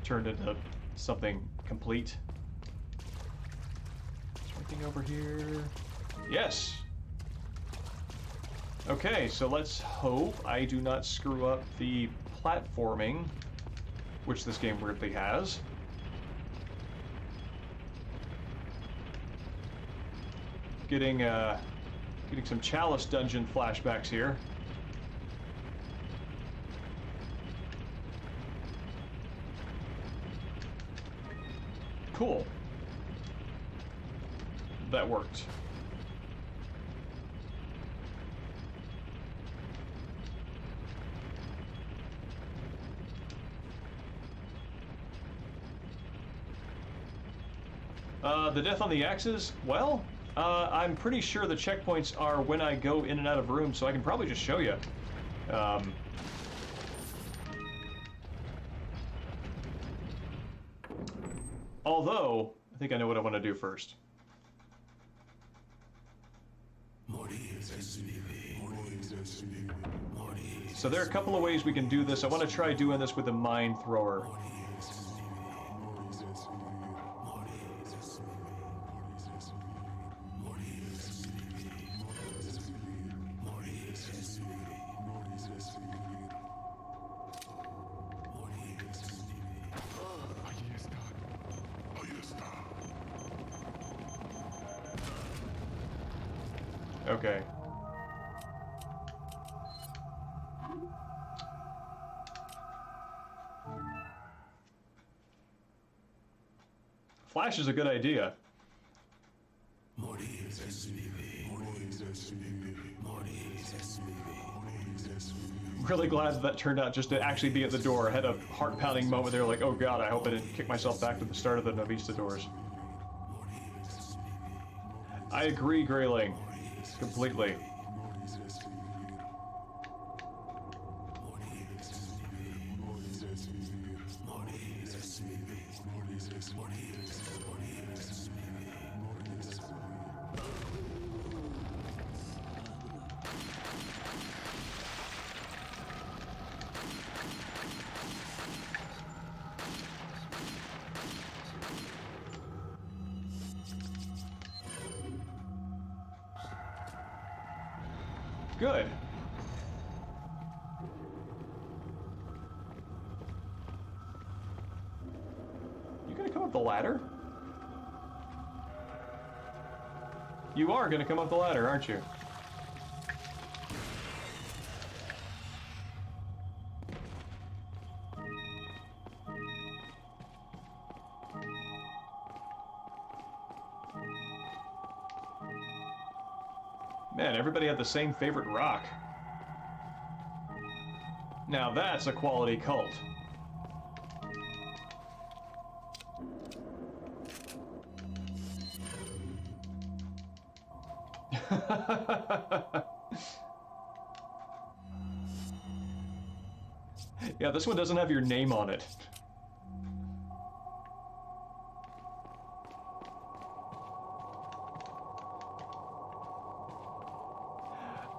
turned into something complete. Is there anything over here? Yes! Okay, so let's hope I do not screw up the platforming, which this game weirdly has. Getting some Chalice dungeon flashbacks here. Cool. That worked. The death on the axes? Well, I'm pretty sure the checkpoints are when I go in and out of rooms, so I can probably just show you. Although, I think I know what I want to do first. So there are a couple of ways we can do this. I want to try doing this with a mine thrower. Okay. Flash is a good idea. Really glad that turned out just to actually be at the door. I had a heart-pounding moment there, like, oh god, I hope I didn't kick myself back to the start of the Novista doors. I agree, Grayling. Completely. Good. You gonna come up the ladder? You are gonna come up the ladder, aren't you? Man, everybody had the same favorite rock. Now that's a quality cult. Yeah, this one doesn't have your name on it.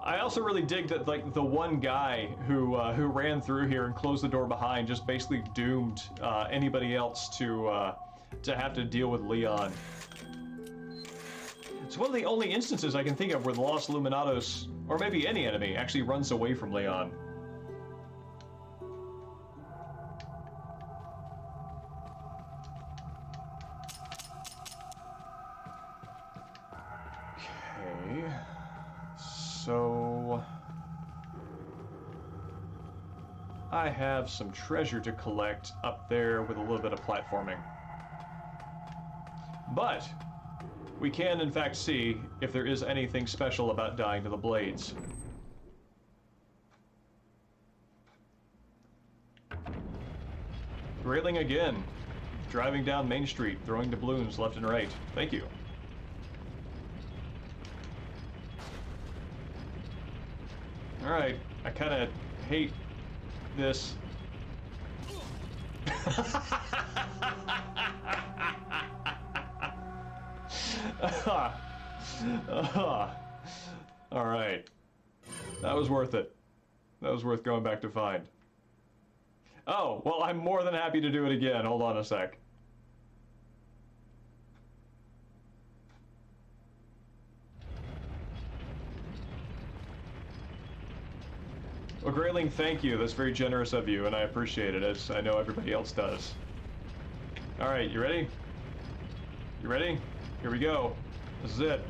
I also really dig that, like, the one guy who ran through here and closed the door behind just basically doomed anybody else to have to deal with Leon. It's one of the only instances I can think of where the Los Illuminados, or maybe any enemy, actually runs away from Leon. Okay. So I have some treasure to collect up there with a little bit of platforming. But we can in fact see if there is anything special about dying to the blades. Railing again. Driving down Main Street, throwing doubloons left and right. Thank you. Alright, I kinda hate this. Alright. That was worth it. That was worth going back to find. Oh, well, I'm more than happy to do it again. Hold on a sec. Well, Grayling, thank you. That's very generous of you, and I appreciate it, as I know everybody else does. Alright, you ready? You ready? Here we go. This is it.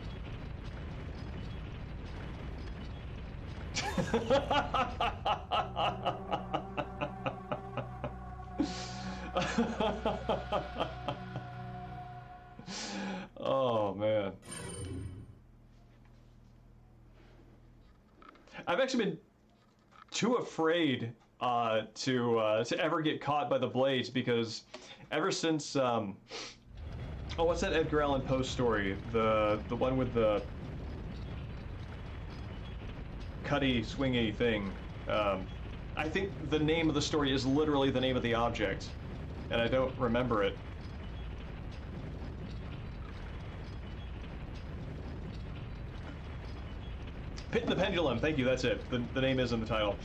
Oh, man. I've actually been too afraid to ever get caught by the blades, because ever since oh, what's that Edgar Allan Poe story? The one with the cutty swingy thing. I think the name of the story is literally the name of the object, and I don't remember it. Pit the Pendulum, thank you, that's it. The name is in the title.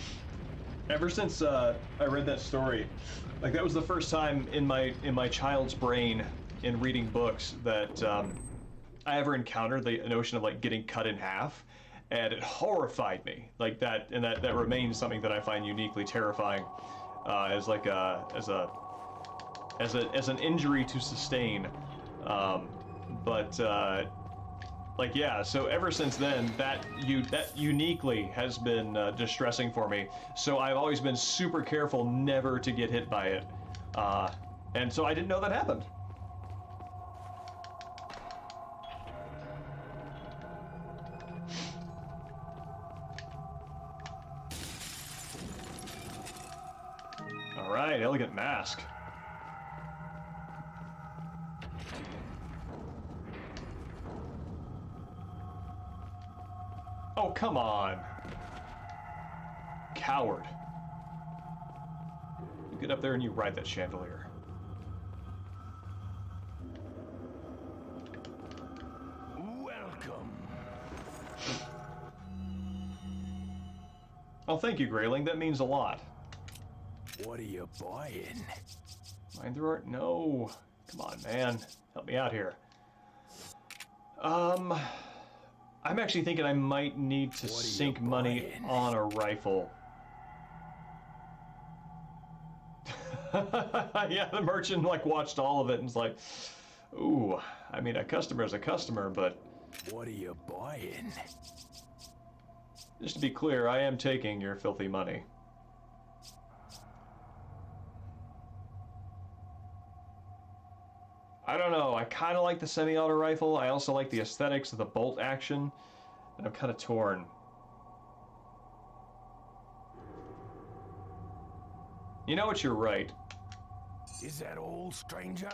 Ever since I read that story, like that was the first time in my child's brain in reading books that I ever encountered the notion of like getting cut in half, and it horrified me. Like that, and that remains something that I find uniquely terrifying, as like as an injury to sustain. Like yeah, so ever since then, that uniquely has been distressing for me. So I've always been super careful never to get hit by it, and so I didn't know that happened. All right, elegant mask. Oh, come on. Coward. You get up there and you ride that chandelier. Welcome. Oh, thank you, Grayling. That means a lot. What are you buying? Mind the art? No. Come on, man. Help me out here. I'm actually thinking I might need to sink money on a rifle. Yeah, the merchant like watched all of it and was like, ooh, I mean, a customer's a customer, but... What are you buying? Just to be clear, I am taking your filthy money. I don't know, I kind of like the semi-auto rifle. I also like the aesthetics of the bolt action, and I'm kind of torn. You know what, you're right. Is that all, stranger?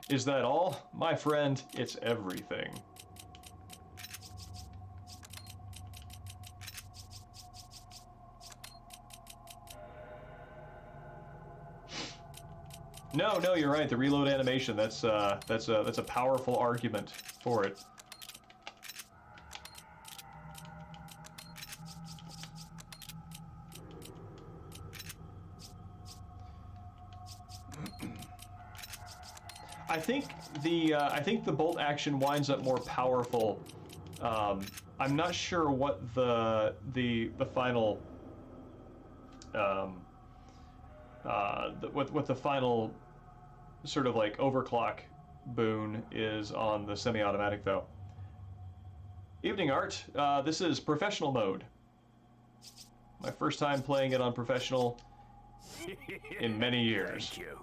Is that all? My friend, it's everything. No, you're right. The reload animation, that's a powerful argument for it. I think the bolt action winds up more powerful. I'm not sure what the final what the final sort of like overclock boon is on the semi-automatic though. Evening, Art. This is professional mode. My first time playing it on professional in many years. Thank you.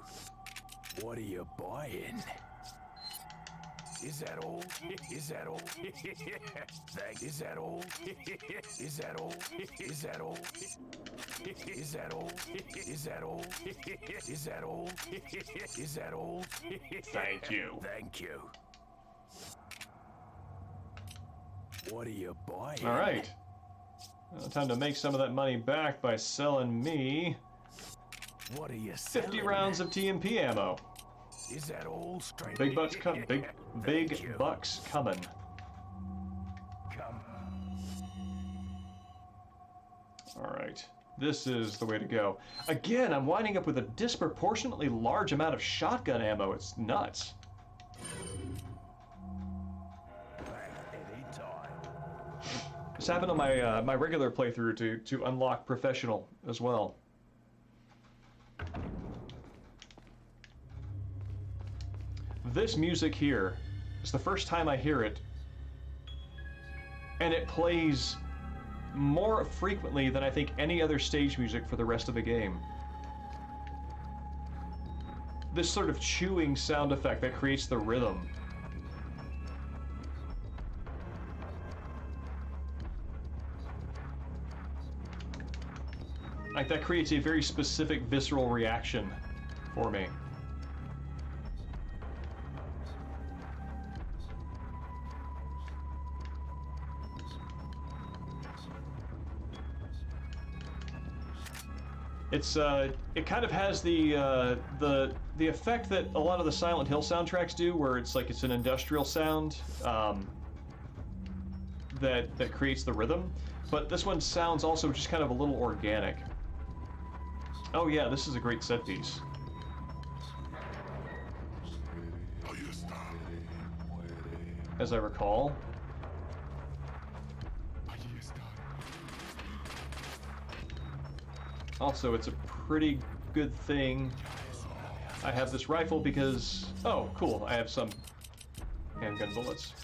What are you buying? Is that all? Is that all? Is that all? Is that all? Is that all? Is that all? Is that all? Is that all? Is that all? Thank you. Thank you. What are you buying? All right. Time to make some of that money back by selling me What are you 50 selling? rounds of TMP ammo. Is that all, stranger? Big bucks come. Big Thank you. bucks coming. Come. All right. This is the way to go. Again, I'm winding up with a disproportionately large amount of shotgun ammo. It's nuts. Back any time. This happened on my my regular playthrough to unlock professional as well. This music here is the first time I hear it, and it plays more frequently than I think any other stage music for the rest of the game. This sort of chewing sound effect that creates the rhythm. Like, that creates a very specific visceral reaction for me. It's it kind of has the effect that a lot of the Silent Hill soundtracks do, where it's like it's an industrial sound, that creates the rhythm, but this one sounds also just kind of a little organic. Oh yeah, this is a great set piece. As I recall. Also, it's a pretty good thing I have this rifle because... Oh, cool, I have some handgun bullets.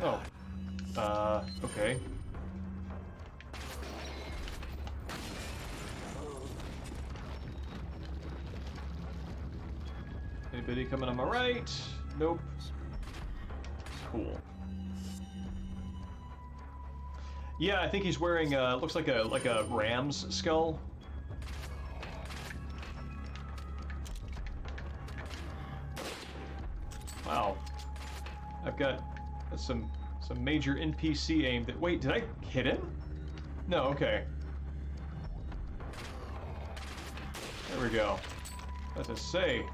Oh. Okay. Anybody coming on my right? Nope. Cool. Yeah, I think he's wearing looks like a ram's skull. Wow. I've got some major NPC aim that... Wait, did I hit him? No, okay. There we go. What to say?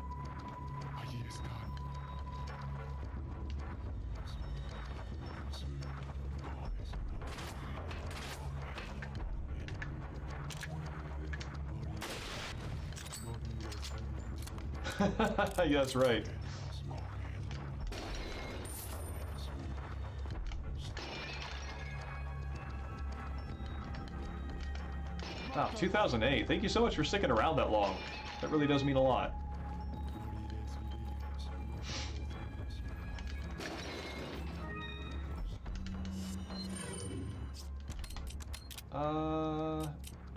Yeah, that's right. Wow, 2008. Thank you so much for sticking around that long. That really does mean a lot.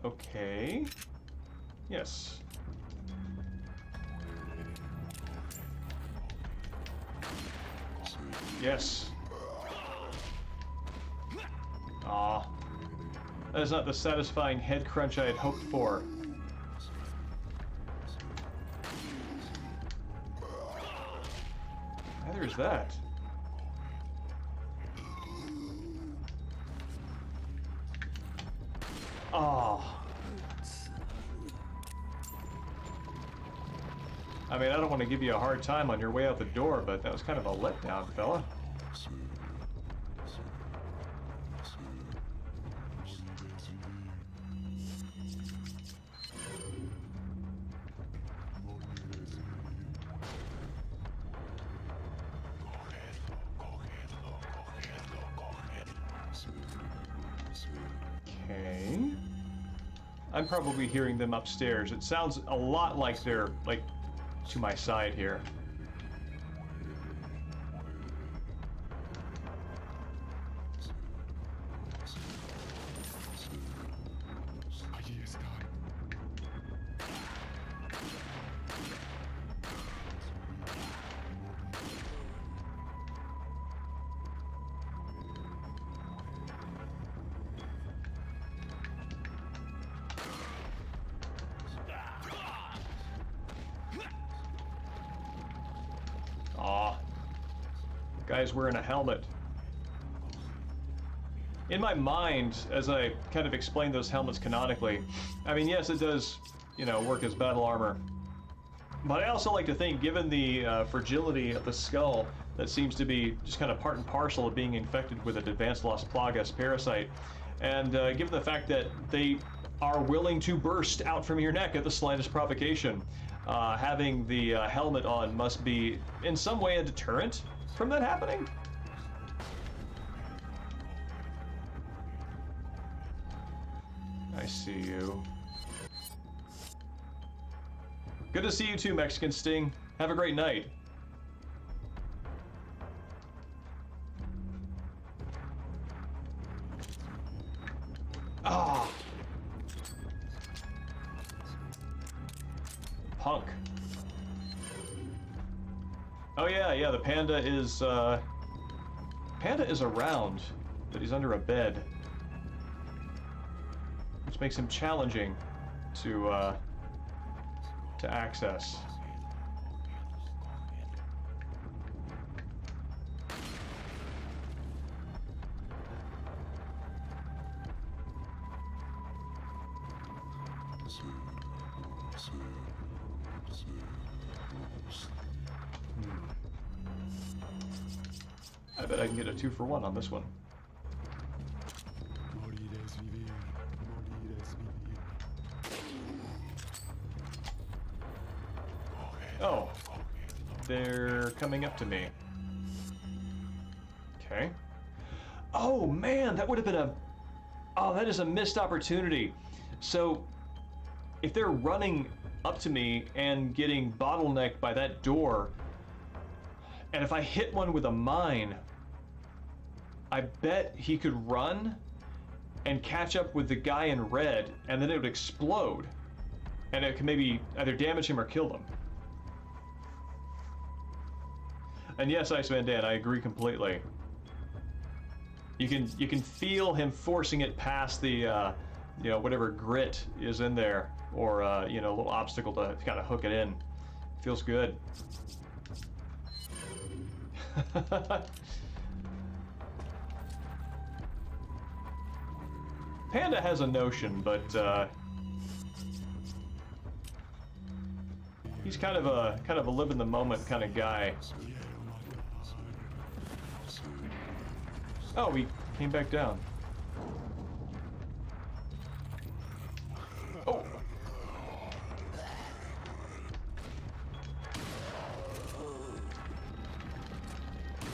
Okay. Yes. Yes. Aw. That is not the satisfying head crunch I had hoped for. Neither is that. Oh. I mean, I don't want to give you a hard time on your way out the door, but that was kind of a letdown, fella. Okay. I'm probably hearing them upstairs. It sounds a lot like they're, like, to my side here. Aw. Guy's wearing a helmet. In my mind, as I kind of explain those helmets canonically, I mean, yes, it does, you know, work as battle armor. But I also like to think, given the fragility of the skull that seems to be just kind of part and parcel of being infected with an advanced Las Plagas parasite, and given the fact that they are willing to burst out from your neck at the slightest provocation, having the helmet on must be in some way a deterrent from that happening. I see you. Good to see you too, Mexican Sting. Have a great night. Ah! Punk. Oh yeah, the panda is around, but he's under a bed, which makes him challenging to access. I bet I can get a 2-for-1 on this one. Morir es vivir. Morir es vivir. Oh, they're coming up to me. Okay. Oh man, that would have been a... Oh, that is a missed opportunity. So, if they're running up to me and getting bottlenecked by that door, and if I hit one with a mine, I bet he could run and catch up with the guy in red, and then it would explode. And it could maybe either damage him or kill them. And yes, Iceman Dan, I agree completely. You can feel him forcing it past the you know, whatever grit is in there, or you know, a little obstacle to kind of hook it in. Feels good. Panda has a notion, but he's kind of a live in the moment kind of guy. Oh, he came back down. Oh.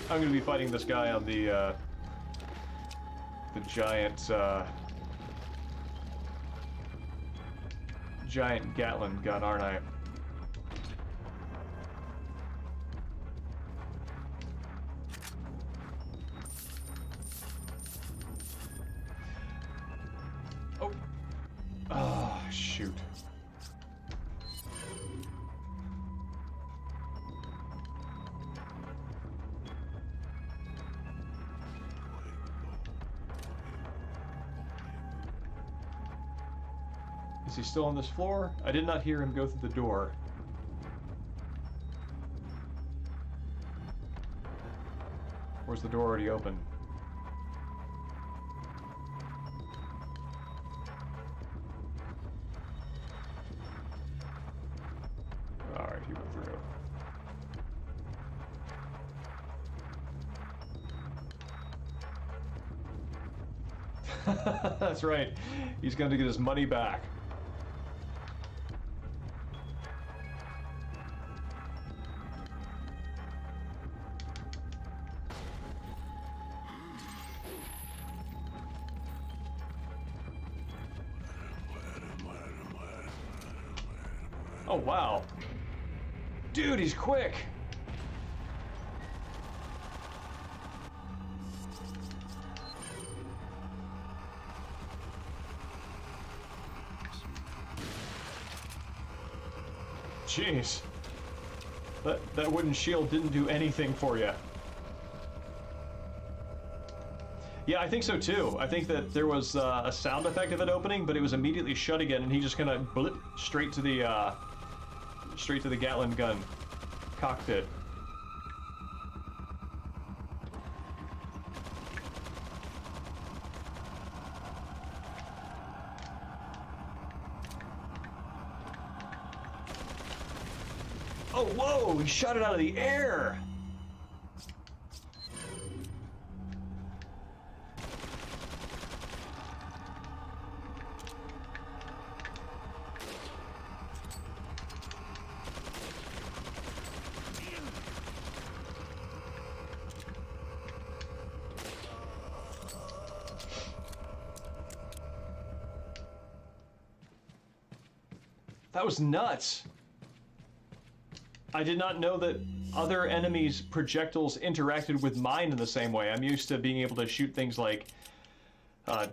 I'm gonna be fighting this guy on the giant giant Gatling gun, aren't I? Oh. Oh, shoot. Is he still on this floor? I did not hear him go through the door. Or is the door already open? Alright, he went through. That's right. He's going to get his money back. Oh, wow. Dude, he's quick. Jeez. That wooden shield didn't do anything for you. Yeah, I think so too. I think that there was a sound effect of it opening, but it was immediately shut again, and he just kind of blip straight to the Gatling gun cockpit. Oh, whoa! He shot it out of the air! That was nuts. I did not know that other enemies' projectiles interacted with mine in the same way. I'm used to being able to shoot things like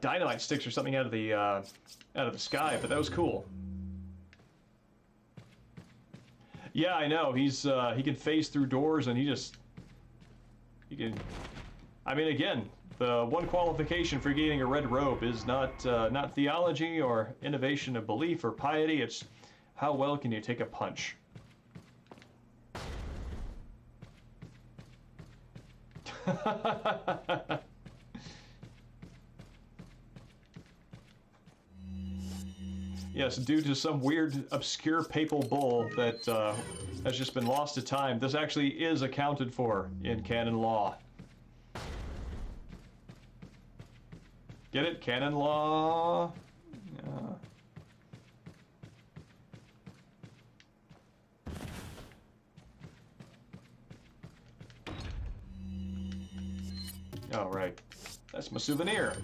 dynamite sticks or something out of the sky, but that was cool. Yeah, I know. He can phase through doors, and he can. I mean, again, the one qualification for getting a red robe is not theology or innovation of belief or piety. It's how well can you take a punch. Yes, due to some weird, obscure papal bull that has just been lost to time, this actually is accounted for in canon law. Get it? Canon law? Oh, right. That's my souvenir.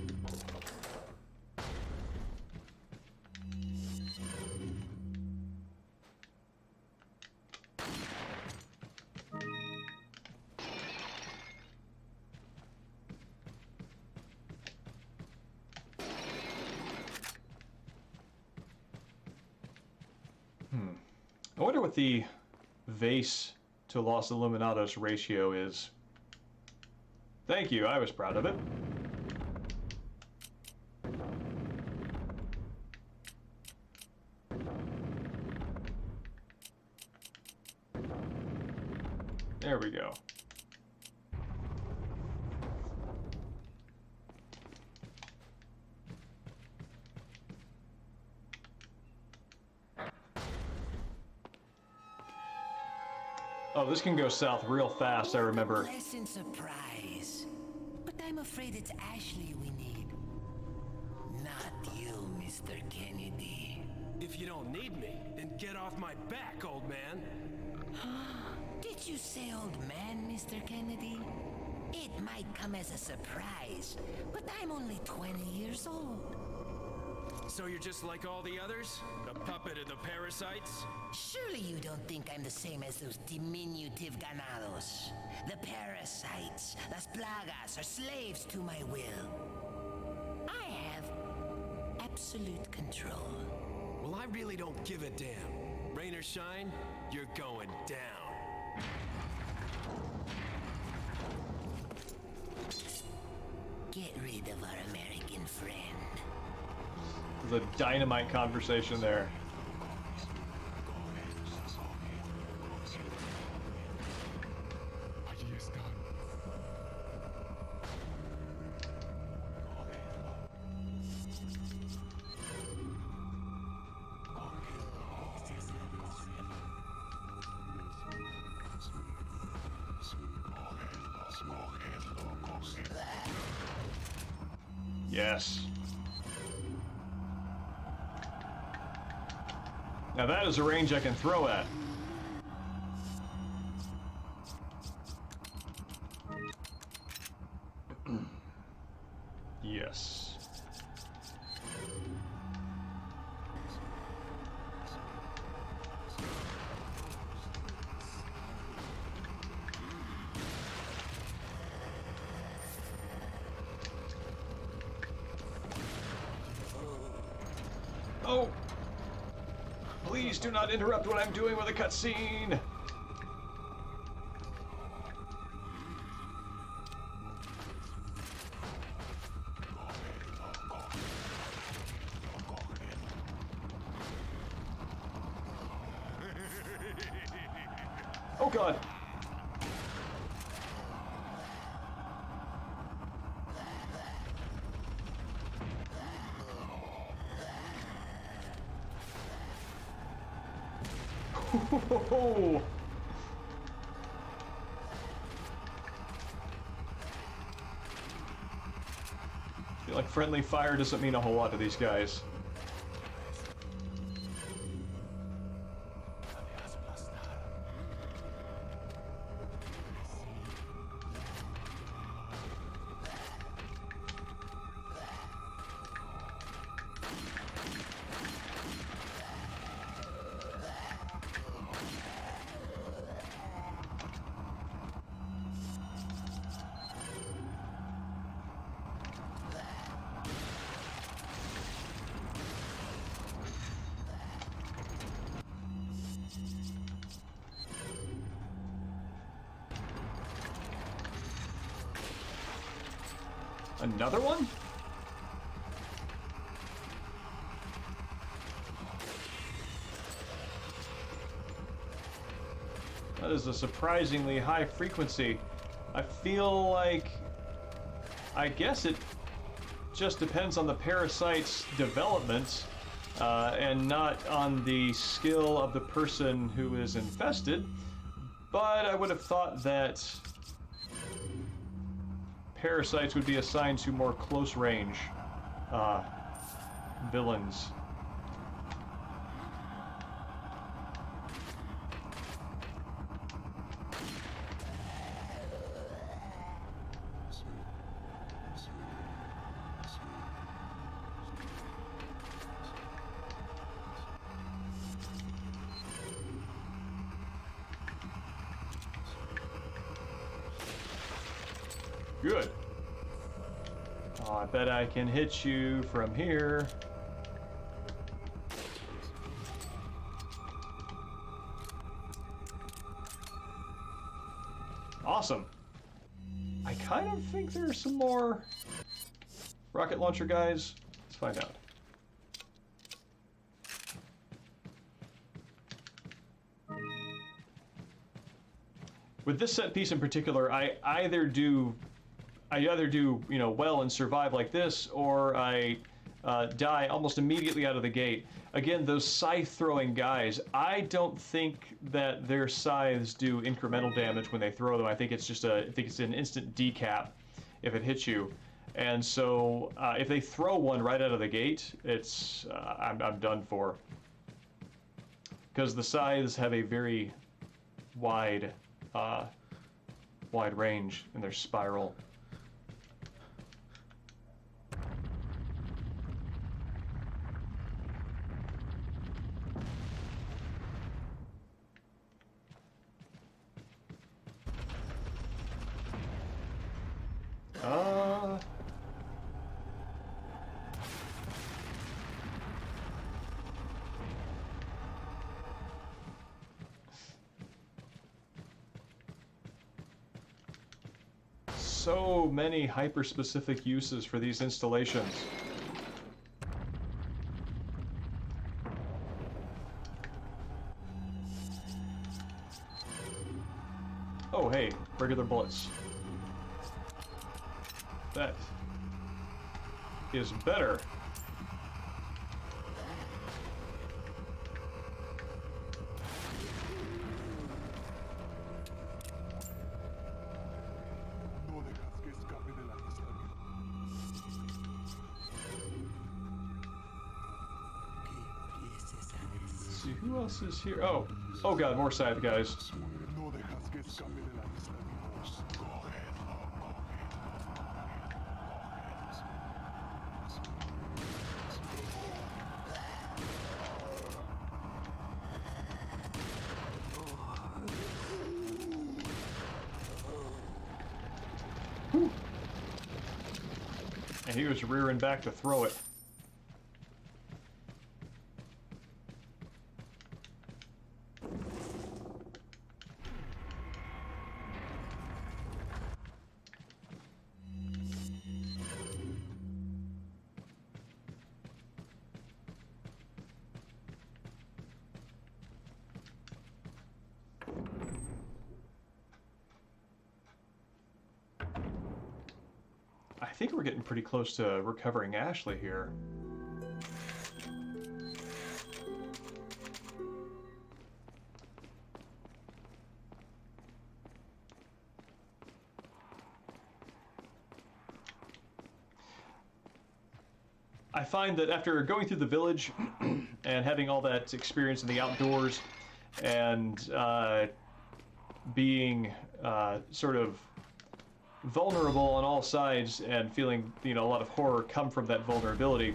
I wonder what the vase to Los Illuminados ratio is. Thank you, I was proud of it. There we go. Oh, this can go south real fast, I remember. Pleasant surprise. But I'm afraid it's Ashley we need. Not you, Mr. Kennedy. If you don't need me, then get off my back, old man. Did you say old man, Mr. Kennedy? It might come as a surprise, but I'm only 20 years old. So you're just like all the others? A puppet of the parasites? Surely you don't think I'm the same as those diminutive ganados. The parasites, las plagas, are slaves to my will. I have absolute control. Well, I really don't give a damn. Rain or shine, you're going down. Get rid of our American friend. The dynamite conversation there. Allí están. Yes. Now that is a range I can throw at. Yes. Oh! Please do not interrupt what I'm doing with a cutscene! Oh god! Oh. I feel like friendly fire doesn't mean a whole lot to these guys. Another one? That is a surprisingly high frequency. I feel like... I guess it just depends on the parasite's development. and not on the skill of the person who is infested, but I would have thought that parasites would be assigned to more close-range villains. Good. Oh, I bet I can hit you from here. Awesome. I kind of think there's some more rocket launcher guys. Let's find out. With this set piece in particular, I either do, you know, well and survive like this, or I die almost immediately out of the gate. Again, those scythe-throwing guys, I don't think that their scythes do incremental damage when they throw them. I think it's just I think it's an instant decap if it hits you. And so if they throw one right out of the gate, it's I'm done for. Because the scythes have a very wide range in their spiral. So many hyper-specific uses for these installations. Oh, hey, regular bullets. That is better. No dejas que escape de la isla Let's see, who else is here? Oh, oh god, more scythe guys. No dejas que escape de la isla vivos. And he was rearing back to throw it. I think we're getting pretty close to recovering Ashley here. I find that after going through the village and having all that experience in the outdoors and being sort of vulnerable on all sides and feeling, you know, a lot of horror come from that vulnerability,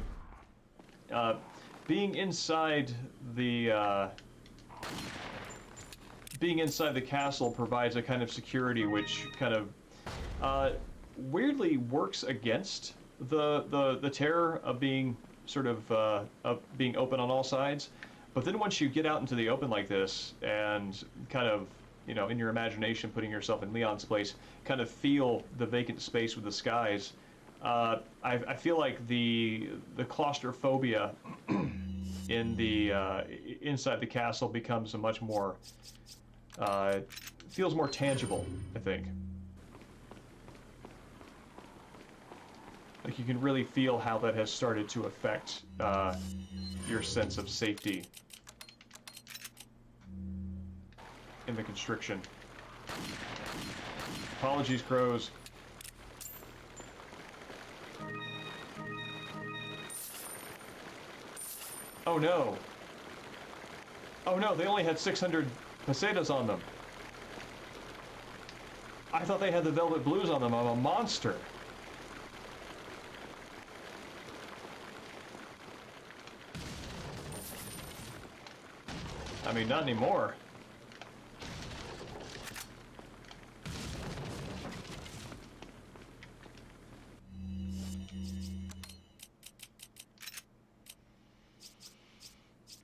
being inside the castle provides a kind of security which kind of weirdly works against the terror of being sort of being open on all sides. But then once you get out into the open like this and kind of, you know, in your imagination, putting yourself in Leon's place, kind of feel the vacant space with the skies. I feel like the claustrophobia in the inside the castle becomes a much more feels more tangible, I think. Like Like, you can really feel how that has started to affect your sense of safety in the constriction. Apologies, crows. Oh no. Oh no, they only had 600 pesetas on them. I thought they had the velvet blues on them. I'm a monster. I mean, not anymore.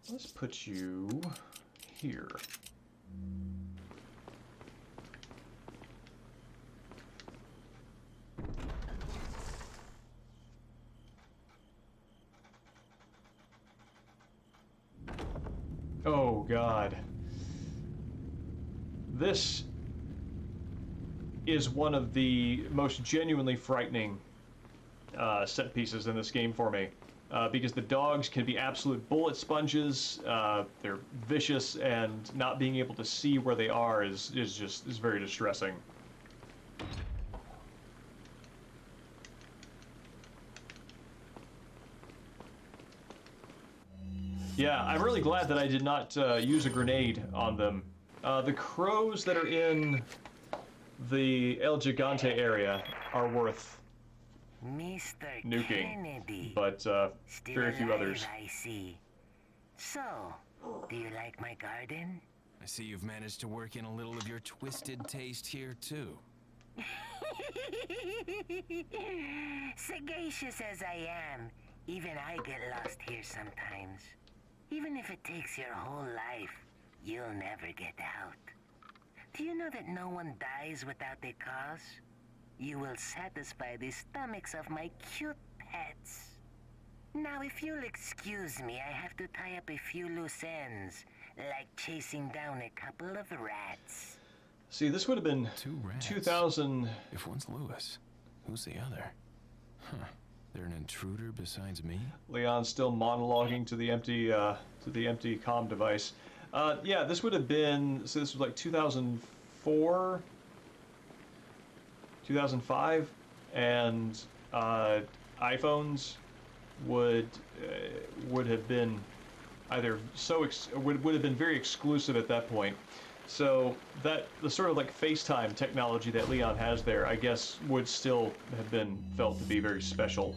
Let's put you here. Oh, God. This is one of the most genuinely frightening set pieces in this game for me. Because the dogs can be absolute bullet sponges. They're vicious, and not being able to see where they are is very distressing. Yeah, I'm really glad that I did not use a grenade on them. The crows that are in the El Gigante area are worth Mr. nuking, Kennedy. but Still very few alive, others. I see. So, do you like my garden? I see you've managed to work in a little of your twisted taste here, too. Sagacious as I am, even I get lost here sometimes. Even if it takes your whole life, you'll never get out. Do you know that no one dies without a cause? You will satisfy the stomachs of my cute pets. Now, if you'll excuse me, I have to tie up a few loose ends, like chasing down a couple of rats. See, this would have been 2 rats. 2000. If one's Lewis, who's the other? Huh. They're an intruder besides me? Leon's still monologuing to the empty comm device. Yeah, this would have been. So this was like 2004, 2005, and iPhones would have been either would have been very exclusive at that point. So that the sort of like FaceTime technology that Leon has there, I guess, would still have been felt to be very special.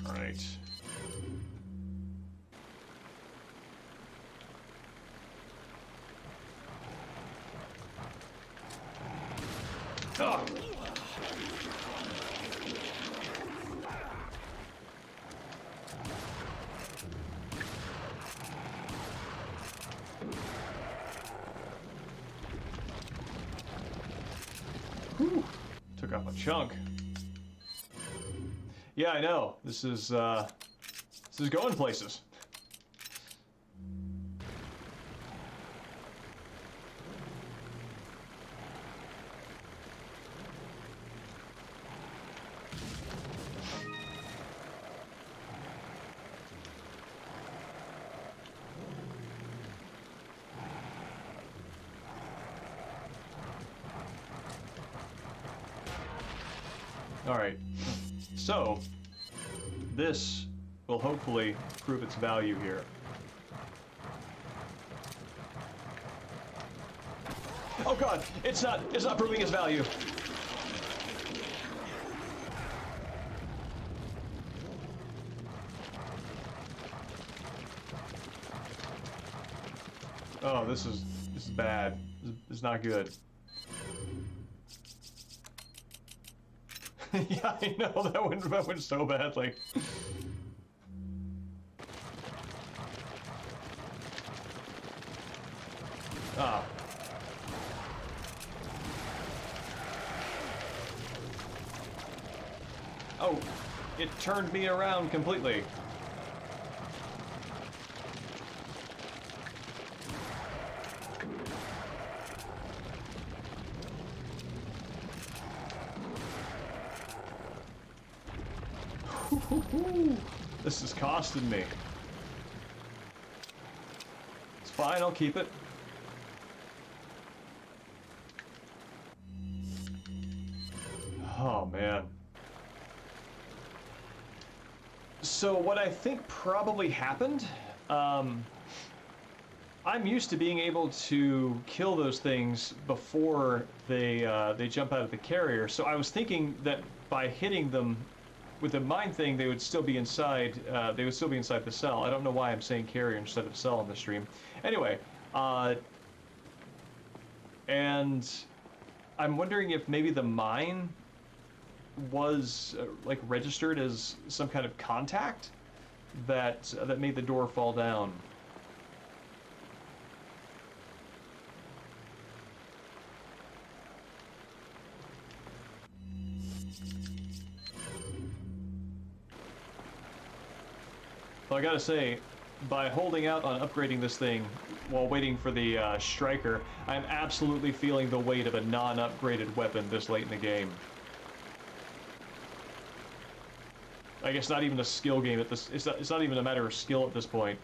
All right. Oh. Whew. Took off a chunk. Yeah, I know. This is going places. All right. So, this will hopefully prove its value here. Oh God, it's not proving its value. Oh, this is bad. This is not good. Yeah, I know, that went so badly. Ah. Oh, it turned me around completely. Woohoo! This is costing me. It's fine, I'll keep it. Oh, man. So what I think probably happened, I'm used to being able to kill those things before they jump out of the carrier. So I was thinking that by hitting them with the mine thing, they would still be inside. They would still be inside the cell. I don't know why I'm saying carrier instead of cell on the stream. Anyway, and I'm wondering if maybe the mine was like registered as some kind of contact that made the door fall down. Well, I gotta say, by holding out on upgrading this thing while waiting for the striker, I'm absolutely feeling the weight of a non-upgraded weapon this late in the game. I guess not even a skill game at this. It's not even a matter of skill at this point.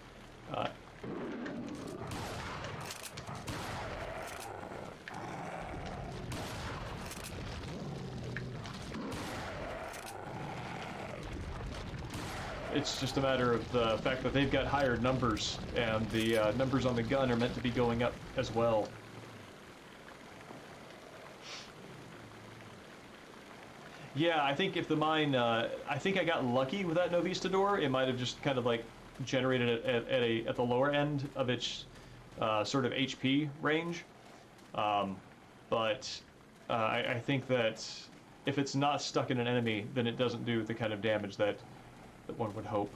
It's just a matter of the fact that they've got higher numbers, and the numbers on the gun are meant to be going up as well. Yeah, I think if the mine, I think I got lucky with that Novistador. It might have just kind of like generated it at the lower end of its sort of HP range. But I think that if it's not stuck in an enemy, then it doesn't do the kind of damage that one would hope.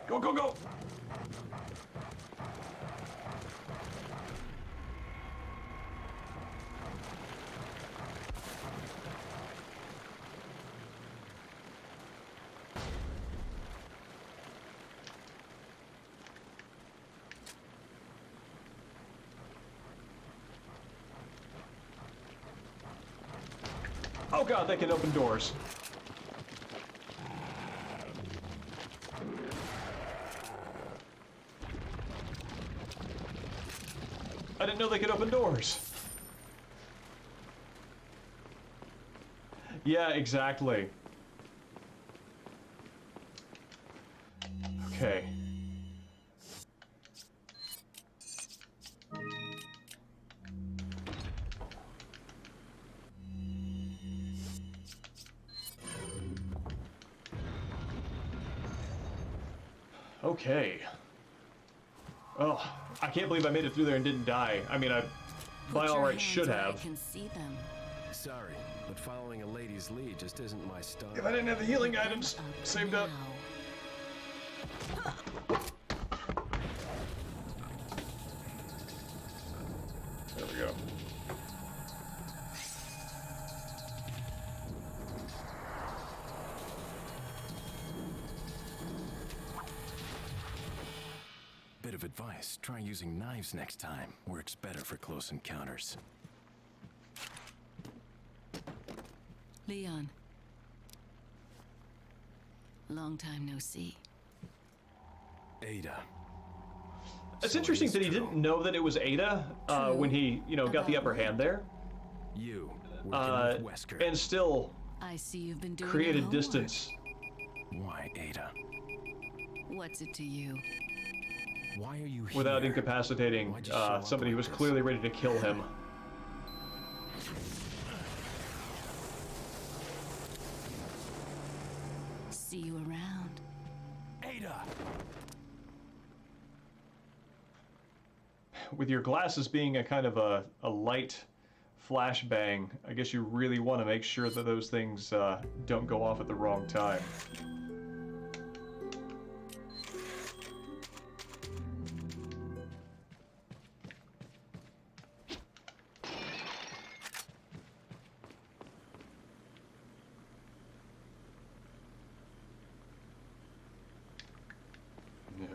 Go, go, go! Oh god, they can open doors. I didn't know they could open doors. Yeah, exactly. Okay. Okay. Oh, I can't believe I made it through there and didn't die. I mean, I by all rights should have. I can see them. Sorry, but following a lady's lead just isn't my style. If I didn't have the healing items saved up. There we go. Bit of advice, try using knives next time. Works better for close encounters. Leon. Long time no see. Ada. It's So interesting is that he true. didn't know that it was Ada when he, got the upper hand there, You, working with Wesker. and still I see you've been doing created your homework. distance. Why, Ada? What's it to you? Why are you here? Without incapacitating Why'd you show up somebody who like was this? clearly ready to kill him. See you around. Ada! With your glasses being a kind of a light flashbang, I guess you really want to make sure that those things don't go off at the wrong time. Yeah.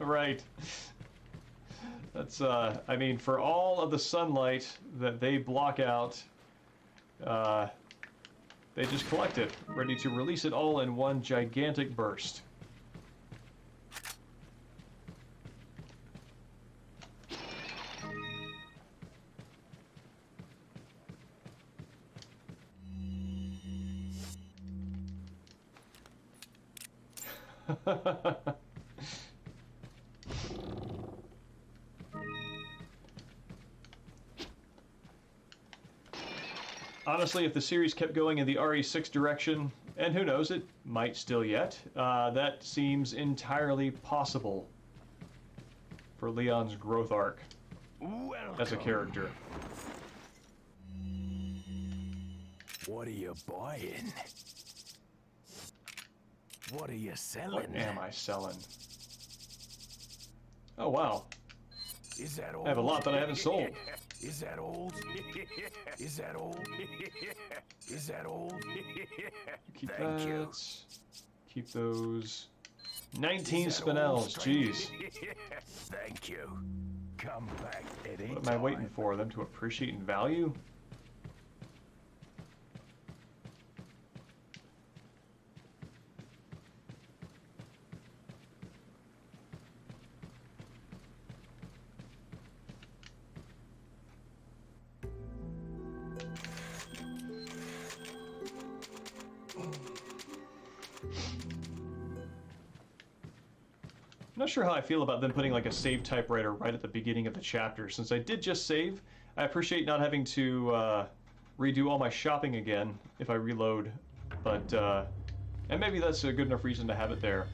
Right. That's, I mean, for all of the sunlight that they block out, they just collect it, ready to release it all in one gigantic burst. Honestly, if the series kept going in the RE6 direction, and who knows, it might still yet, that seems entirely possible for Leon's growth arc as a character. What are you buying? What are you selling? What am I selling? Oh, wow. Is that all? I have a lot that I haven't sold. Is that old? Is that old? Is that old? Keep Thank you. that. Keep those. 19 Is that old, spinels, stranger? jeez. Thank you. Come back at any What am I waiting time. for? Them to appreciate and value? I'm not sure how I feel about them putting like a save typewriter right at the beginning of the chapter. Since I did just save, I appreciate not having to redo all my shopping again if I reload. But, and maybe that's a good enough reason to have it there.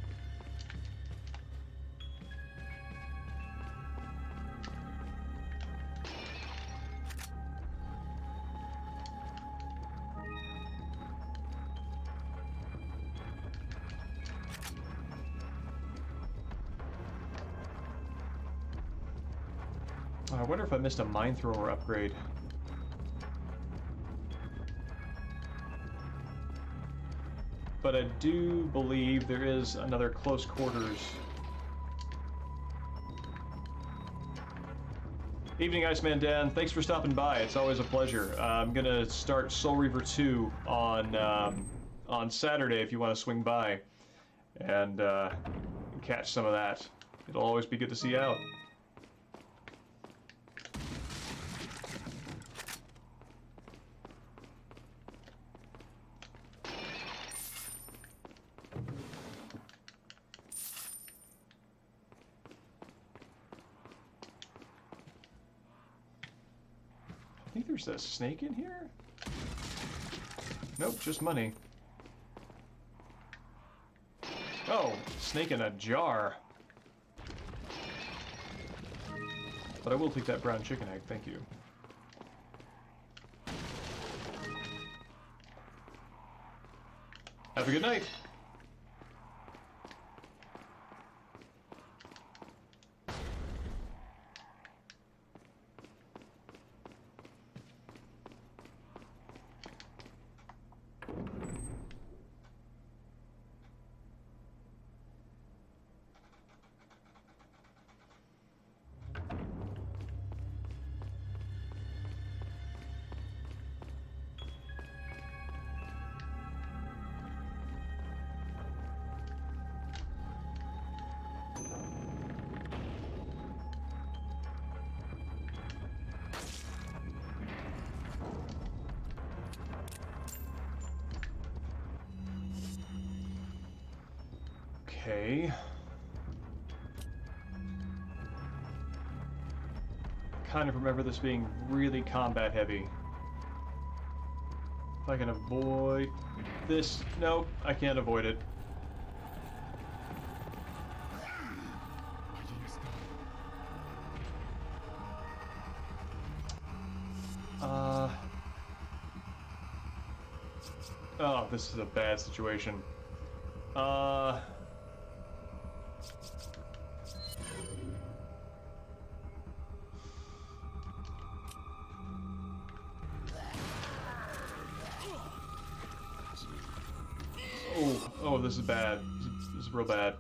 I wonder if I missed a mine thrower upgrade. But I do believe there is another close quarters. Evening, Iceman Dan. Thanks for stopping by. It's always a pleasure. I'm gonna start Soul Reaver 2 on Saturday if you want to swing by and catch some of that. It'll always be good to see you out. I think there's a snake in here? Nope, just money. Oh, snake in a jar. But I will take that brown chicken egg, thank you. Have a good night. Okay. Kind of remember this being really combat heavy. If I can avoid this. Nope, I can't avoid it. Oh, this is a bad situation. this is bad. This is real bad.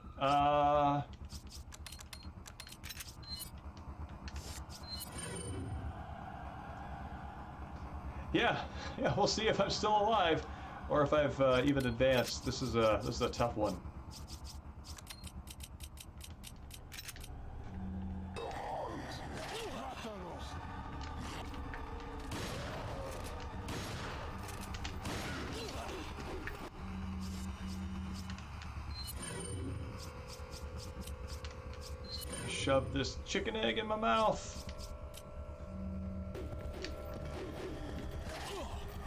Yeah, we'll see if I'm still alive, or if I've even advanced. This is a tough one. Shove this chicken egg in my mouth.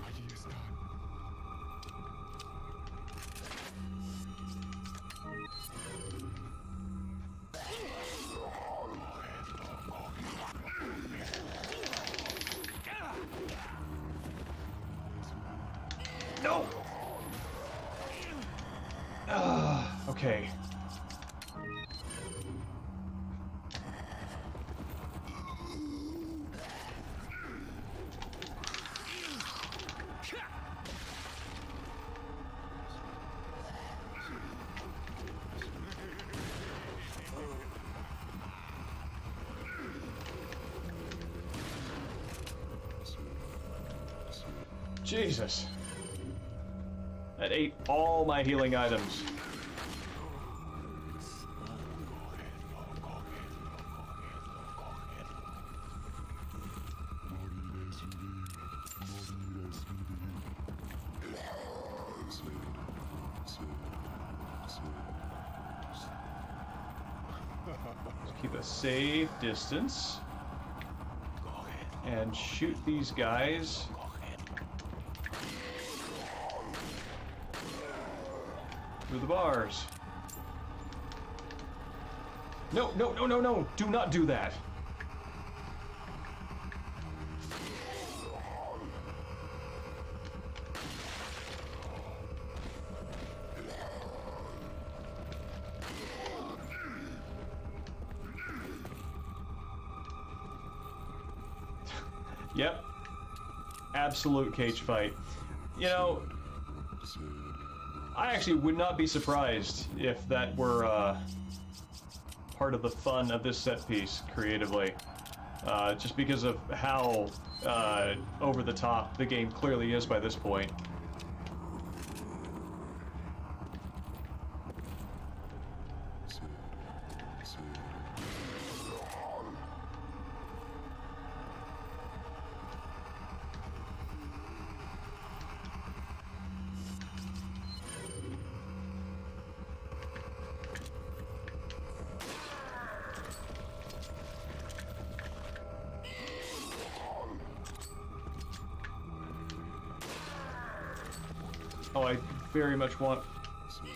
Allí están. No! Okay. Jesus. That ate all my healing items. Keep a safe distance. And shoot these guys. Through the bars. No, no, no, no, no! Do not do that! Yep. Absolute cage fight. You know, I actually would not be surprised if that were part of the fun of this set piece creatively. Just because of how over the top the game clearly is by this point. Oh, I very much want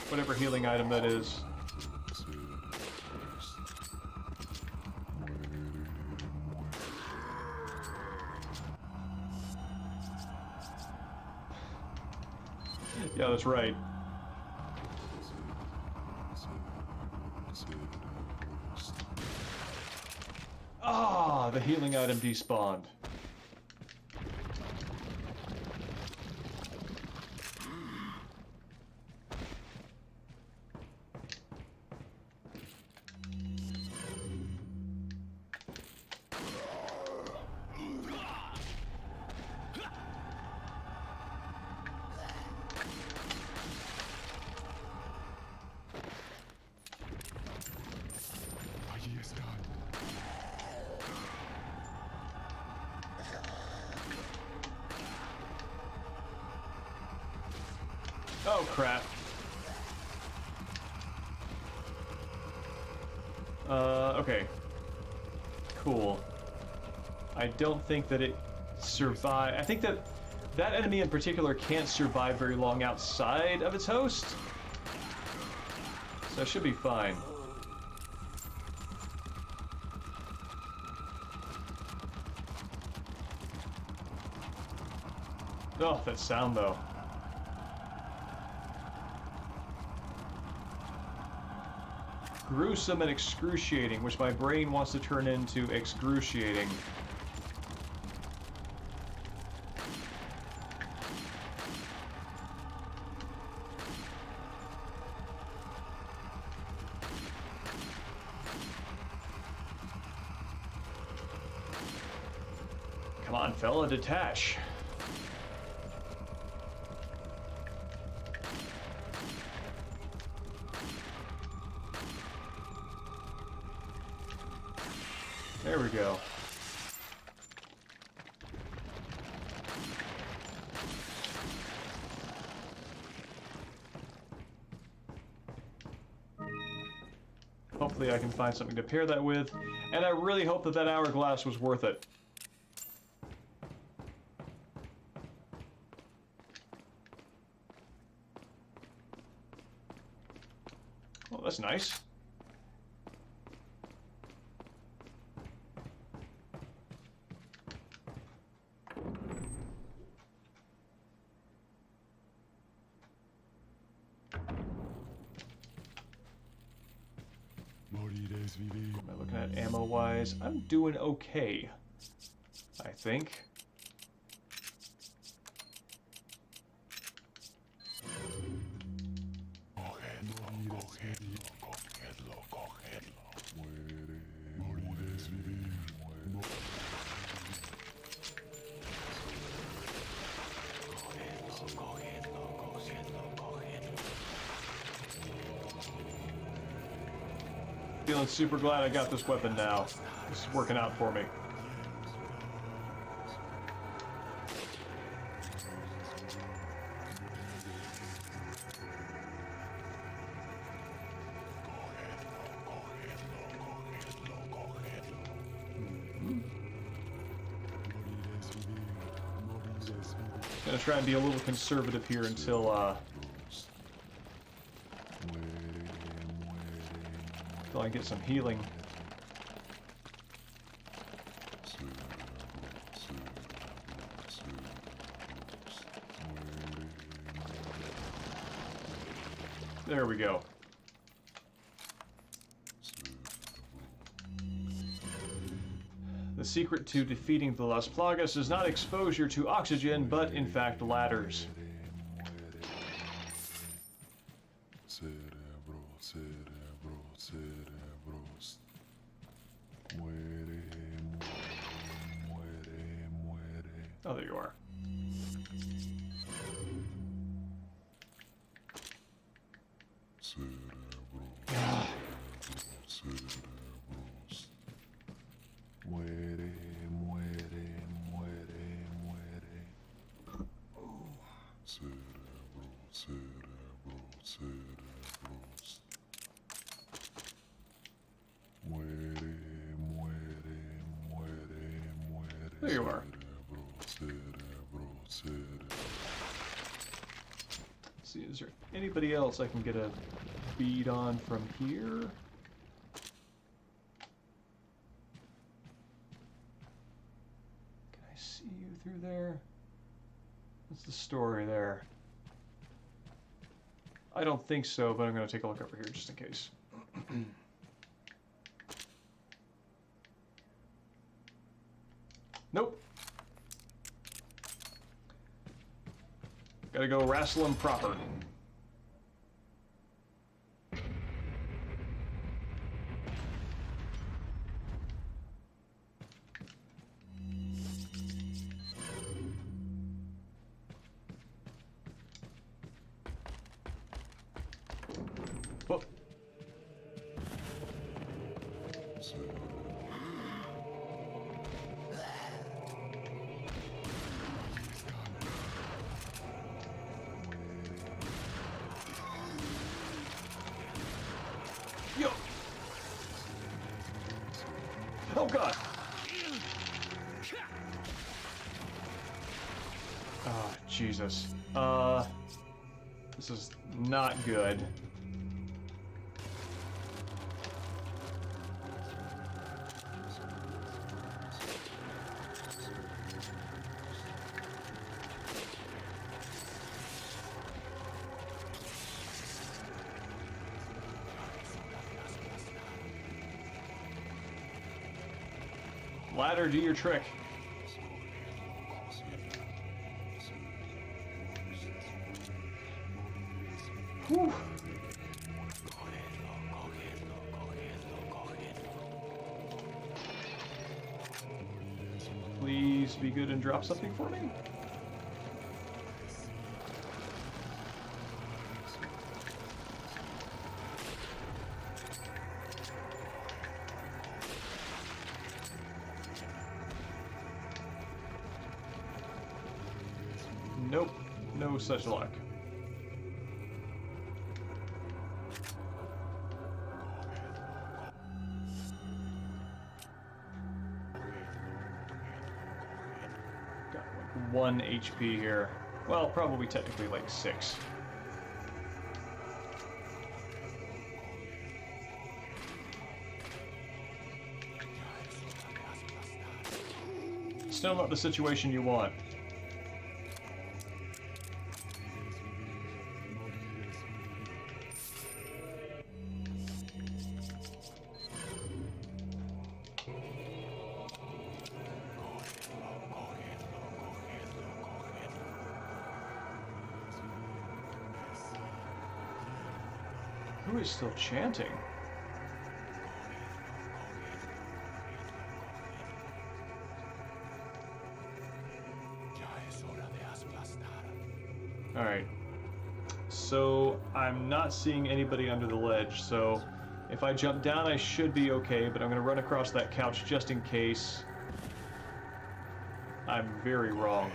whatever healing item that is. Yeah, that's right. Ah, the healing item despawned. Allí están. Oh, crap. Okay. Cool. I don't think that it survived. I think that that enemy in particular can't survive very long outside of its host. So it should be fine. Oh, that sound though. Gruesome and excruciating, which my brain wants to turn into excruciating. on, fella, detach. There we go. Hopefully I can find something to pair that with, and I really hope that that hourglass was worth it. Well, that's nice. Moriréis vivir. Am I looking at ammo-wise? I'm doing okay, I think. Cogedlo. Muere. Moriréis vivir. Muere. Feeling super glad I got this weapon now. This is working out for me. Gonna try and be a little conservative here until I get some healing. There we go. The secret to defeating the Las Plagas is not exposure to oxygen, but in fact ladders. Cerebros. Muere. Oh, there you are. Cerebros. Muere. Cerebros. Muere. There you are. Cerebro. Let's see, is there anybody else I can get a bead on from here? Can I see you through there? What's the story there? I don't think so, but I'm going to take a look over here just in case. Nope. Gotta go wrestle him proper. Whoop. Yo. Oh God. Oh, Jesus. This is not good. Ladder, do your trick. Whew. Please. please be good and drop something for me? Nope, no such luck. Got like 1 HP here. Well, probably technically like 6. Still not the situation you want. Who is still chanting? Alright. So, I'm not seeing anybody under the ledge, so if I jump down I should be okay, but I'm going to run across that couch just in case. I'm very wrong.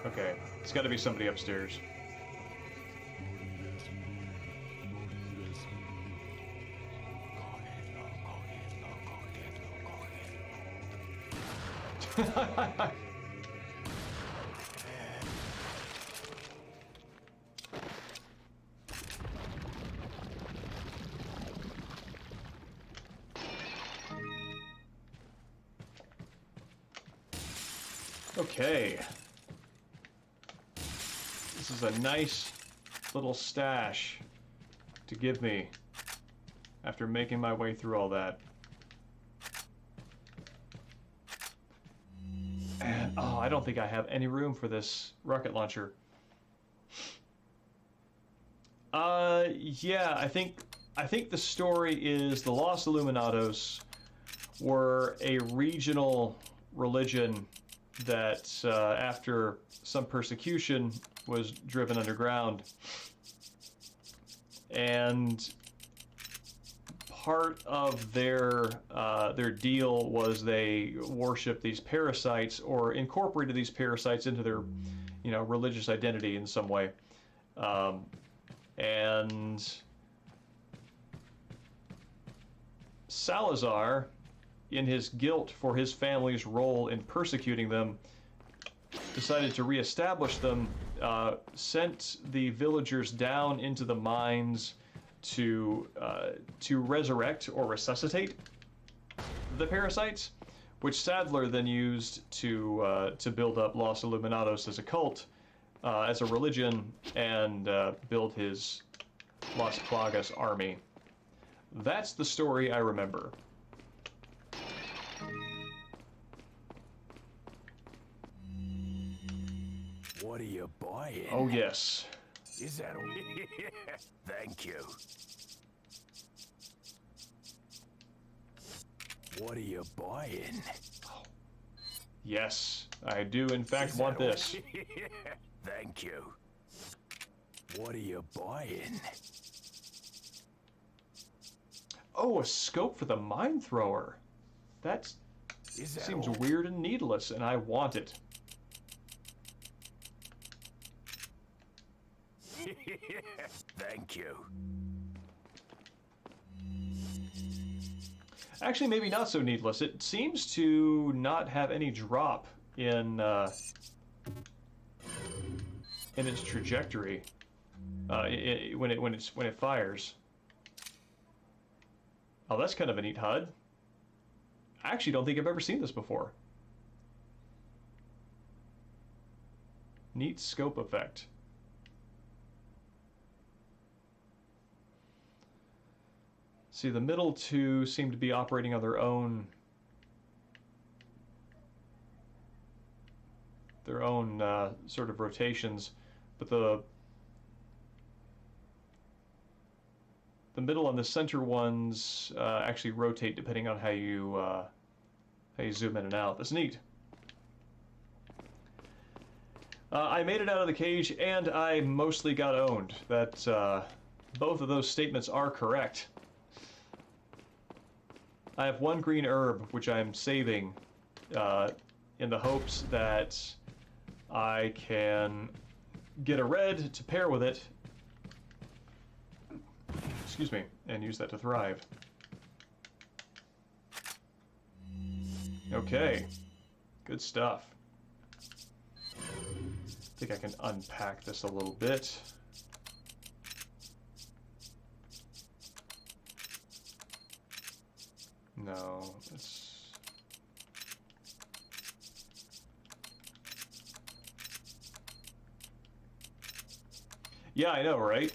Okay, it's got to be somebody upstairs. Okay. This is a nice little stash to give me after making my way through all that. And, oh, I don't think I have any room for this rocket launcher. Yeah, I think the story is the Los Illuminados were a regional religion that, after some persecution, was driven underground. And part of their deal was they worshipped these parasites or incorporated these parasites into their, religious identity in some way. And Salazar, in his guilt for his family's role in persecuting them, decided to reestablish them, sent the villagers down into the mines to resurrect or resuscitate the parasites, which Sadler then used to build up Los Illuminados as a cult, as a religion, and build his Las Plagas army. That's the story I remember. What are you buying? Oh yes. Is that all? Thank you. What are you buying? Yes, I do in fact Is want that all? this. Thank you. What are you buying? Oh, a scope for the mine thrower. That Is that seems all? weird and needless, and I want it. Thank you. Actually, maybe not so needless. It seems to not have any drop in its trajectory when it fires. Oh, that's kind of a neat HUD. I actually don't think I've ever seen this before. Neat scope effect. See, the middle two seem to be operating on their own sort of rotations, but the middle and the center ones actually rotate depending on how you zoom in and out. That's neat. I made it out of the cage, and I mostly got owned. That both of those statements are correct. I have one green herb, which I'm saving in the hopes that I can get a red to pair with it. Excuse me, and use that to thrive. Okay, good stuff. I think I can unpack this a little bit. No, it's... Yeah, I know, right?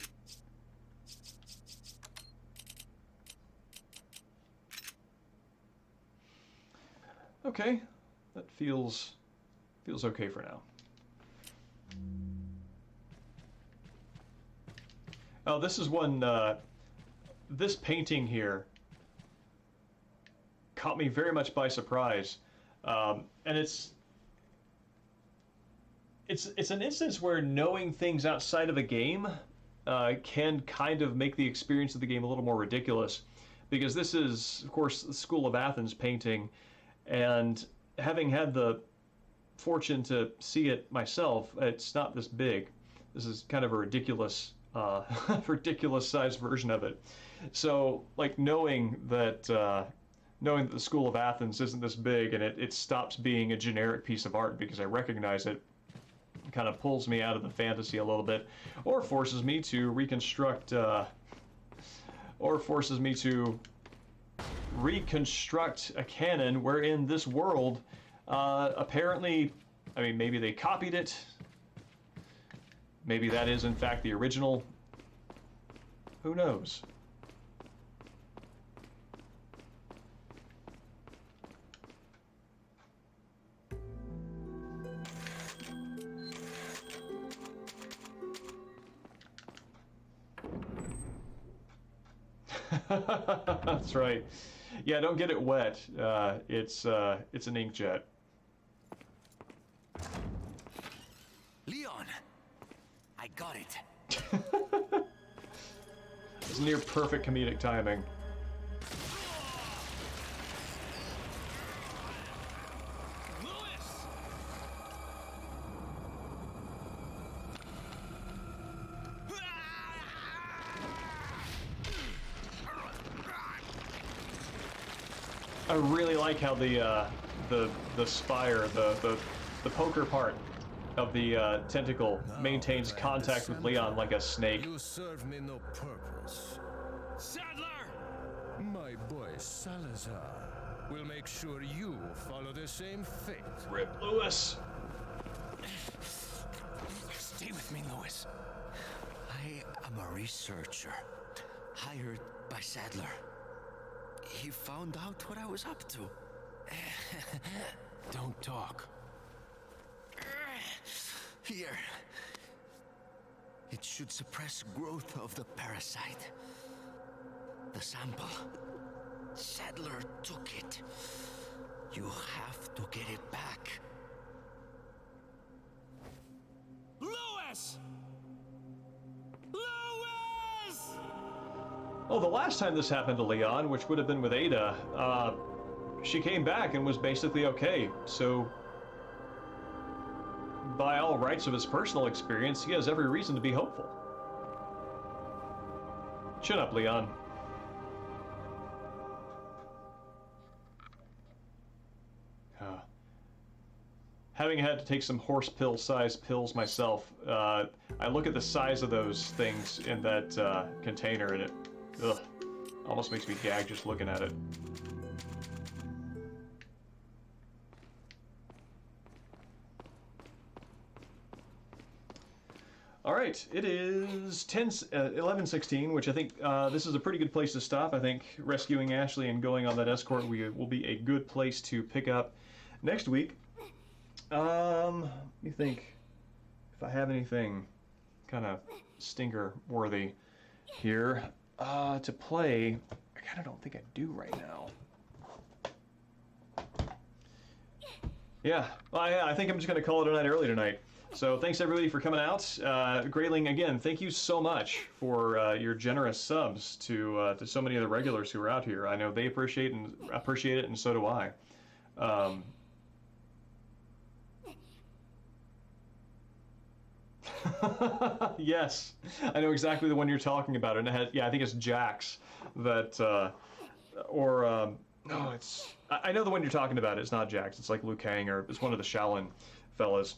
Okay, that feels okay for now. Oh, this is one, this painting here caught me very much by surprise. And it's an instance where knowing things outside of a game can kind of make the experience of the game a little more ridiculous. Because this is, of course, the School of Athens painting, and having had the fortune to see it myself, it's not this big. This is kind of a ridiculous ridiculous sized version of it. So, like, knowing that the School of Athens isn't this big, and it stops being a generic piece of art because I recognize it, kind of pulls me out of the fantasy a little bit, or forces me to reconstruct a canon wherein this world apparently, I mean, maybe they copied it. Maybe that is, in fact, the original. Who knows? That's right. Yeah, don't get it wet. It's an inkjet. Leon, I got it. It's near perfect comedic timing. I really like how the spire, the poker part of the tentacle maintains contact with Leon like a snake. You serve me no purpose. Sadler! My boy Salazar will make sure you follow the same fate. Rip Lewis. Stay with me, Lewis. I am a researcher, hired by Sadler. He found out what I was up to. Don't talk. Here. It should suppress growth of the parasite. The sample. Sadler took it. You have to get it back. Lewis! Lewis! Oh, the last time this happened to Leon, which would have been with Ada, she came back and was basically okay. So, by all rights of his personal experience, he has every reason to be hopeful. Chin up, Leon. Having had to take some horse pill-sized pills myself, I look at the size of those things in that container, and it almost makes me gag just looking at it. All right, it is 11:16, which I think this is a pretty good place to stop. I think rescuing Ashley and going on that escort will be a good place to pick up next week. Let me think if I have anything kind of stinker worthy here. to play. I kind of don't think I do right now. Yeah, well, I think I'm just going to call it a night early tonight. So thanks everybody for coming out. Grayling, again, thank you so much for your generous subs to so many of the regulars who are out here. I know they appreciate it, and so do I. Yes, I know exactly the one you're talking about, and it has, yeah, I think it's Jax that, no, it's, I know the one you're talking about. It's not Jax. It's like Liu Kang, or it's one of the Shaolin fellas.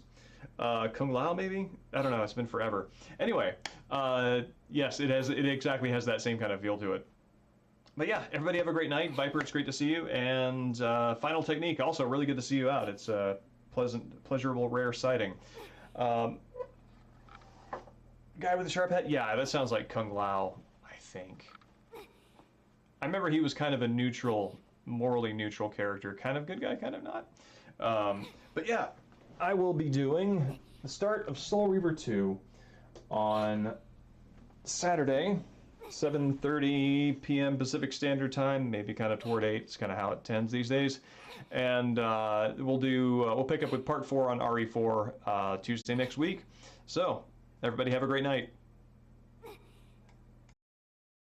Kung Lao, maybe? I don't know. It's been forever. Anyway, yes, it exactly has that same kind of feel to it. But yeah, everybody have a great night. Viper, it's great to see you. And Final Technique, also really good to see you out. It's a pleasurable, rare sighting. Guy with the sharp head? Yeah, that sounds like Kung Lao, I think. I remember he was kind of a neutral, morally neutral character. Kind of good guy, kind of not. But yeah, I will be doing the start of Soul Reaver 2 on Saturday, 7:30 p.m. Pacific Standard Time, maybe kind of toward 8. It's kind of how it tends these days. And we'll pick up with part 4 on RE4 Tuesday next week. So, everybody have a great night.